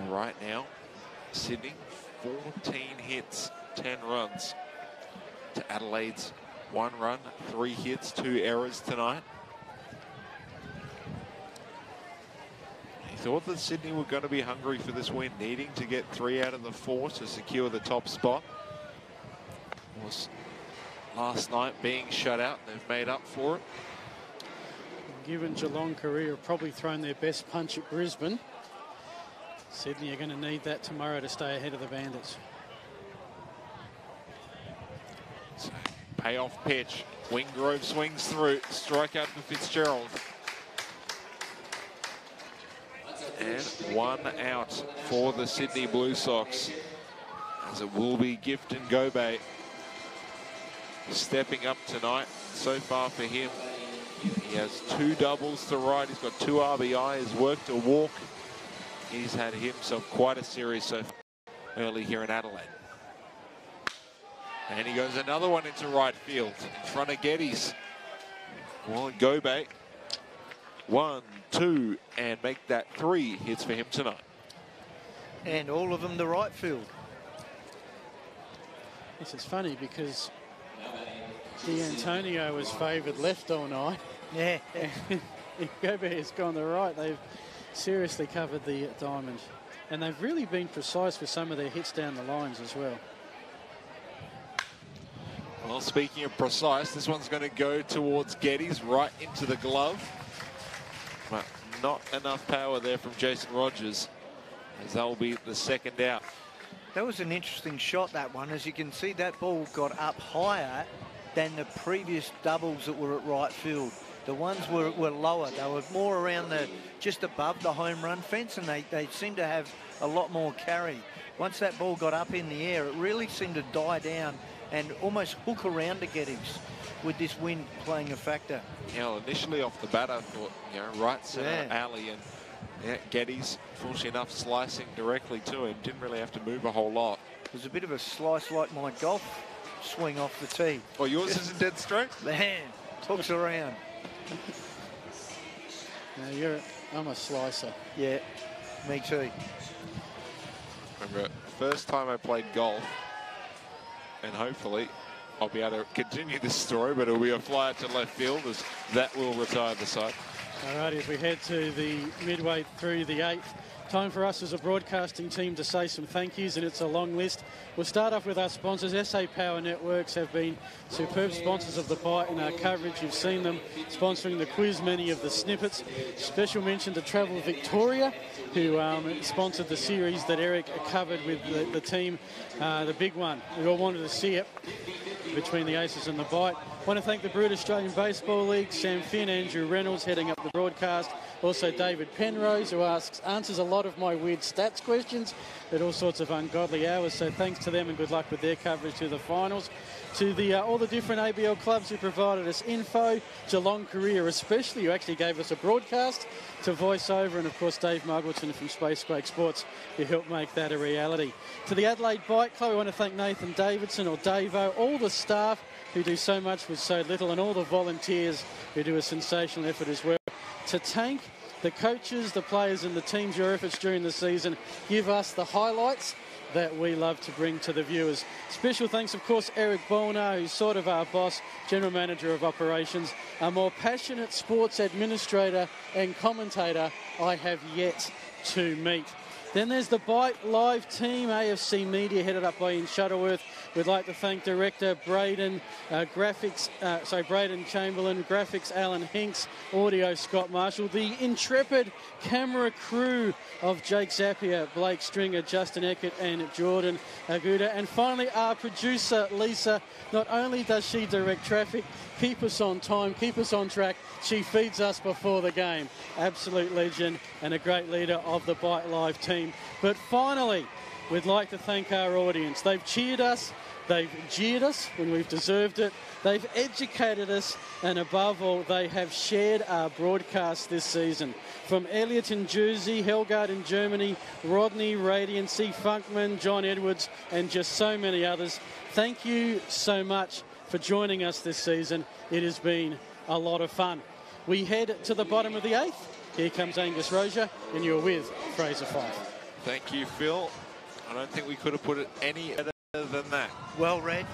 Right now, Sydney, 14 hits, 10 runs. To Adelaide's 1 run, 3 hits, 2 errors tonight. He thought that Sydney were going to be hungry for this win, needing to get 3 out of the 4 to secure the top spot. Was last night being shut out. They've made up for it. Given Geelong career have probably thrown their best punch at Brisbane, Sydney are going to need that tomorrow to stay ahead of the Bandits. So, payoff pitch. Wingrove swings through. Strikeout for Fitzgerald. And 1 out for the Sydney Blue Sox. As it will be Gifton Gobay stepping up tonight. So far for him, he has 2 doubles to right. He's got 2 RBI. He's worked a walk. He's had himself quite a series so far early here in Adelaide. And he goes another one into right field in front of Geddes. Well, Gobay. 1, 2, and make that 3 hits for him tonight. And all of them to right field. This is funny because D'Antonio was favoured left all night. Yeah. Gobay has gone to the right. They've seriously covered the diamond. And they've really been precise with some of their hits down the lines as well. Well, speaking of precise, this one's going to go towards Geddes, right into the glove. But not enough power there from Jason Rogers, as that will be the 2nd out. That was an interesting shot, that one. As you can see, that ball got up higher than the previous doubles that were at right field. The ones were lower. They were more around just above the home run fence, and they seemed to have a lot more carry. Once that ball got up in the air, it really seemed to die down and almost hook around to Geddes with this wind playing a factor. Yeah, well, initially off the bat, I thought, you know, right center alley, and yeah, Geddes, fortunately enough, slicing directly to him. Didn't really have to move a whole lot. It was a bit of a slice like my golf swing off the tee. Well, yours isn't dead straight? Man, hooks around. No, I'm a slicer. Yeah, me too. Remember, first time I played golf, and hopefully I'll be able to continue this story, but it'll be a flyer to left field as that will retire the side. All right, as we head to the midway through the 8th, Time for us as a broadcasting team to say some thank yous, and it's a long list. We'll start off with our sponsors. SA Power Networks have been superb sponsors of the Bite in our coverage. You've seen them sponsoring the quiz, many of the snippets. Special mention to Travel Victoria, who sponsored the series that Eric covered with the team, the big one. We all wanted to see it between the Aces and the Bite. I want to thank the Brood Australian Baseball League, Sam Finn, Andrew Reynolds heading up the broadcast. Also David Penrose, who answers a lot of my weird stats questions at all sorts of ungodly hours. So thanks to them and good luck with their coverage to the finals. To all the different ABL clubs who provided us info, Geelong Career especially, who actually gave us a broadcast, to voiceover, and of course Dave Muggleton from Spacequake Sports, who helped make that a reality. To the Adelaide Bite Club, I want to thank Nathan Davidson, or Davo, all the staff who do so much with so little, and all the volunteers who do a sensational effort as well. To Tank, the coaches, the players and the teams, your efforts during the season give us the highlights that we love to bring to the viewers. Special thanks, of course, Eric Bolnar, who's sort of our boss, General Manager of Operations, a more passionate sports administrator and commentator I have yet to meet. Then there's the Bite Live team, AFC Media, headed up by Ian Shuttleworth. We'd like to thank Director Braden Chamberlain, Graphics Alan Hinks, Audio Scott Marshall, the intrepid camera crew of Jake Zapier, Blake Stringer, Justin Eckert and Jordan Aguda. And finally, our producer, Lisa. Not only does she direct traffic, keep us on time, keep us on track, she feeds us before the game. Absolute legend and a great leader of the Bite Live team. But finally, we'd like to thank our audience. They've cheered us, they've jeered us when we've deserved it, they've educated us, and above all, they have shared our broadcast this season. From Elliot in Jersey, Helgard in Germany, Rodney, Radiancy, Funkman, John Edwards, and just so many others. Thank you so much for joining us this season. It has been a lot of fun. We head to the bottom of the eighth. Here comes Angus Rozier, and you're with Fraser Fife. Thank you, Phil. I don't think we could have put it any better than that. Well read,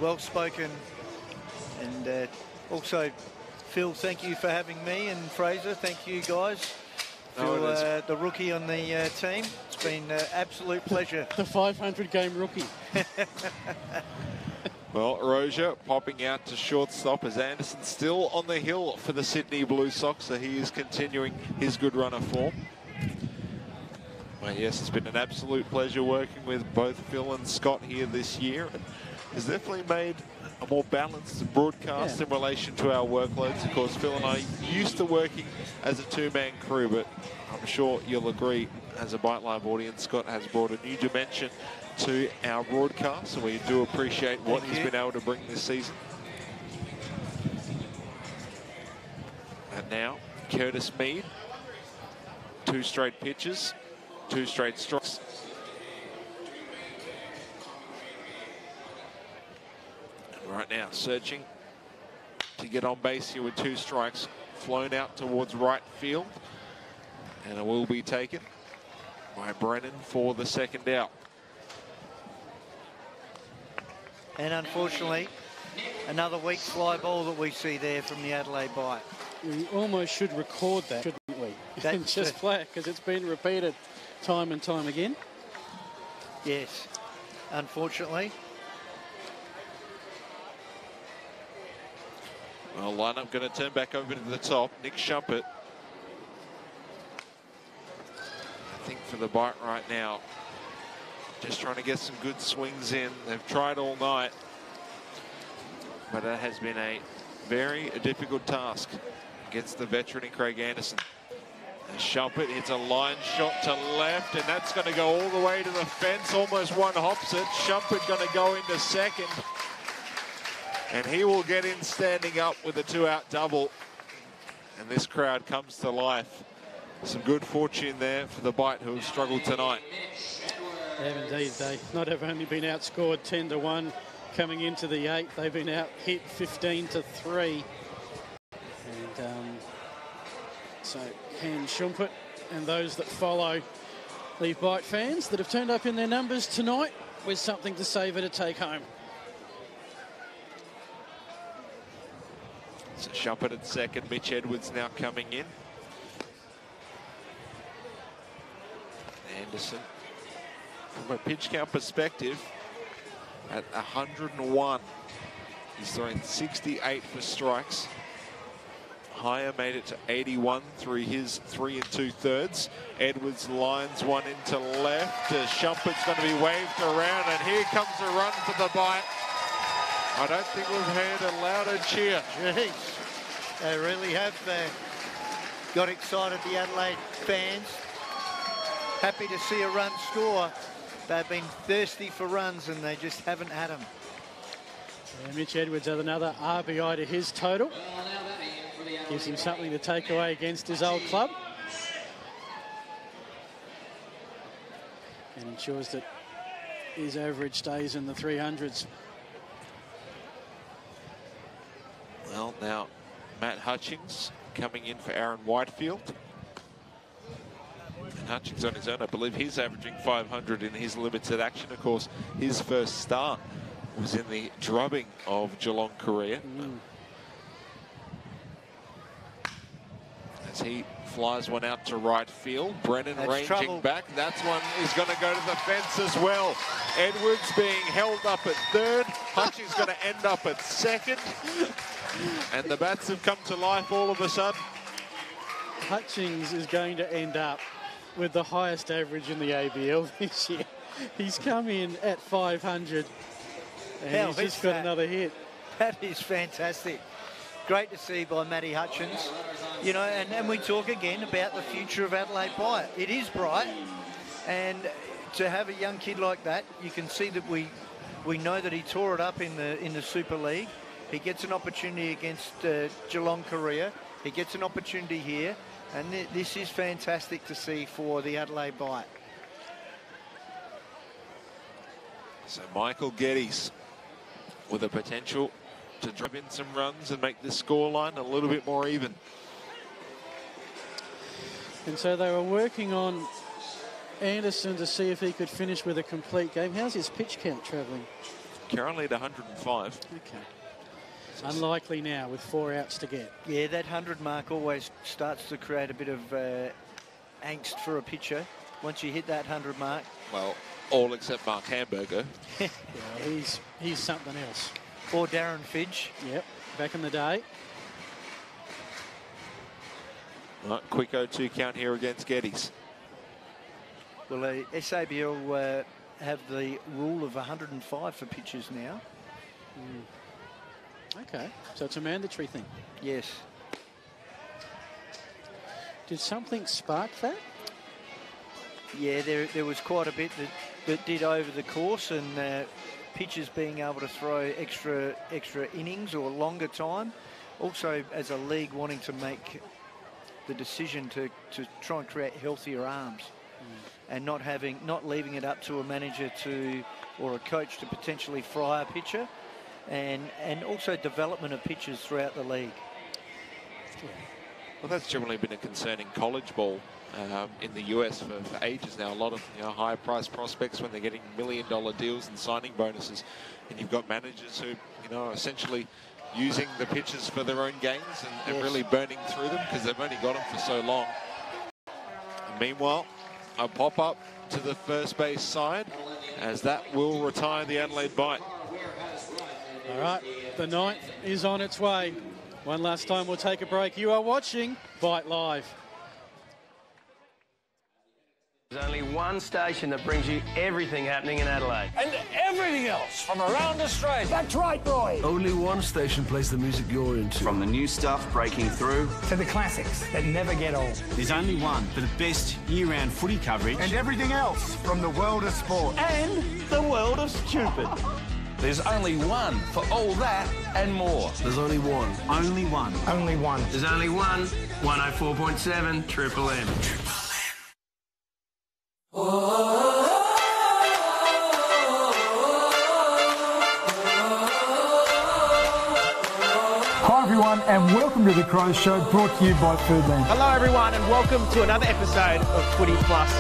well spoken, and also, Phil, thank you for having me, and Fraser, thank you guys. Phil, the rookie on the team. It's been an absolute pleasure. The 500-game rookie. Well, Rozier popping out to shortstop as Anderson still on the hill for the Sydney Blue Sox, so he is continuing his good run of form. Well, yes, it's been an absolute pleasure working with both Phil and Scott here this year. And it's definitely made a more balanced broadcast in relation to our workloads. Of course, Phil and I used to working as a two-man crew, but I'm sure you'll agree, as a Bite Live audience, Scott has brought a new dimension to our broadcast, and we do appreciate what he's been able to bring this season. And now, Curtis Mead, 2 straight pitches, 2 straight strikes. And right now, searching to get on base here with 2 strikes, flown out towards right field, and it will be taken by Brennan for the second out. And unfortunately, another weak fly ball that we see there from the Adelaide Bite. We almost should record that, shouldn't we? And just play it, because it's been repeated time and time again. Yes, unfortunately. Well, lineup going to turn back over to the top. Nick Shumpert. I think for the Bite right now, just trying to get some good swings in. They've tried all night, but that has been a very difficult task against the veteran in Craig Anderson. And Shumpert hits a line shot to left, and that's going to go all the way to the fence, almost one hops it. Shumpert going to go into second, and he will get in standing up with a 2-out double, and this crowd comes to life. Some good fortune there for the Bite, who have struggled tonight. Yeah, indeed. They not have only been outscored 10-1 coming into the 8th, they've been out hit 15-3. And so Ken Shumpert and those that follow, the Bite fans that have turned up in their numbers tonight, with something to savour to take home. So Shumpert at second, Mitch Edwards now coming in. Anderson. From a pitch count perspective, at 101, he's throwing 68 for strikes. Higher made it to 81 through his 3 2/3. Edwards lines one into left. Shumpert's going to be waved around, and here comes a run for the Bite. I don't think we've heard a louder cheer. Jeez, they really have got excited, the Adelaide fans. Happy to see a run score. They've been thirsty for runs, and they just haven't had them. Yeah, Mitch Edwards had another RBI to his total. Gives him something to take away against his old club. And ensures that his average stays in the 300s. Well, now Matt Hutchings coming in for Aaron Whitefield. And Hutchings on his own, I believe he's averaging 500 in his limited action. Of course, his first start was in the drubbing of Geelong Korea. As he flies one out to right field. Brennan ranging back. That one is going to go to the fence as well. Edwards being held up at third. Hutchings going to end up at second. And the bats have come to life all of a sudden. Hutchings is going to end up with the highest average in the ABL this year. He's come in at 500 and he's just got another hit. That is fantastic. Great to see by Matty Hutchings. You know, and we talk again about the future of Adelaide Bite. It is bright, and to have a young kid like that, you can see that we know that he tore it up in the Super League. He gets an opportunity against Geelong Korea. He gets an opportunity here, and this is fantastic to see for the Adelaide Bite. So Michael Geddes with the potential to drop in some runs and make this scoreline a little bit more even. And so they were working on Anderson to see if he could finish with a complete game. How's his pitch count travelling? Currently at 105. Okay. Unlikely now with 4 outs to get. Yeah, that 100 mark always starts to create a bit of angst for a pitcher. Once you hit that 100 mark. Well, all except Mark Hamburger. Yeah, he's something else. Or Darren Fidge. Yep, back in the day. Right, quick 0-2 count here against Geddes. Well, SABL have the rule of 105 for pitches now. Okay, so it's a mandatory thing. Yes. Did something spark that? Yeah, there was quite a bit that did over the course, and pitchers being able to throw extra innings or longer time. Also, as a league, wanting to make the decision to try and create healthier arms, and not leaving it up to a manager or a coach to potentially fry a pitcher, and also development of pitchers throughout the league. Well, that's generally been a concern in college ball in the US for ages now. A lot of high-priced prospects when they're getting $1 million deals and signing bonuses, and you've got managers who are essentially using the pitchers for their own gains and really burning through them because they've only got them for so long. And meanwhile, a pop-up to the first base side as that will retire the Adelaide Bite. All right, the 9th is on its way. One last time, we'll take a break. You are watching Bite Live. There's only one station that brings you everything happening in Adelaide. And everything else from around Australia. That's right, Roy. Only one station plays the music you're into. From the new stuff breaking through To the classics that never get old. There's only one for the best year-round footy coverage. And everything else from the world of sport. And the world of stupid. There's only one for all that and more. There's only one. Only one. Only one. There's only one. 104.7 Triple M. Hi everyone, and welcome to the Crows Show, brought to you by Foodland. Hello everyone, and welcome to another episode of Footy Plus.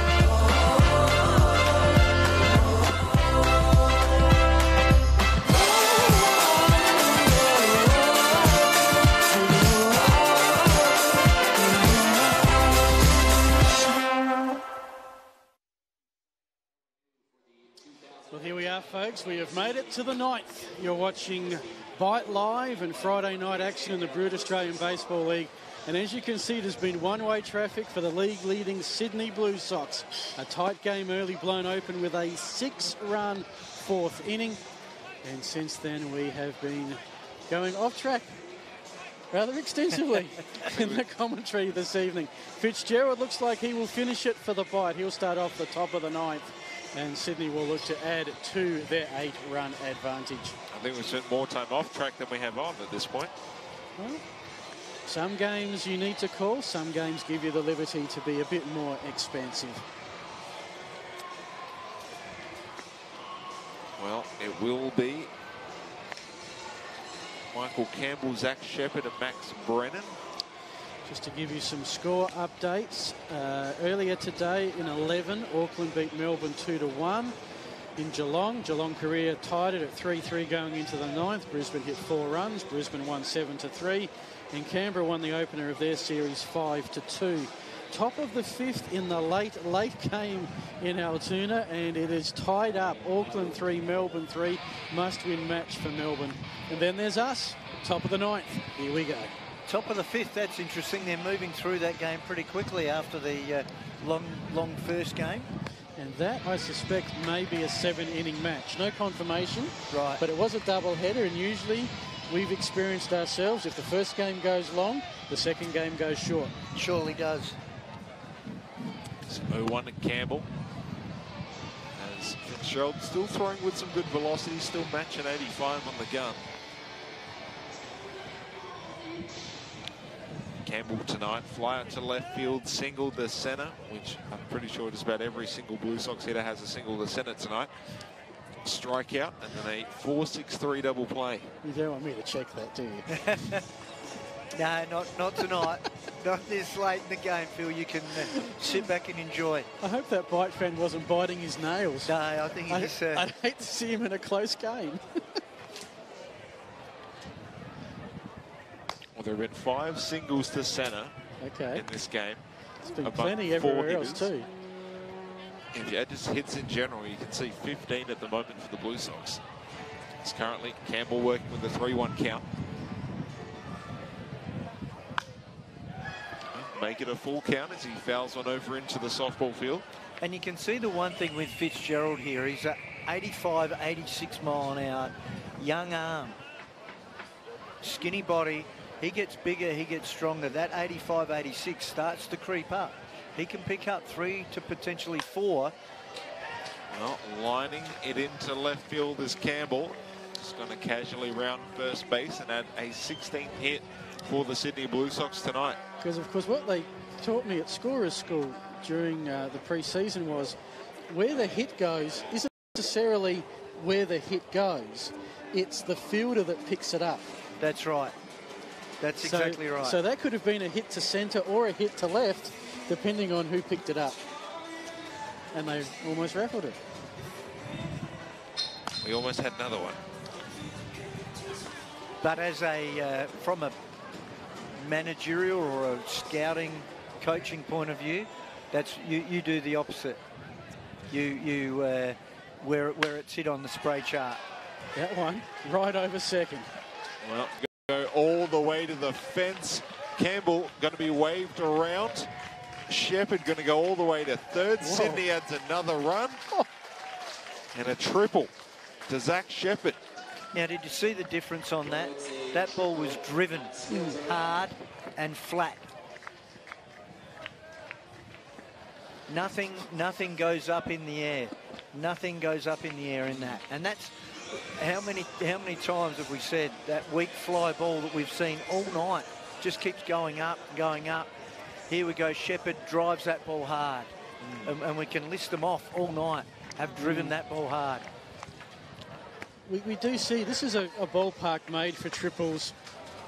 are, folks. We have made it to the 9th. You're watching Bite Live and Friday night action in the Brute Australian Baseball League. And as you can see, there's been one-way traffic for the league-leading Sydney Blue Sox. A tight game early, blown open with a 6-run 4th inning. And since then, we have been going off track rather extensively in the commentary this evening. Fitzgerald looks like he will finish it for the Bite. He'll start off the top of the 9th. And Sydney will look to add to their 8-run advantage. I think we've spent more time off track than we have on at this point. Well, some games you need to call, some games give you the liberty to be a bit more expansive. Well, it will be Michael Campbell, Zach Shepherd and Max Brennan. Just to give you some score updates, earlier today in 11, Auckland beat Melbourne 2-1. In Geelong, Korea tied it at 3-3 going into the 9th. Brisbane hit 4 runs. Brisbane won 7-3. And Canberra won the opener of their series 5-2. Top of the 5th in the late game in Altoona, and it is tied up. Auckland 3, Melbourne 3. Must-win match for Melbourne. And then there's us, top of the 9th. Here we go. Top of the 5th, that's interesting. They're moving through that game pretty quickly after the long first game. And that, I suspect, may be a 7-inning match. No confirmation, right? But it was a double-header, and usually we've experienced ourselves, if the first game goes long, the second game goes short. Surely does. It's 0-1 to Campbell. As Fitzgerald still throwing with some good velocity, still matching 85 on the gun. Campbell tonight, fly out to left field, single to centre, which I'm pretty sure just about every single Blue Sox hitter has a single to centre tonight. Strikeout and then a 4-6-3 double play. You don't want me to check that, do you? No, not tonight. Not this late in the game, Phil. You can sit back and enjoy. I hope that Bite fan wasn't biting his nails. No, I think he just... I'd hate to see him in a close game. Well, there have been 5 singles to centre in this game. There's been plenty everywhere else too. If you add just hits in general, you can see 15 at the moment for the Blue Sox. It's currently Campbell working with a 3-1 count. Make it a full count as he fouls one over into the softball field. And you can see the one thing with Fitzgerald here, he's at 85, 86 mile an hour, young arm, skinny body. He gets bigger, he gets stronger. That 85, 86 starts to creep up. He can pick up 3 to potentially 4. Well, lining it into left field is Campbell. Just going to casually round first base and add a 16th hit for the Sydney Blue Sox tonight. Because, of course, what they taught me at Scorers School during the pre-season was where the hit goes isn't necessarily where the hit goes. It's the fielder that picks it up. That's right. That's exactly right. So that could have been a hit to centre or a hit to left, depending on who picked it up. And they almost raffled it. We almost had another one. But as a, from a managerial or a scouting, coaching point of view, that's you do the opposite. You where it's hit on the spray chart. That one, right over second. Well, go all the way to the fence. Campbell going to be waved around. Shepherd going to go all the way to third. Whoa. Sydney adds another run. And a triple to Zach Shepherd. Now, did you see the difference on that? That ball was driven hard and flat. Nothing goes up in the air. Nothing goes up in the air in that. And that's how many times have we said that weak fly ball that we've seen all night just keeps going up, going up. Here we go, Shepherd drives that ball hard. And we can list them off all night, have driven that ball hard. We do see this is a ballpark made for triples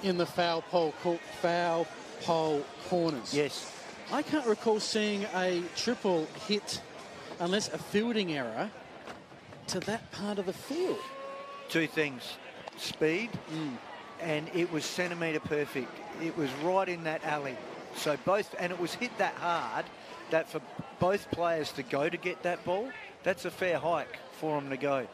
in the foul pole corners. Yes. I can't recall seeing a triple hit, unless a fielding error, to that part of the field. 2 things. Speed, and it was centimetre perfect. It was right in that alley. So both, and it was hit that hard that for both players to go to get that ball, that's a fair hike for them to go.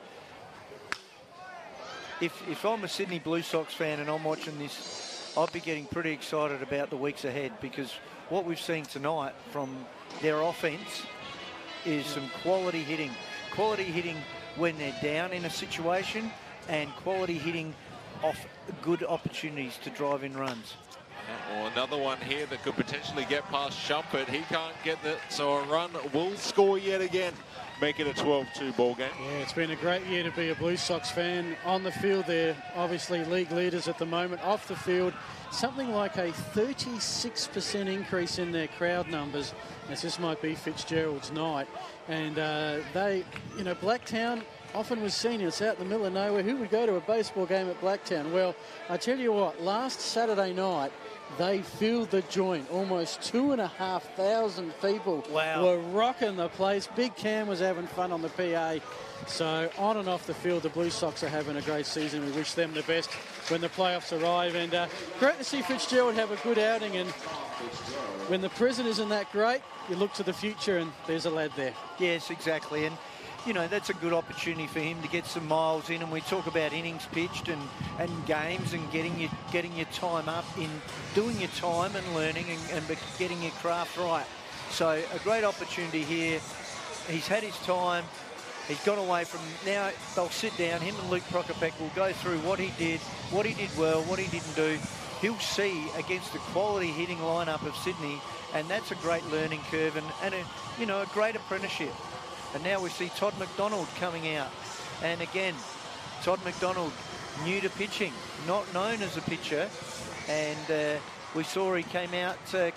if I'm a Sydney Blue Sox fan and I'm watching this, I'd be getting pretty excited about the weeks ahead, because what we've seen tonight from their offense is some quality hitting. Quality hitting when they're down in a situation, and quality hitting off good opportunities to drive in runs. Well, another one here that could potentially get past Shumpert. He can't get that, so a run will score yet again. Make it a 12-2 ball game. Yeah, it's been a great year to be a Blue Sox fan. On the field, they're obviously league leaders at the moment. Off the field, something like a 36% increase in their crowd numbers, as this might be Fitzgerald's night. And they, you know, Blacktown often was seen, it's out in the middle of nowhere. Who would go to a baseball game at Blacktown? Well, I tell you what, last Saturday night, they filled the joint. Almost 2,500 people were rocking the place. Big Cam was having fun on the PA. So on and off the field, the Blue Sox are having a great season. We wish them the best when the playoffs arrive. And great to see Fitzgerald have a good outing. And when the present isn't that great, you look to the future, and there's a lad there. Yes, exactly. And you know, that's a good opportunity for him to get some miles in, and we talk about innings pitched and games and getting your time up in doing your time and learning and getting your craft right. So a great opportunity here. He's had his time. He's gone away from, now they'll sit down, him and Luke Prokopec will go through what he did well, what he didn't do. He'll see against the quality hitting lineup of Sydney, and that's a great learning curve and a great apprenticeship. And now we see Todd McDonald coming out. And again, Todd McDonald, new to pitching, not known as a pitcher. And we saw he came out a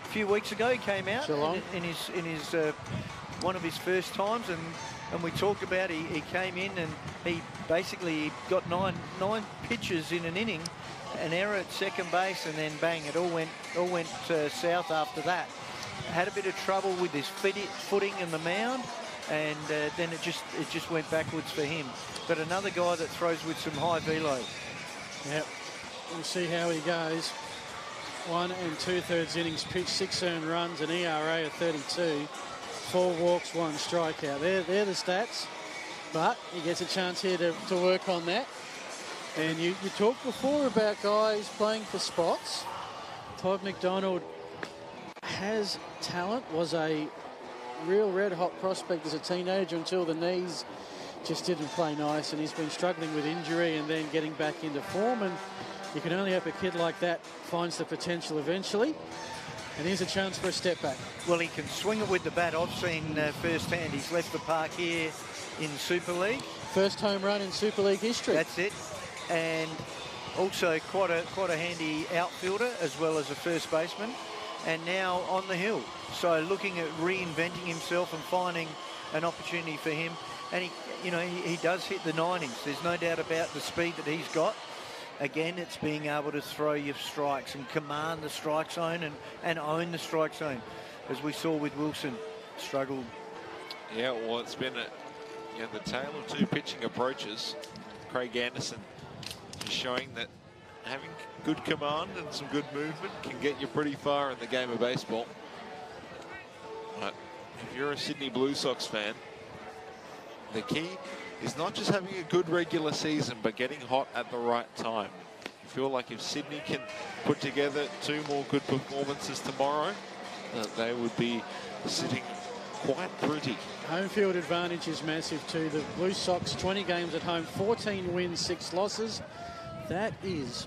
few weeks ago. He came out in his one of his first times, and we talked about he came in and he basically got nine pitches in an inning, an error at second base, and then bang, it all went south after that. Had a bit of trouble with his footing in the mound. And then it just went backwards for him. But another guy that throws with some high velo. Yep, we'll see how he goes. 1 2/3 innings pitched, 6 earned runs, an ERA of 32, 4 walks, 1 strikeout. They're the stats. But he gets a chance here to work on that. And you talked before about guys playing for spots. Todd McDonald has talent, was a real red-hot prospect as a teenager until the knees just didn't play nice, and he's been struggling with injury and then getting back into form, and you can only hope a kid like that finds the potential eventually. And here's a chance for a step back. Well, he can swing it with the bat. I've seen firsthand. He's left the park here in Super League. First home run in Super League history. That's it. And also quite a handy outfielder as well as a first baseman. And now on the hill. So looking at reinventing himself and finding an opportunity for him. And he does hit the 90s. There's no doubt about the speed that he's got. Again, it's being able to throw your strikes and command the strike zone and own the strike zone, as we saw with Wilson. Struggled. Yeah, well, it's been the tale of two pitching approaches. Craig Anderson is showing that having good command and some good movement can get you pretty far in the game of baseball. But if you're a Sydney Blue Sox fan, the key is not just having a good regular season, but getting hot at the right time. I feel like if Sydney can put together 2 more good performances tomorrow, they would be sitting quite pretty. Home field advantage is massive too. The Blue Sox, 20 games at home, 14 wins, 6 losses. That is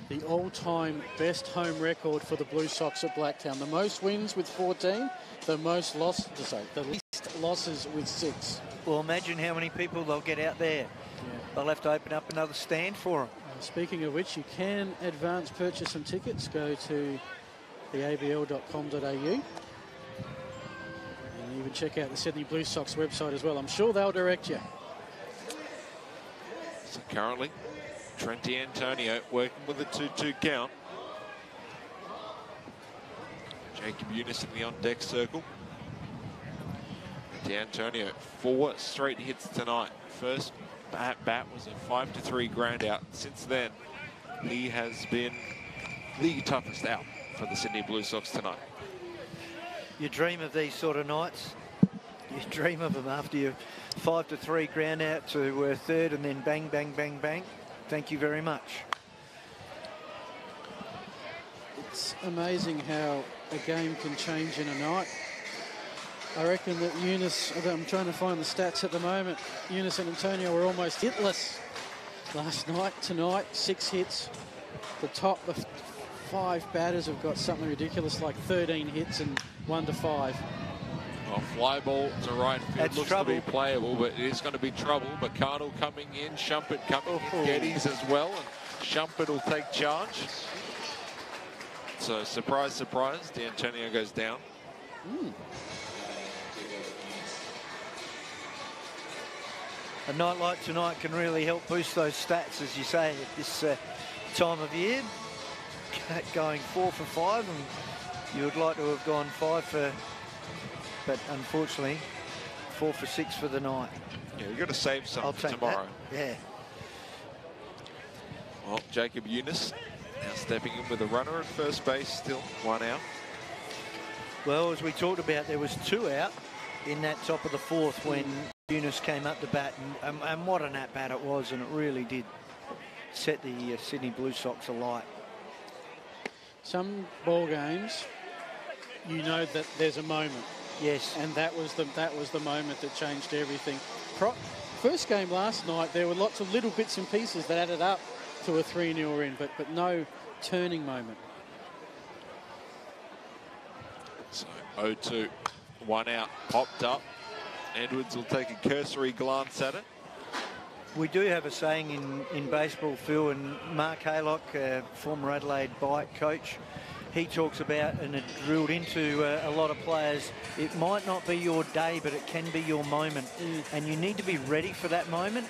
the all-time best home record for the Blue Sox at Blacktown. The most wins with 14, the least losses with 6. Well, imagine how many people they'll get out there. Yeah. They'll have to open up another stand for them. Speaking of which, you can advance purchase some tickets. Go to theabl.com.au. And you can check out the Sydney Blue Sox website as well. I'm sure they'll direct you. So currently, Trent D'Antonio working with a 2-2 count. Jacob Eunice in the on-deck circle. D'Antonio, 4 straight hits tonight. First bat was a 5-3 ground out. Since then, he has been the toughest out for the Sydney Blue Sox tonight. You dream of these sort of nights. You dream of them after you 5-3 ground out to third and then bang, bang, bang, bang. Thank you very much. It's amazing how a game can change in a night. I reckon that Eunice, I'm trying to find the stats at the moment, Eunice and Antonio were almost hitless last night. Tonight, 6 hits. The top 5 batters have got something ridiculous like 13 hits and 1 to 5. Well, fly ball to right field. That's looks trouble. to be playable, but it is going to be trouble. McArdle coming in, Shumpert coming in, Geddes as well, and Shumpert will take charge. So, surprise, surprise, D'Antonio goes down. A night like tonight can really help boost those stats, as you say, at this time of year. Going 4 for 5, and you would like to have gone 5 for, but unfortunately, 4 for 6 for the night. Yeah, you've got to save some for tomorrow. That. Yeah. Well, Jacob Eunice now stepping in with a runner at first base, still 1 out. Well, as we talked about, there was 2 out in that top of the 4th when Eunice came up to bat, and what an at-bat it was, and it really did set the Sydney Blue Sox alight. Some ball games, you know that there's a moment. Yes. And that was the moment that changed everything. First game last night, there were lots of little bits and pieces that added up to a 3-0 win, but no turning moment. So 0-2, 1 out, popped up. Edwards will take a cursory glance at it. We do have a saying in baseball, Phil, and Mark Haylock, former Adelaide Bite coach, he talks about, and it drilled into a lot of players, it might not be your day, but it can be your moment. And you need to be ready for that moment.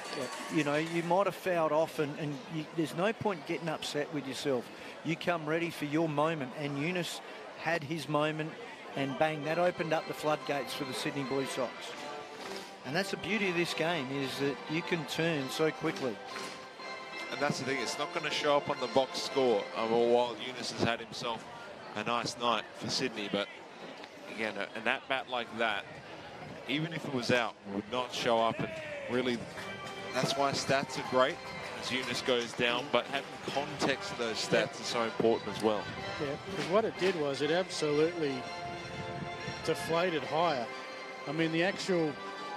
You know, you might have fouled off, and there's no point getting upset with yourself. You come ready for your moment, and Eunice had his moment, and bang, that opened up the floodgates for the Sydney Blue Sox. And that's the beauty of this game, is that you can turn so quickly. And that's the thing, it's not going to show up on the box score. While Eunice has had himself a nice night for Sydney, but again, an at-bat like that, even if it was out, would not show up. And really, that's why stats are great as Eunice goes down, but having context of those stats is so important as well. Yeah, because what it did was it absolutely deflated higher. I mean, the actual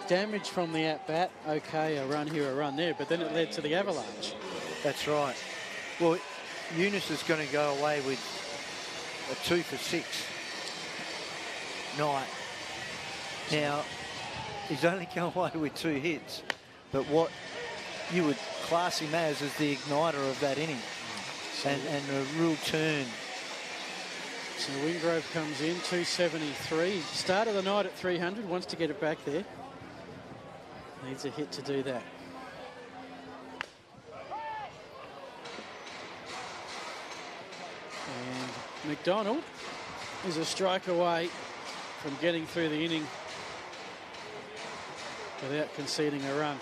damage from the at-bat, okay, a run here, a run there, but then it led to the avalanche. That's right. Well, Eunice is going to go away with a 2 for 6 night. Now, he's only come away with 2 hits, but what you would class him as is the igniter of that inning, and a real turn. So Wingrove comes in, 273. Started the night at 300, wants to get it back there. Needs a hit to do that. And McDonald is a strike away from getting through the inning without conceding a run.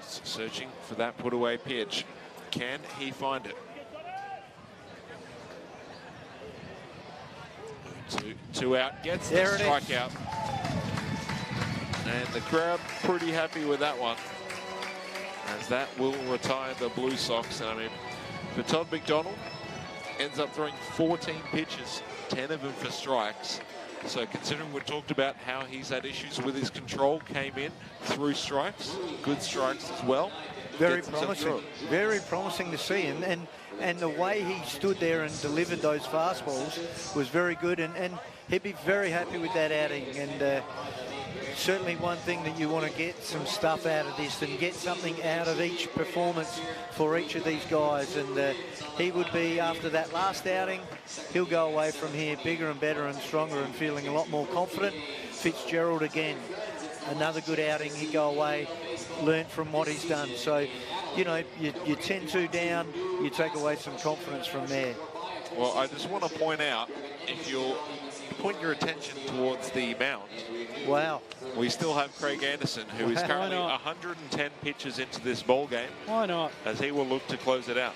Searching for that put-away pitch. Can he find it? 2 out, gets the strikeout. And the crowd pretty happy with that one, as that will retire the Blue Sox. And I mean, for Todd McDonald, ends up throwing 14 pitches, 10 of them for strikes. So considering we talked about how he's had issues with his control, came in through strikes, good strikes as well. Very promising. Very promising to see. And the way he stood there and delivered those fastballs was very good. And he'd be very happy with that outing. And certainly one thing that you want to get some stuff out of this and get something out of each performance for each of these guys. And he would be, after that last outing, he'll go away from here bigger and better and stronger and feeling a lot more confident. Fitzgerald again, another good outing. He'd go away, learn from what he's done. So, you know, you're 10-2 down, you take away some confidence from there. Well, I just want to point out, if you'll point your attention towards the mound. Wow. We still have Craig Anderson, who is currently 110 pitches into this ball game. Why not? As he will look to close it out.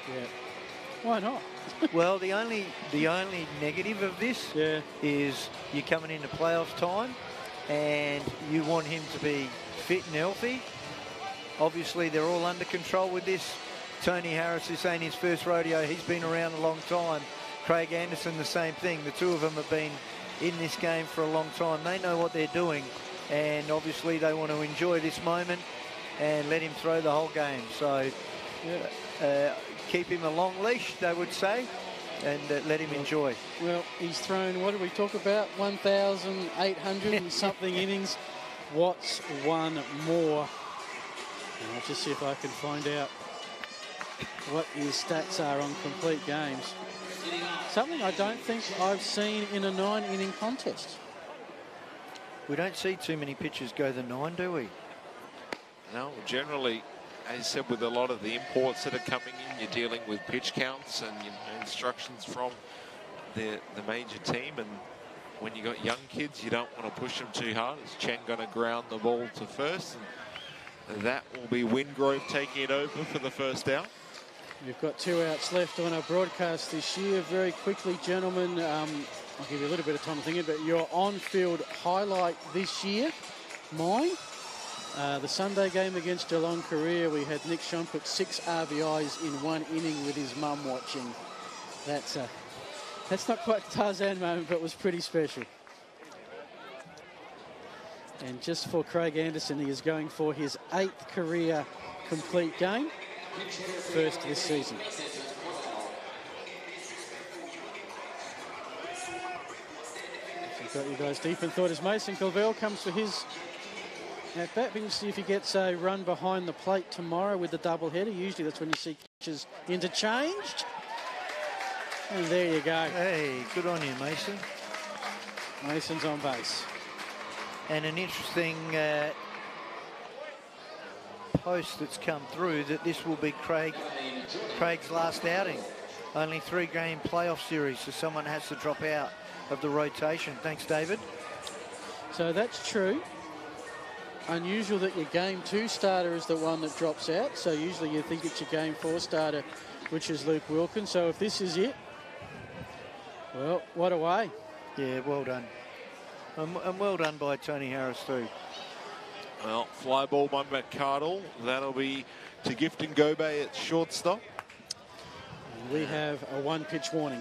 Yeah. Why not? Well, the only negative of this is you're coming into playoff time and you want him to be fit and healthy. Obviously, they're all under control with this. Tony Harris is saying his first rodeo. He's been around a long time. Craig Anderson, the same thing. The two of them have been in this game for a long time. They know what they're doing, and obviously they want to enjoy this moment and let him throw the whole game. So keep him a long leash, they would say, and let him enjoy. Well, he's thrown, what did we talk about, 1,800 and something innings. What's one more? And I'll just see if I can find out what his stats are on complete games. Something I don't think I've seen in a 9-inning contest. We don't see too many pitchers go the 9, do we? No, generally, as I said, with a lot of the imports that are coming in, you're dealing with pitch counts and instructions from the major team. And when you got young kids, you don't want to push them too hard. Is Chen going to ground the ball to first? And that will be Wingrove taking it over for the first out. We've got 2 outs left on our broadcast this year. Very quickly, gentlemen, I'll give you a little bit of time to think of it, but your on-field highlight this year, mine, the Sunday game against Geelong Korea, we had Nick Shumpert 6 RBIs in 1 inning with his mum watching. That's not quite a Tarzan moment, but was pretty special. And just for Craig Anderson, he is going for his 8th career complete game. First this season. We've got you guys deep in thought as Mason Colville comes for his at bat. We'll see if he gets a run behind the plate tomorrow with the double header. Usually that's when you see pitches interchanged. And there you go. Hey, good on you, Mason. Mason's on base. And an interesting post that's come through that this will be Craig's last outing. Only 3-game playoff series, so someone has to drop out of the rotation. Thanks, David. So that's true. Unusual that your game 2 starter is the one that drops out. So usually you think it's your game 4 starter, which is Luke Wilkins. So if this is it, well, what a way. Yeah, well done. And well done by Tony Harris too. Well, fly ball by McCardle. That'll be to Gifton Gobey at shortstop. We have a 1-pitch warning.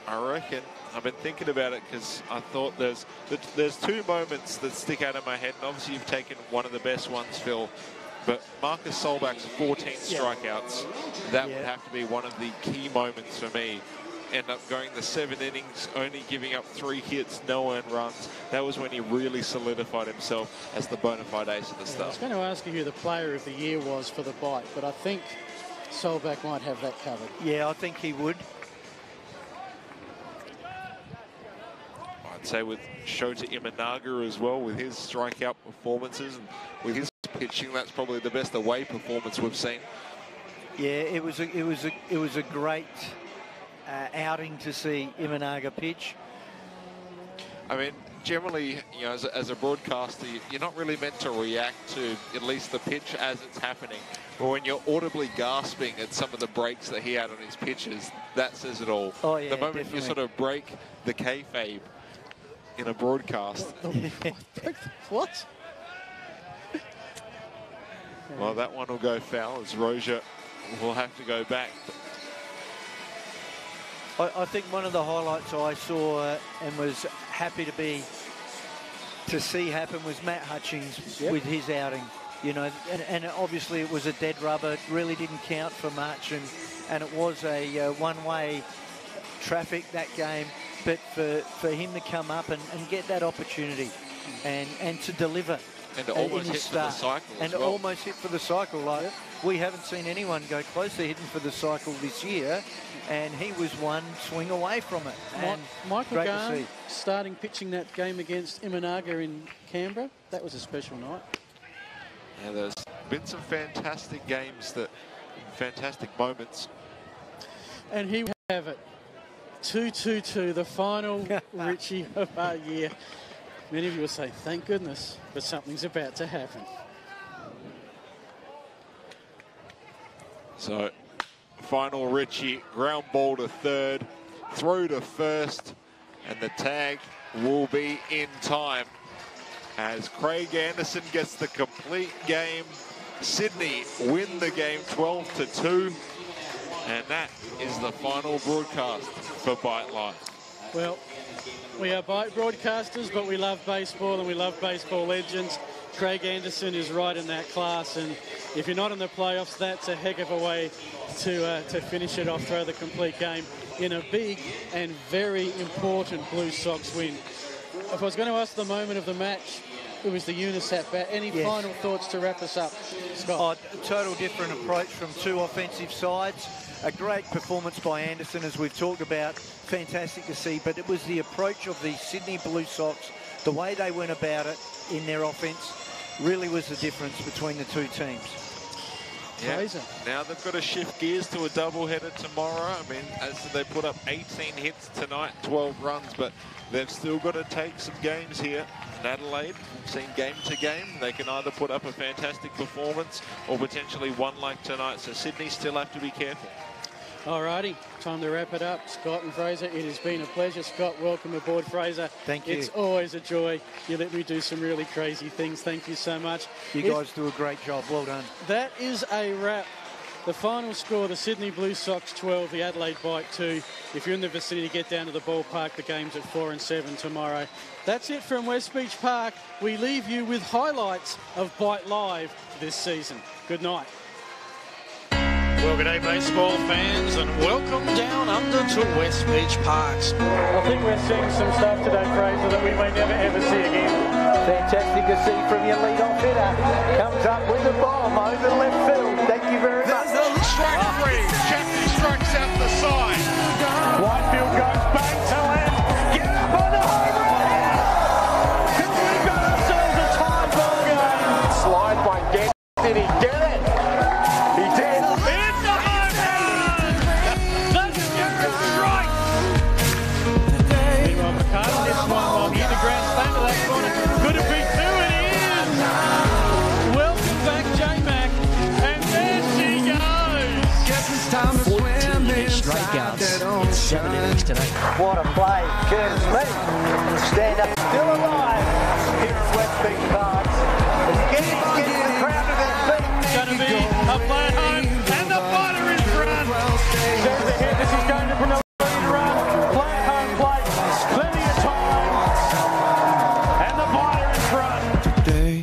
I reckon. I've been thinking about it because I thought there's 2 moments that stick out of my head. And obviously you've taken one of the best ones, Phil. But Marcus Solbach's 14 strikeouts, that would have to be one of the key moments for me. End up going the 7 innings, only giving up 3 hits, no earned runs. That was when he really solidified himself as the bona fide ace of the stuff. I was going to ask you who the player of the year was for the Bite, but I think Solbach might have that covered. Yeah, I think he would. I'd say with Shota Imanaga as well, with his strikeout performances and with his pitching, that's probably the best away performance we've seen. Yeah, it was a great outing to see Imanaga pitch. I mean, generally, you know, as a broadcaster, you're not really meant to react to at least the pitch as it's happening. But when you're audibly gasping at some of the breaks that he had on his pitches, that says it all. Oh, yeah, the moment definitely. you sort of break the kayfabe in a broadcast. What? Well, that one will go foul as Rozier will have to go back. I think one of the highlights I saw and was happy to see happen was Matt Hutchings with his outing. You know, and obviously it was a dead rubber. It really didn't count for much, and it was a one-way traffic that game. But for him to come up and get that opportunity and to deliver. And to almost hit for the cycle And as well. almost hit for the cycle. Like, we haven't seen anyone go close to hitting for the cycle this year, and he was one swing away from it. And Michael great Garn to see. starting pitching that game against Imanaga in Canberra. That was a special night. Yeah, there's been some fantastic games, fantastic moments. And here we have it. 2-2-2, the final Richie of our year. Many of you will say, thank goodness, but something's about to happen. So, final, Richie. Ground ball to third, throw to first, and the tag will be in time as Craig Anderson gets the complete game. Sydney win the game 12-2, and that is the final broadcast for Bite Live. Well, we are Bite broadcasters, but we love baseball and we love baseball legends. Craig Anderson is right in that class, and if you're not in the playoffs, that's a heck of a way to finish it off, throw the complete game in a big and very important Blue Sox win. If I was going to ask the moment of the match, it was the Unisat bat. Any final thoughts to wrap us up, Scott? A total different approach from two offensive sides. A great performance by Anderson, as we've talked about. Fantastic to see, but it was the approach of the Sydney Blue Sox, the way they went about it in their offense, really was the difference between the two teams. Yeah. Now they've got to shift gears to a doubleheader tomorrow. I mean, as they put up 18 hits tonight, 12 runs, but they've still got to take some games here. In Adelaide, we've seen game to game, they can either put up a fantastic performance or potentially one like tonight. So Sydney still have to be careful. Alrighty, time to wrap it up. Scott and Fraser, it has been a pleasure. Scott, welcome aboard, Fraser. Thank you. It's always a joy. You let me do some really crazy things. Thank you so much. You guys do a great job. Well done. That is a wrap. The final score, the Sydney Blue Sox 12, the Adelaide Bite 2. If you're in the vicinity, get down to the ballpark. The game's at 4 and 7 tomorrow. That's it from West Beach Park. We leave you with highlights of Bite Live this season. Good night. Well, good day, baseball fans, and welcome down under to West Beach Parks. I think we're seeing some stuff today, Fraser, that we may never ever see again. Fantastic to see from your lead-off hitter. Comes up with a bomb over left field. Thank you very much. Strike three. Chapman strikes out the side. Whitefield goes back to left. Get up on the home run. We've got ourselves a tie ball game. Slide by Get. Did he get it? He did. Could it be two? It is! Welcome back, J-Mac. And there she goes! 14 strikeouts in 7 innings today. What a play. Curtis Mead. Stand up. Still alive here at West Beach Park. Getting the crowd to their feet. Going to be a flat home. And the fighter is run. Sends ahead. This is going to Brunel. Flat home plate. Plenty of time. And the fighter is run. Today.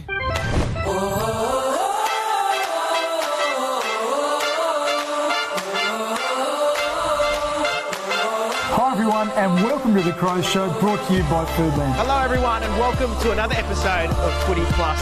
Hi everyone and welcome to the Crow Show, brought to you by Foodland. Hello everyone and welcome to another episode of Footy Plus.